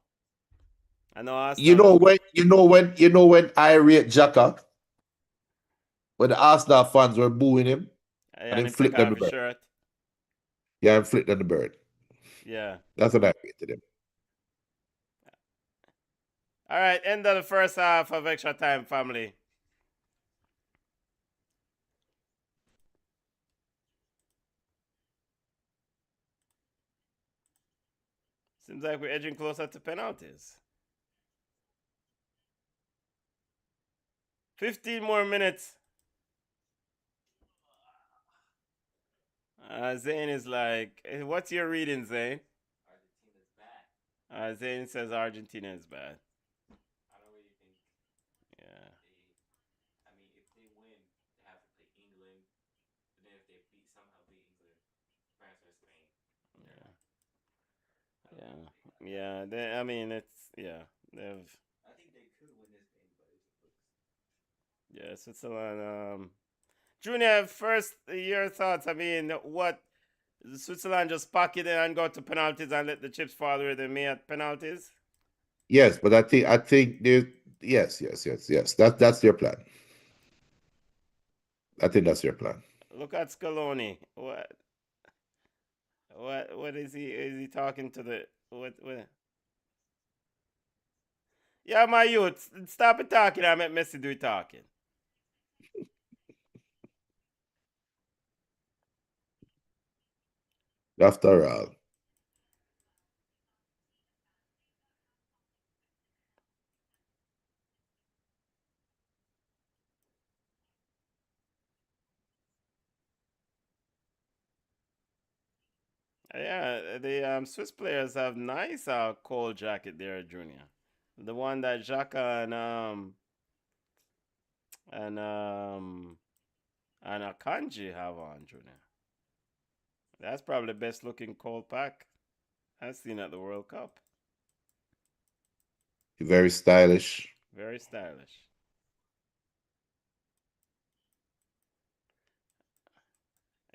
I know Arsenal. You know when I rate Xhaka, when the Arsenal fans were booing him, And then him take flipped them off the his bird. shirt. Yeah, and flipped them the bird. Yeah. That's what I rated him. All right, end of the first half of extra time, family. Seems like we're edging closer to penalties. 15 more minutes. Zane is like, what's your reading, Zane? Argentina's bad. Zane says Argentina is bad. I don't really think. Yeah. I mean, if they win, they have to play England. But then if they somehow beat England, France or Spain. Yeah. Yeah. I mean, it's they've. I think they could win this game, but it just looks. Yeah, Switzerland. Junior, first your thoughts. I mean, what Switzerland just pocket it and go to penalties and let the chips fall where they may at penalties? Yes, but I think there's yes. That's their plan. I think that's their plan. Look at Scaloni. What is he? Is he talking to the what? Yeah, my youth, stop it talking. I met Messi do talking. After all. Yeah, the Swiss players have nice cold jacket there, Junior. The one that Xhaka and Akanji have on, Junior. That's probably the best looking cold pack I've seen at the World Cup. Very stylish. Very stylish.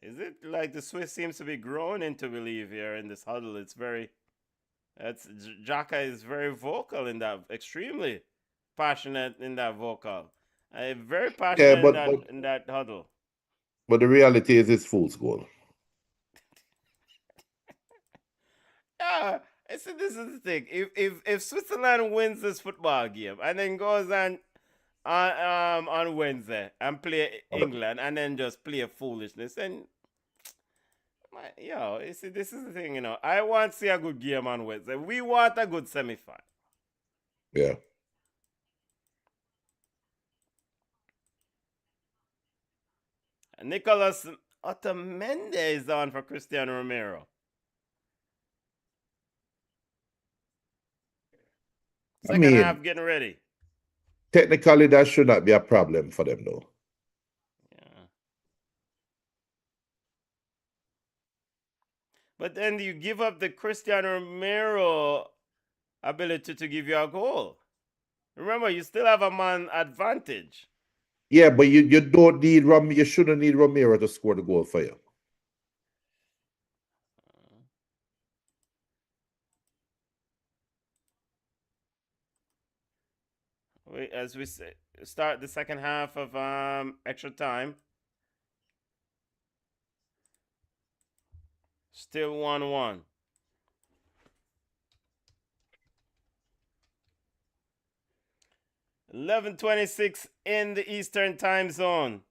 Is it like the Swiss seems to be growing into belief here in this huddle? It's very. Xhaka is very vocal in that, extremely passionate in that vocal. Very passionate in that huddle. But the reality is it's fool's goal. Yeah, I said this is the thing. If Switzerland wins this football game and then goes on Wednesday and play England and then just play foolishness, then you see, this is the thing, you know. I want to see a good game on Wednesday. We want a good semifinal. Yeah. Nicolas Otamendi is on for Cristiano Romero. Second half getting ready. Technically, that should not be a problem for them, though. Yeah. But then you give up the Cristiano Romero ability to give you a goal. Remember, you still have a man advantage. Yeah, but you don't need you shouldn't need Romero to score the goal for you. As we start the second half of extra time. Still 1-1. 11:26 in the Eastern Time Zone.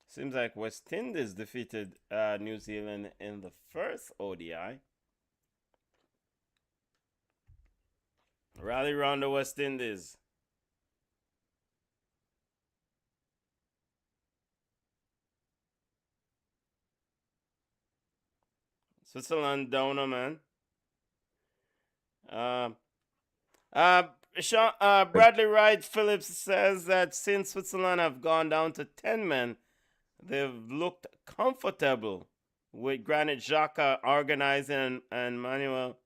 Seems like West Indies defeated New Zealand in the first ODI. Rally round the West Indies. Switzerland down, man. Bradley Wright Phillips says that since Switzerland have gone down to 10 men, they've looked comfortable with Granit Xhaka organizing and Manuel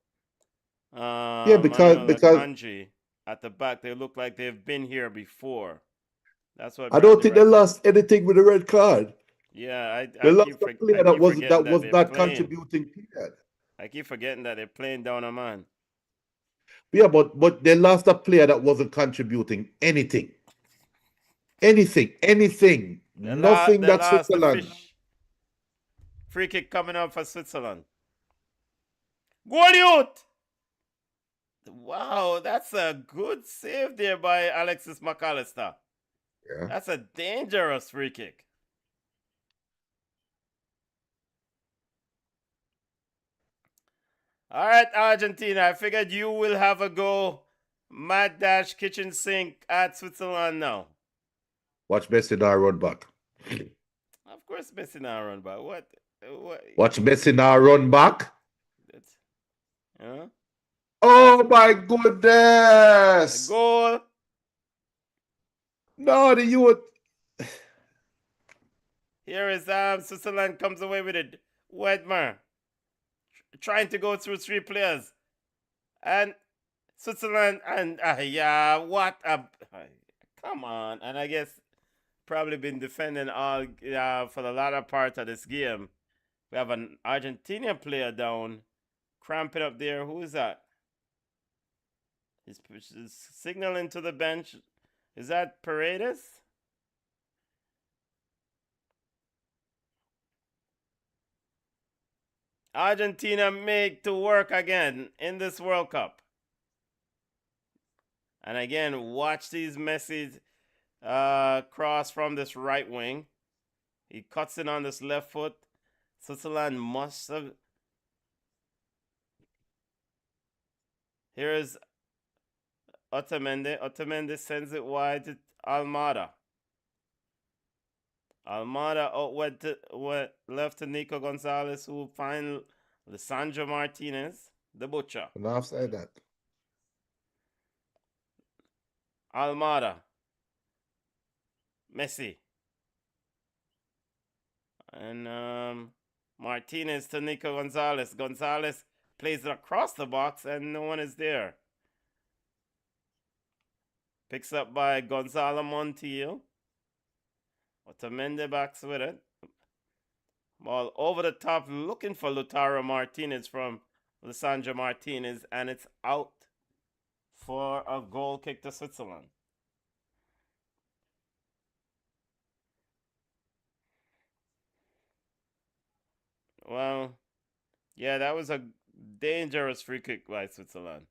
Yeah, Manuel because Akanji at the back. They look like they've been here before. That's what I don't Bradley think they Wright said. lost anything with the red card. Yeah, They I lost keep a player I that keep forgetting that was they're not playing. contributing. Period. I keep forgetting that they're playing down a man. Yeah, but they lost a player that wasn't contributing anything. Anything. Nothing They that lost the Switzerland. fish. Free kick coming up for Switzerland. Goal youth! Wow, that's a good save there by Alexis McAllister. Yeah. That's a dangerous free kick. All right, Argentina. I figured you will have a go. Mad Dash Kitchen Sink at Switzerland now. Watch Messi now run back. Of course, Messi now run back. What? Watch Messi now run back. That's, huh? Oh my A goodness! goal. No, the youth. Here is Switzerland comes away with it. Wedmer trying to go through three players, and Switzerland and yeah, what a come on! And I guess probably been defending all for the latter part of this game. We have an Argentinian player down, cramping up there. Who is that? He's signaling to the bench. Is that Paredes? Argentina make to work again in this World Cup. And again, watch these Messi cross from this right wing. He cuts it on this left foot. Switzerland must have. Here is Otamendi. Otamendi sends it wide to Almada. Almada went left to Nico Gonzalez, who find Lisandro Martinez, the butcher. Enough said that. Almada. Messi. And Martinez to Nico Gonzalez. Gonzalez plays it across the box and no one is there. Picks up by Gonzalo Montiel. Otamendi backs with it. Ball over the top looking for Lautaro Martinez from Lisandro Martinez, and it's out for a goal kick to Switzerland. Well, yeah, that was a dangerous free kick by Switzerland.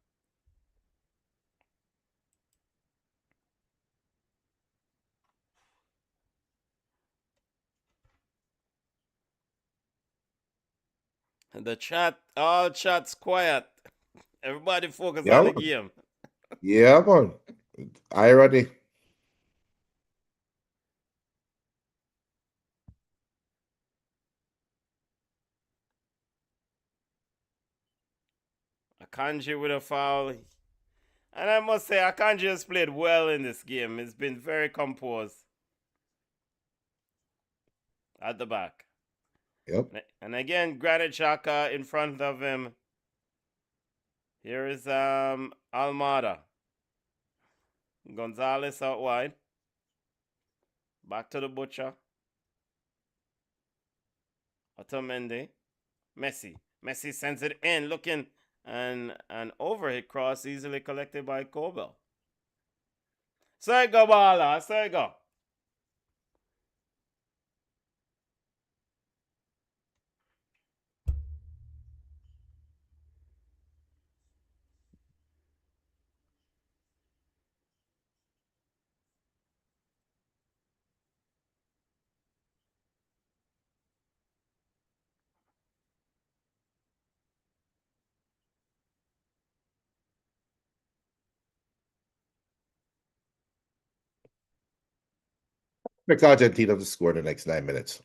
And the chat, all chat's quiet. Everybody focus on the game. Yeah, man. I ready. Akanji with a foul. And I must say, Akanji has played well in this game. He's been very composed at the back. Yep. And again, Granit Xhaka in front of him. Here is Almada. Gonzalez out wide. Back to the butcher. Otamendi. Messi. Messi sends it in, looking, and an overhit cross easily collected by Kobel. So you go, Bala. So you go. Expect Argentina to score in the next 9 minutes.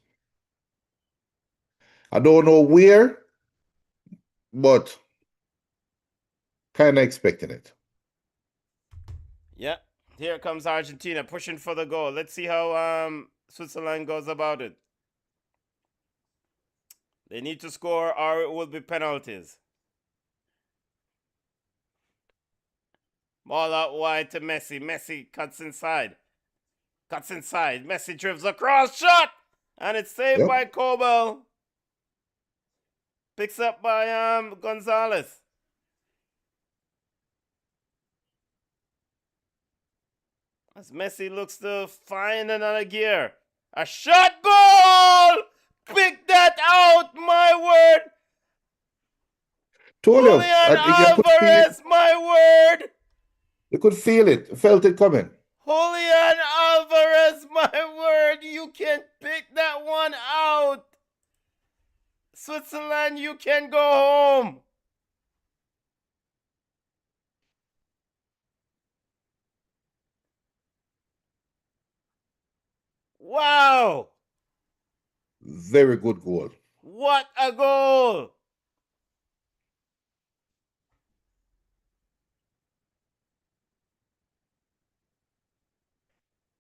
I don't know where, but kind of expecting it. Yeah. Here comes Argentina pushing for the goal. Let's see how Switzerland goes about it. They need to score or it will be penalties. Ball out wide to Messi. Messi cuts inside. Messi dribbles across. Shot! And it's saved Yep. by Kobel. Picks up by Gonzalez. As Messi looks to find another gear. A shot goal! Pick that out, my word! Told you. Julian You could feel it. Alvarez, my word! You could feel it. Felt it coming. Julian Alvarez, my word! You can pick that one out! Switzerland, you can go home! Wow! Very good goal. What a goal!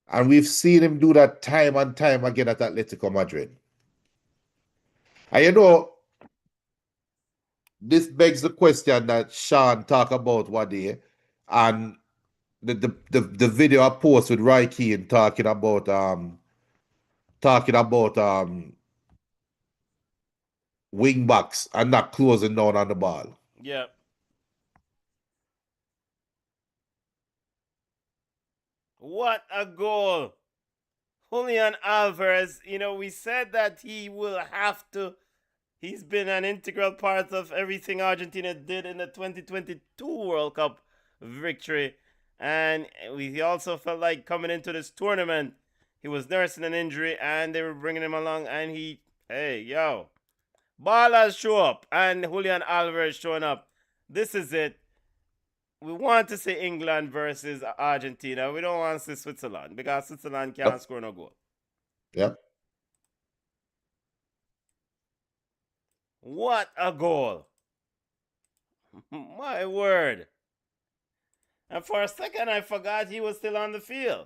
And we've seen him do that time and time again at Atletico Madrid. And you know, this begs the question that Sean talked about one day, and the video I posted with Roy Keane talking about wing backs and not closing down on the ball. Yeah. What a goal! Julian Alvarez, we said that he will have to. He's been an integral part of everything Argentina did in the 2022 World Cup victory. And we also felt like coming into this tournament, he was nursing an injury and they were bringing him along. And Ballers show up and Julian Alvarez showing up. This is it. We want to see England versus Argentina. We don't want to see Switzerland because Switzerland can't score no goal. Yeah. What a goal! My word. And for a second, I forgot he was still on the field.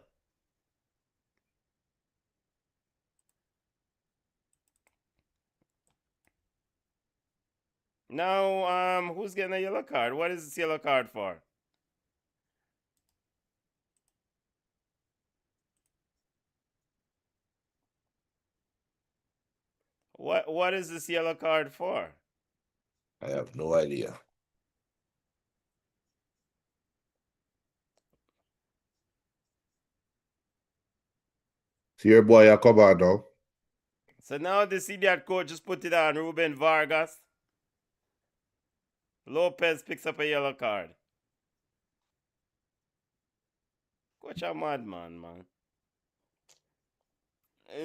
Now, who's getting a yellow card? What is this yellow card for? What is this yellow card for? I have no idea. See your boy, come on now. So now the idiot coach just put it on Ruben Vargas. Lopez picks up a yellow card. Coach a madman, man.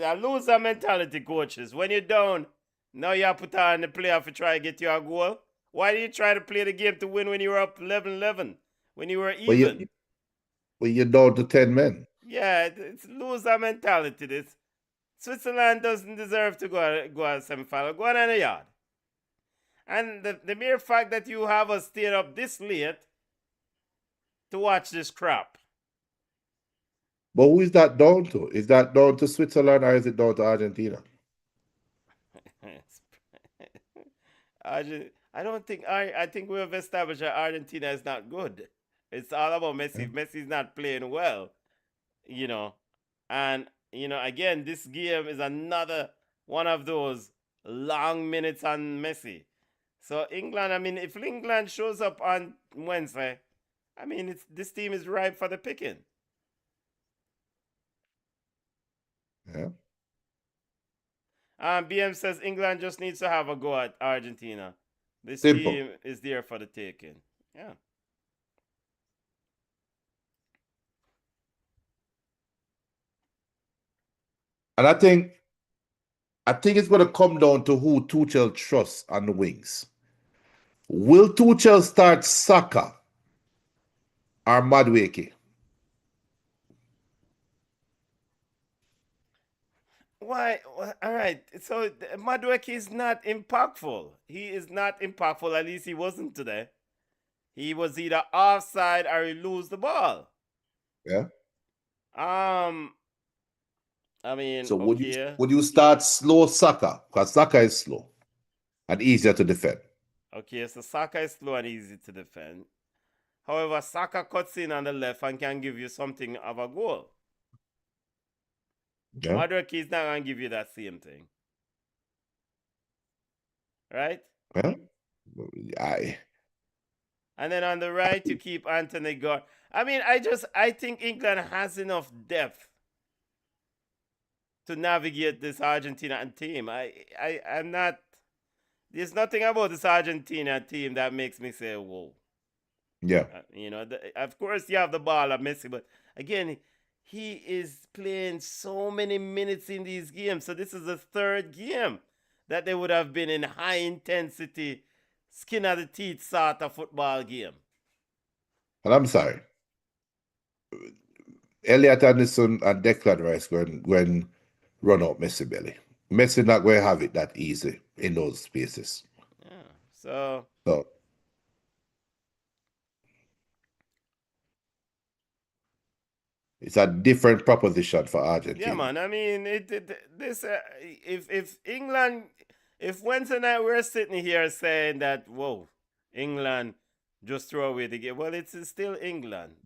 A loser mentality, coaches. When you're down, now you have to put on the player to try to get you a goal. Why did you try to play the game to win when you were up 11-11? When you were even? Well, you're down to 10 men. Yeah, it's loser mentality. This Switzerland doesn't deserve to go a semi-final. Go on in the yard. And the mere fact that you have us staying up this late to watch this crap. But who is that down to? Is that down to Switzerland or is it down to Argentina? I don't think I think we have established that Argentina is not good. It's all about Messi. If Messi's not playing well, and again, this game is another one of those long minutes on Messi. So England, if England shows up on Wednesday, this team is ripe for the picking. Yeah. BM says England just needs to have a go at Argentina. This Simple. team is there for the taking. Yeah. And I think it's going to come down to who Tuchel trusts on the wings. Will Tuchel start Saka or Madueke? Why? All right. So Madueke is not impactful. He is not impactful. At least he wasn't today. He was either offside or he lose the ball. Yeah. Um, I mean, So okay, would you start slow Saka? Because Saka is slow and easier to defend. okay. So Saka is slow and easy to defend. However, Saka cuts in on the left and can give you something of a goal. Yeah. Madueke is not gonna give you that same thing, right? Yeah. I And then on the right, you keep Anthony Gordon. I mean, I think England has enough depth to navigate this Argentina team. I'm not. There's nothing about this Argentina team that makes me say, "Whoa." yeah. Of course, you have the ball of Messi, but again, he is playing so many minutes in these games. So this is the third game that they would have been in high intensity, skin of the teeth sort of football game. And I'm sorry. Elliot Anderson and Declan Rice going run out Messi belly. Messi not going to have it that easy in those spaces. Yeah. So So it's a different proposition for Argentina. yeah, man. I mean, this if England, if Wednesday night we're sitting here saying that, whoa, England just throw away the game. Well, it's still England.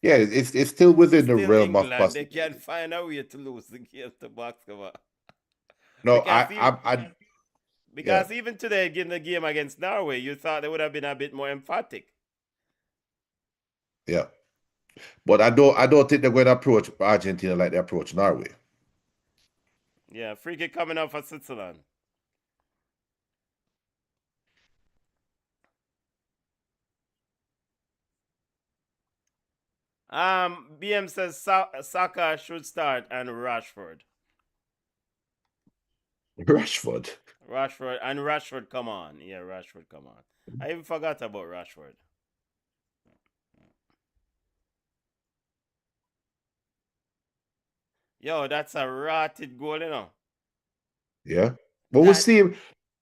Yeah, it's still within the Still realm of England. They possibility. can find a way to lose the game to box cover. No, Because even, yeah, because even today, in the game against Norway, you thought they would have been a bit more emphatic. yeah. But I don't think they're going to approach Argentina like they approach Norway. Yeah, free kick coming up for Switzerland. BM says Saka should start and Rashford. Rashford. Rashford, come on. Yeah, Rashford, come on. I even forgot about Rashford. Yo, that's a rotted goal, you know. Yeah. But we'll That see.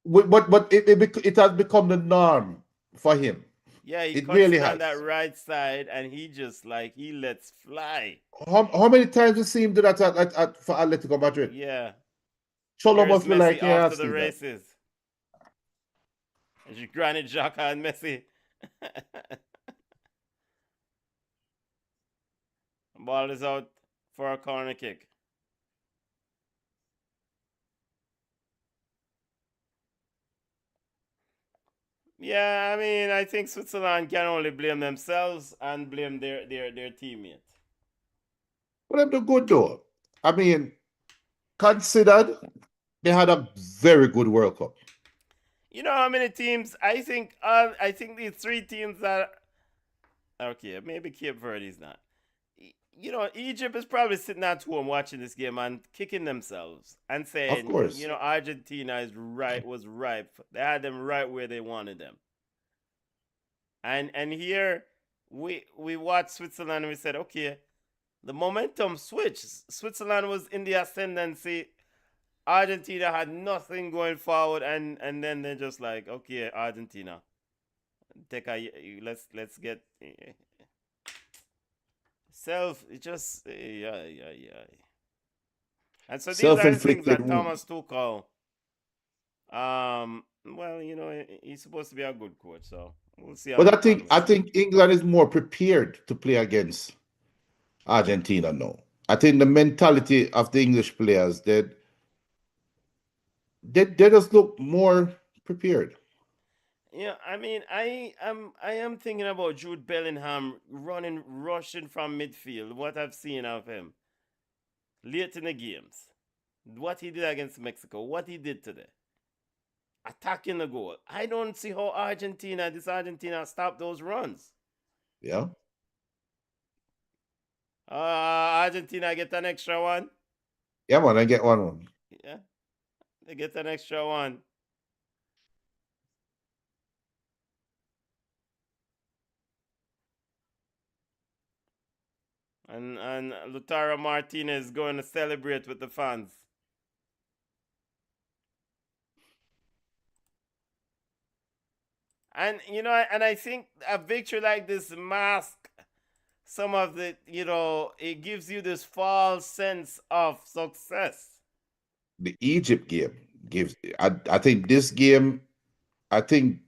But it has become the norm for him. yeah, he It cuts really in on that has. right side and he just like he lets fly. How many times you see him do that for Atletico Madrid? Yeah. Cholo Here's must be Messi like, yeah, off I've to the seen that. races. And Granit Xhaka and Messi. Ball is out for a corner kick. Yeah, I mean, I think Switzerland can only blame themselves and blame their teammate. But them do good though. I mean, considered they had a very good World Cup. You know how many teams? I think these three teams that okay, maybe Cape Verde is not. You know, Egypt is probably sitting at home watching this game and kicking themselves and Of saying, course. you know, Argentina was ripe. They had them right where they wanted them. And here we watched Switzerland and we said, okay, the momentum switched. Switzerland was in the ascendancy. Argentina had nothing going forward, and then they're just like, okay, Argentina, let's get self. It just yeah. And so these are the things Self-inflicted that wound. Thomas Tuchel. Well, you know, he's supposed to be a good coach, so we'll see But on I Wednesday. think England is more prepared to play against Argentina now. I think the mentality of the English players they just look more prepared. Yeah, I mean, I am thinking about Jude Bellingham rushing from midfield. What I've seen of him, late in the games. What he did against Mexico, what he did today. Attacking the goal. I don't see how this Argentina stopped those runs. Yeah. Argentina get an extra one. Yeah, man, I get one. Yeah, they get an extra one. And Lautaro Martinez going to celebrate with the fans. And and I think a victory like this mask some of the, it gives you this false sense of success. The Egypt game gives. I think this game. I think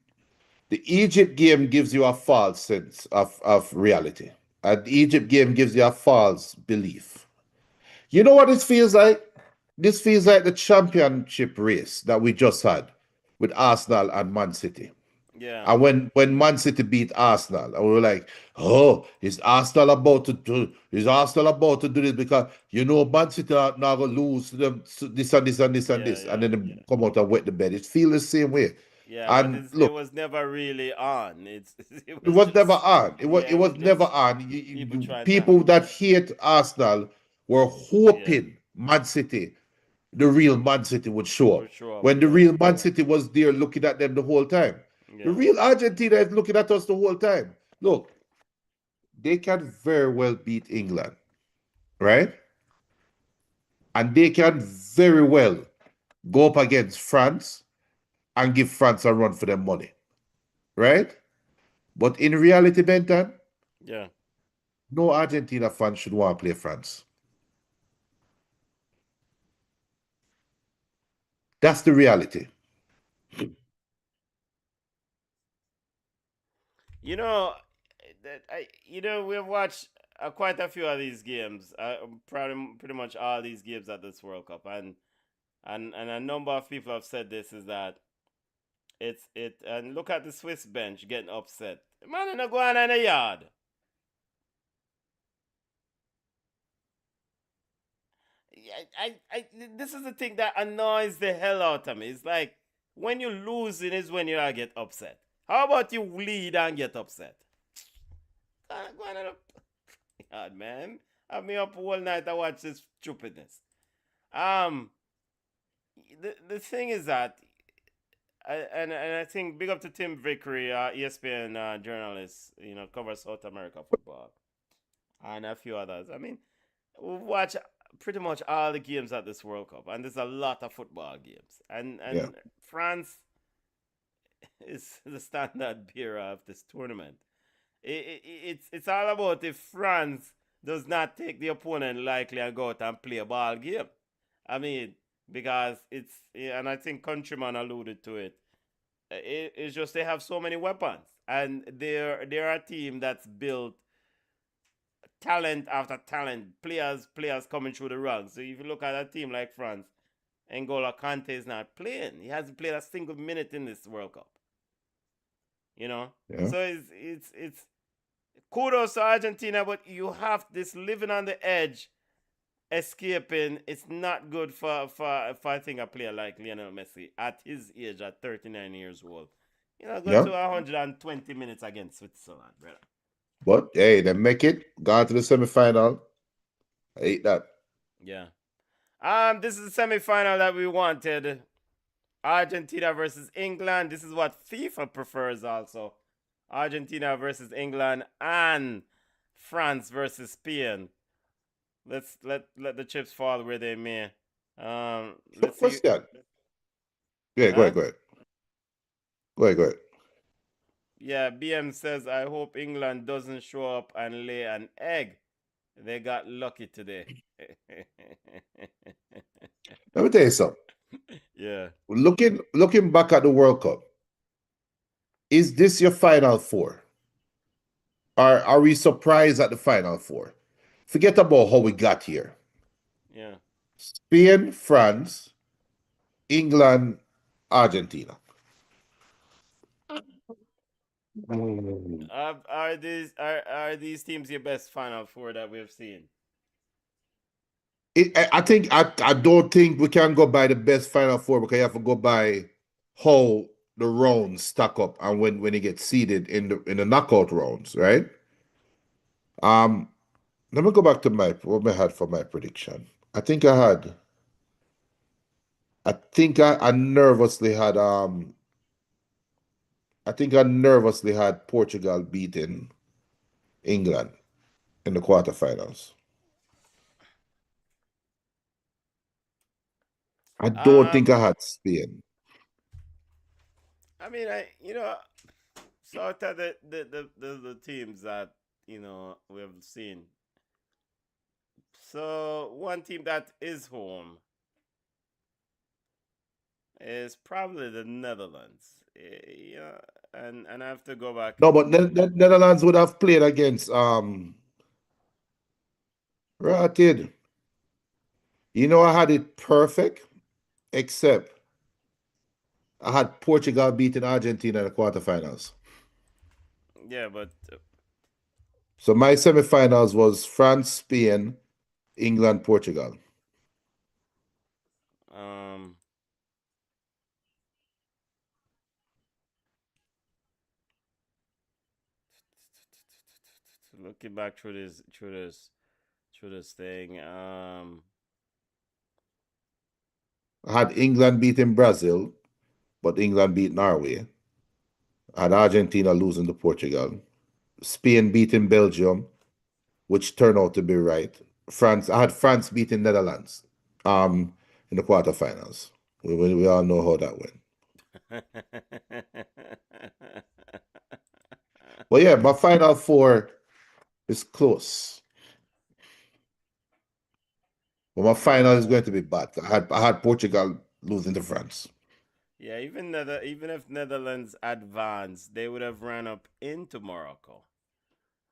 the Egypt game gives you a false sense of reality. The Egypt game gives you a false belief. You know what this feels like? This feels like the championship race that we just had with Arsenal and Man City. Yeah, And when Man City beat Arsenal, and we were like, "Oh, is Arsenal about to do? Is Arsenal about to do this? Because Man City are now gonna lose to them this and this and this and yeah, this, and yeah, then they come out and wet the bed." It feels the same way. yeah. But And it look, was never really on. It it was was never just, on. It was yeah, it it was was never just on. people trying to, People that hate Arsenal were yeah, hoping Man City, the real Man City, would show would up. show up. When the Yeah, real Man City was there looking at them the whole time. The yeah, real Argentina is looking at us the whole time. Look, they can very well beat England, right? And they can very well go up against France and give France a run for their money, right? But in reality, Benton, yeah. no Argentina fan should want to play France. That's the reality. You know, we've watched quite a few of these games. Pretty much all these games at this World Cup, and a number of people have said this is that and look at the Swiss bench getting upset. Man, in a go on in the yard. This is the thing that annoys the hell out of me. It's like when you're losing is when you get upset. How about you lead and get upset? Go on in the yard, man. Have me up all night to watch this stupidness. Um, the thing is that, and I think big up to Tim Vickery, ESPN journalist, covers South America football, and a few others. I mean, we've watched pretty much all the games at this World Cup, and there's a lot of football games, and Yeah. France is the standard bearer of this tournament. It's all about if France does not take the opponent likely and go out and play a ball game. I mean, because and I think Countryman alluded to it. It's just they have so many weapons, and they're a team that's built talent after talent, players coming through the ranks. So if you look at a team like France, N'Golo Kante is not playing. He hasn't played a single minute in this World Cup. Yeah. So it's kudos to Argentina, but you have this living on the edge, escaping. It's not good for I think a player like Lionel Messi at his age, at 39 years old. Go Yeah. to 120 minutes against Switzerland, brother. But hey, they make it. Got to the semifinal. I hate that. Yeah. This is the semifinal that we wanted. Argentina versus England. This is what FIFA prefers also. Argentina versus England and France versus Spain. Let the chips fall where they may. Let's see. Question. Yeah, go Huh? ahead, go ahead. Go ahead, go ahead. Yeah, BM says I hope England doesn't show up and lay an egg. They got lucky today. Let me tell you something. Yeah. Looking back at the World Cup, is this your final four? Are we surprised at the final four? Forget about how we got here. Yeah. Spain, France, England, Argentina. Are these teams your best final four that we've seen? I don't think we can go by the best Final Four because you have to go by how the rounds stack up and when you get seeded in the knockout rounds, right? Um, Let me go back to what I had for my prediction. I think I nervously had Portugal beating England in the quarterfinals. I don't think I had Spain. I mean, so out of the teams that we have seen, so one team that is home is probably the Netherlands. Yeah, and I have to go back. No, but Netherlands would have played against Rated. I had it perfect, except I had Portugal beating Argentina in the quarterfinals. Yeah, but So my semifinals was France, Spain, England, Portugal. um, looking back through this thing, I had England beating Brazil, but England beat Norway. I had Argentina losing to Portugal. Spain beating Belgium, which turned out to be right. I had France beating Netherlands in the quarterfinals. We all know how that went. But yeah, my final four is close. But my final is going to be bad. I had Portugal losing to France. Yeah, even if Netherlands advanced, they would have ran up into Morocco,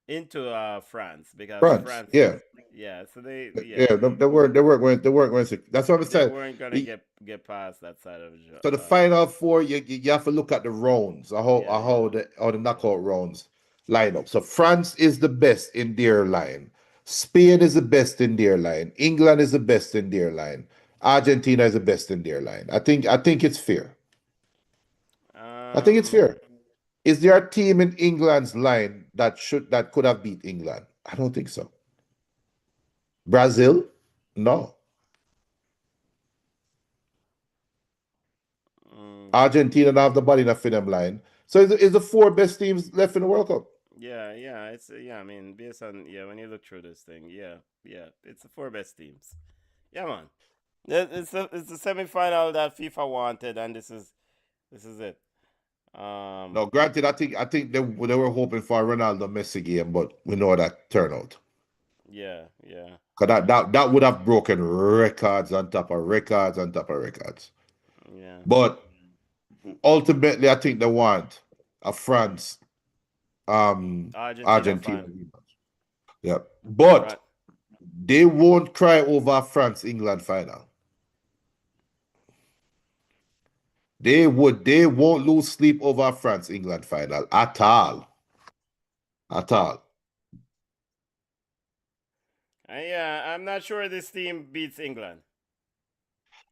into France, because France, France. yeah. Yeah, so Yeah, they weren't going to. That's what I'm they saying. weren't gonna get past that side of So the final four, you have to look at the rounds, yeah, how the knockout rounds line up. So France is the best in their line. Spain is the best in their line. England is the best in their line. Argentina is the best in their line. I think it's fair. I think it's fair. Is there a team in England's line that could have beat England? I don't think so. Brazil? No. Argentina don't have the body enough for them line. So it's the four best teams left in the World Cup. yeah, it's yeah. I mean, based on when you look through this thing, yeah, it's the four best teams. Yeah, man. It's the semifinal that FIFA wanted, and this is it. No, granted, I think they were hoping for a Ronaldo Messi game, but we know that turnout. Yeah. Cause that would have broken records on top of records on top of records. Yeah. But ultimately, I think they want a France Argentina Argentina fan. rematch. Yeah. But Right. they won't cry over France England final. They won't lose sleep over France England final at all. At all. Yeah, I'm not sure this team beats England.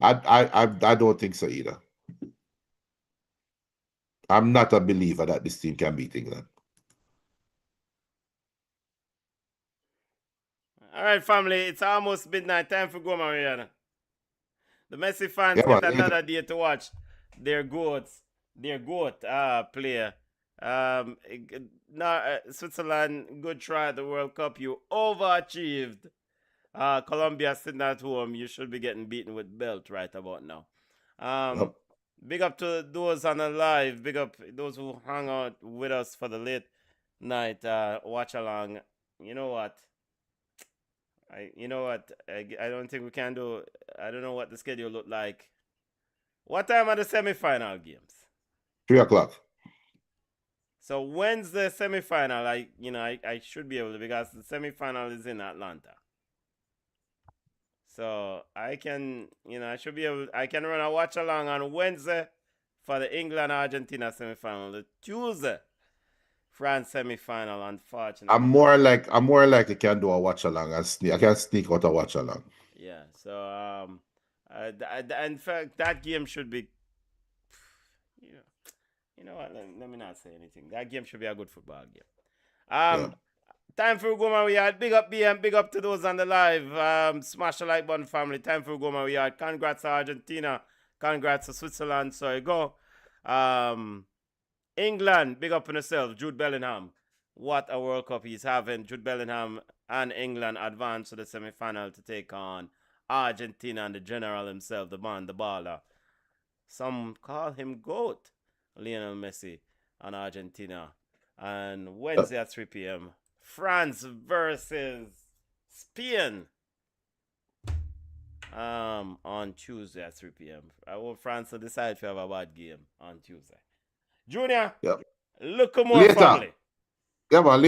I don't think so either. I'm not a believer that this team can beat England. All right, family. It's almost midnight. Time for go, Mariana. The Messi fans Yeah, get man. another day to watch their goat player. Now Switzerland, good try at the World Cup. You overachieved. Colombia sitting at home. You should be getting beaten with belt right about now. Yep. Big up to those on the live. Big up those who hung out with us for the late night watch along. You know what? I don't think we can do. I don't know what the schedule look like. What time are the semifinal games? 3 o'clock. So when's the semifinal? I should be able to, because the semifinal is in Atlanta. So I should be able. I can run a watch along on Wednesday for the England Argentina semifinal. The Tuesday France semifinal. Unfortunately, I'm more like I can do a watch along and sneak. I can sneak out a watch along. Yeah. So in fact, that game should be. You know, you know what? Let me not say anything. That game should be a good football game. Yeah. Time for go man we had. Big up BM, big up to those on the live. Smash the like button, family. Time for go man we had. Congrats to Argentina. Congrats to Switzerland. So you go. England, big up on yourself. Jude Bellingham. What a World Cup he's having. Jude Bellingham and England advance to the semi-final to take on Argentina and the general himself, the man, the baller. Some call him GOAT. Lionel Messi and Argentina. And Wednesday at 3 p.m. France versus Spain. On Tuesday at 3 p.m. I hope France will decide if you have a bad game on Tuesday. Junior, Yeah. look more Later. family. Yeah, man.